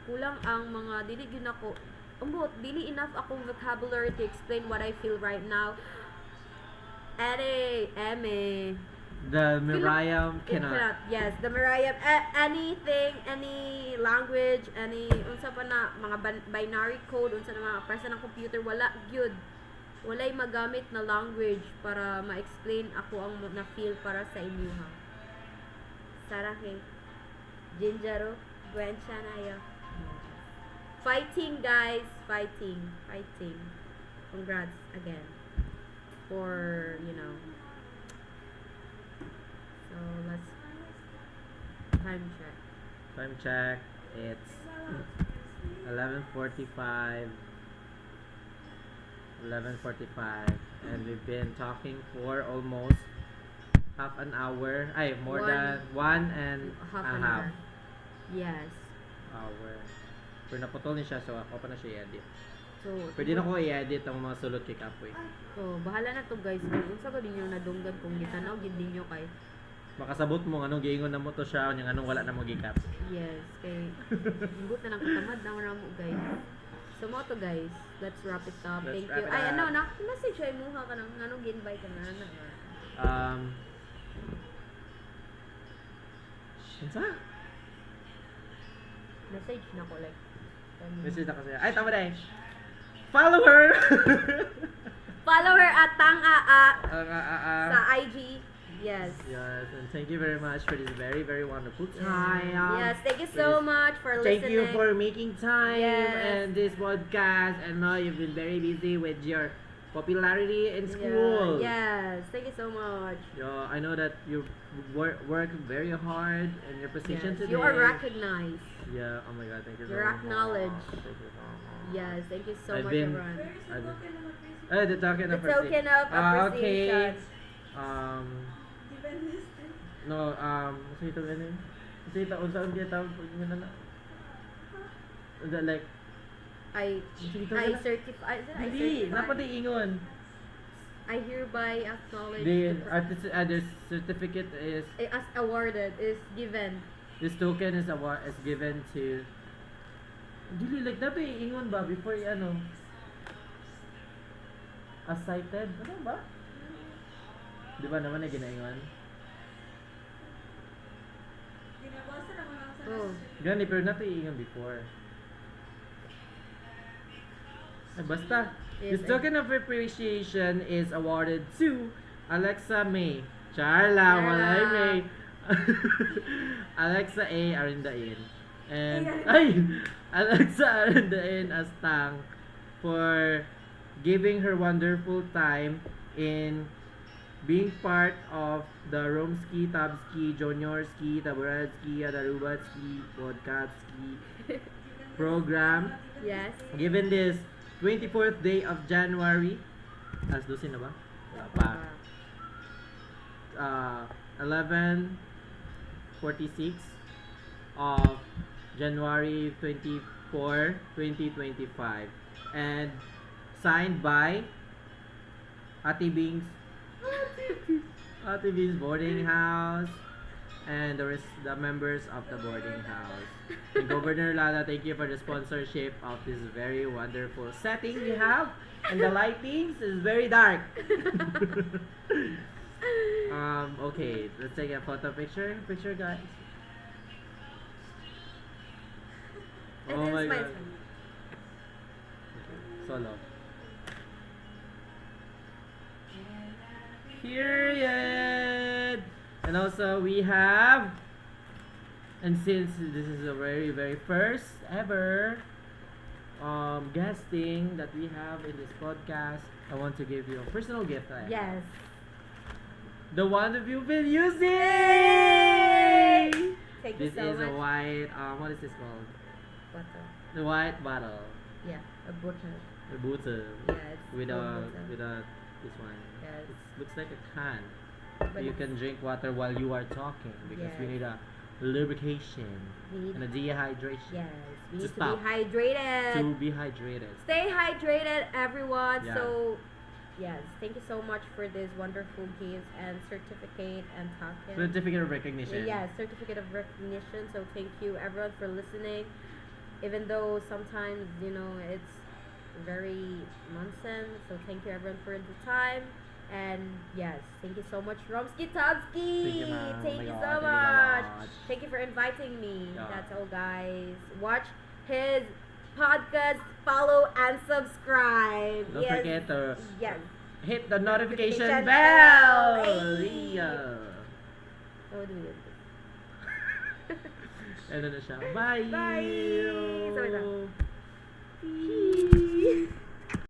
Speaker 1: Kulang ang mga dili gyud ako dili enough akong vocabulary to explain what I feel right now. Eme.
Speaker 2: The Mariah cannot.
Speaker 1: Yes, the Mariah anything, any language, any unsa pa na mga binary code unsa na mga para sa computer wala gyud. Walay magamit na language para ma-explain ako ang na-feel para sa inyo ha. Sarahe. Jinjaro, Gwencha na yo. Fighting guys, fighting. Congrats again for, So let's time check.
Speaker 2: Time check. It's 11:45. 11:45, and we've been talking for almost half an hour. Ay, more than one and
Speaker 1: Half
Speaker 2: a
Speaker 1: an
Speaker 2: half
Speaker 1: hour. Yes.
Speaker 2: hour. Pero naputol ni siya, so ako pa na siya i-edit.
Speaker 1: So,
Speaker 2: Pwede na ko i-edit ang mga sulot kay Kapoy.
Speaker 1: So, bahala na to guys. Kung sa ko ninyo nadunggan kung gitanaw gid ninyo kay
Speaker 2: Makasabot mo anong giingon na mo to siya, yung anong wala na mo gikat.
Speaker 1: yes, kay hinggot na ng katamad na mo guys. So mo to guys. Let's wrap it up.
Speaker 2: Let's
Speaker 1: Thank
Speaker 2: wrap
Speaker 1: you.
Speaker 2: it
Speaker 1: Ay
Speaker 2: up.
Speaker 1: message ay muha ka nang anong gi-invite ka na.
Speaker 2: Sinsa?
Speaker 1: Message na ko like
Speaker 2: Message na kasi. Ay, tama na eh. Follow her!
Speaker 1: follow her at Tang-A-A sa
Speaker 2: Yes,
Speaker 1: IG. Yes.
Speaker 2: and thank you very much for this very, very wonderful time.
Speaker 1: Yes, thank you so much for listening.
Speaker 2: Thank you for making time
Speaker 1: Yes.
Speaker 2: and this podcast. I know you've been very busy with your popularity in school.
Speaker 1: Yeah. Yes, thank you so much.
Speaker 2: Yeah, I know that you work very hard in your position
Speaker 1: Yes,
Speaker 2: today.
Speaker 1: you are recognized.
Speaker 2: Yeah, oh my god, thank you so
Speaker 1: You're
Speaker 2: much.
Speaker 1: acknowledged.
Speaker 2: Thank you so much.
Speaker 1: Yes, thank you so
Speaker 2: I've
Speaker 1: much,
Speaker 2: been-
Speaker 1: everyone.
Speaker 3: Where is the
Speaker 2: I've-
Speaker 3: token of appreciation?
Speaker 2: The token
Speaker 1: The
Speaker 2: of
Speaker 1: token of appreciation.
Speaker 2: Okay.
Speaker 3: Given this thing.
Speaker 2: No, kasi ito ganun. Kasi ito, unsa ang kita mo na. Like,
Speaker 1: I
Speaker 2: Sige,
Speaker 1: certify.
Speaker 2: hindi, dapat iingon.
Speaker 1: I hereby acknowledge
Speaker 2: The certificate is,
Speaker 1: as awarded is given.
Speaker 2: this token is given to, dili, like, dapat iingon ba before as cited? Ano ba? Di ba naman na ginaingon?
Speaker 3: Ginabasa naman ako sa
Speaker 1: Oh.
Speaker 2: Gani, pero natin iingon before. Ay, basta.
Speaker 1: Yes,
Speaker 2: This token of appreciation is awarded to Alexa May. Charla, walay May. Alexa A. Arindain. And, ay! Alexa Arindain as Tang for giving her wonderful time in being part of the Romski, Tabski, Juniorski, Taburadski, Adarubatski, Podcastski program.
Speaker 1: Yes.
Speaker 2: Given this 24th day of January, as dosin na ba? Wala pa. 11:46 of January 24, 2025, and signed by Ate Bing's boarding house and the members of the boarding house. And Governor Lala, thank you for the sponsorship of this very wonderful setting we have, and the lighting is very dark. Okay, let's take a picture, guys.
Speaker 1: And
Speaker 2: Oh
Speaker 1: then
Speaker 2: my
Speaker 1: smile.
Speaker 2: god. Solo. Period. And also we have, and since this is the very very first ever guesting that we have in this podcast, I want to give you a personal gift.
Speaker 1: Yes.
Speaker 2: The one that you've been using.
Speaker 1: Thank
Speaker 2: This
Speaker 1: you so
Speaker 2: is
Speaker 1: much.
Speaker 2: a white. What is this called?
Speaker 1: What
Speaker 2: The white bottle.
Speaker 1: Yeah, a bottle.
Speaker 2: The bottle.
Speaker 1: Yeah, it's
Speaker 2: With
Speaker 1: called
Speaker 2: a
Speaker 1: bottle.
Speaker 2: with a this one.
Speaker 1: Yes.
Speaker 2: It looks like a can.
Speaker 1: But
Speaker 2: You
Speaker 1: it's-
Speaker 2: can drink water while you are talking because we
Speaker 1: Yes.
Speaker 2: need a lubrication
Speaker 1: We need-
Speaker 2: and a dehydration.
Speaker 1: Yes, we
Speaker 2: To
Speaker 1: need to
Speaker 2: stop.
Speaker 1: be hydrated.
Speaker 2: To be hydrated.
Speaker 1: Stay hydrated, everyone.
Speaker 2: Yeah.
Speaker 1: So, yes, thank you so much for this wonderful gifts and certificate and token.
Speaker 2: Certificate of recognition.
Speaker 1: Yeah, certificate of recognition. So thank you everyone for listening. Even though sometimes it's very nonsense. So thank you everyone for the time. And yes, thank you so much, Romski Tabski.
Speaker 2: Thank you, ma'am.
Speaker 1: Thank
Speaker 2: Oh my
Speaker 1: you
Speaker 2: God,
Speaker 1: so
Speaker 2: thank you so
Speaker 1: much.
Speaker 2: much.
Speaker 1: Thank you for inviting me.
Speaker 2: Yeah.
Speaker 1: That's all, guys. Watch his podcast, follow and subscribe.
Speaker 2: Don't
Speaker 1: Yes.
Speaker 2: forget to
Speaker 1: Yes.
Speaker 2: hit the notification
Speaker 1: Notification
Speaker 2: bell.
Speaker 1: bell. Hey.
Speaker 2: Yeah.
Speaker 1: How do we do this?
Speaker 2: Ano na siya? Bye!
Speaker 1: Bye! Sorry na.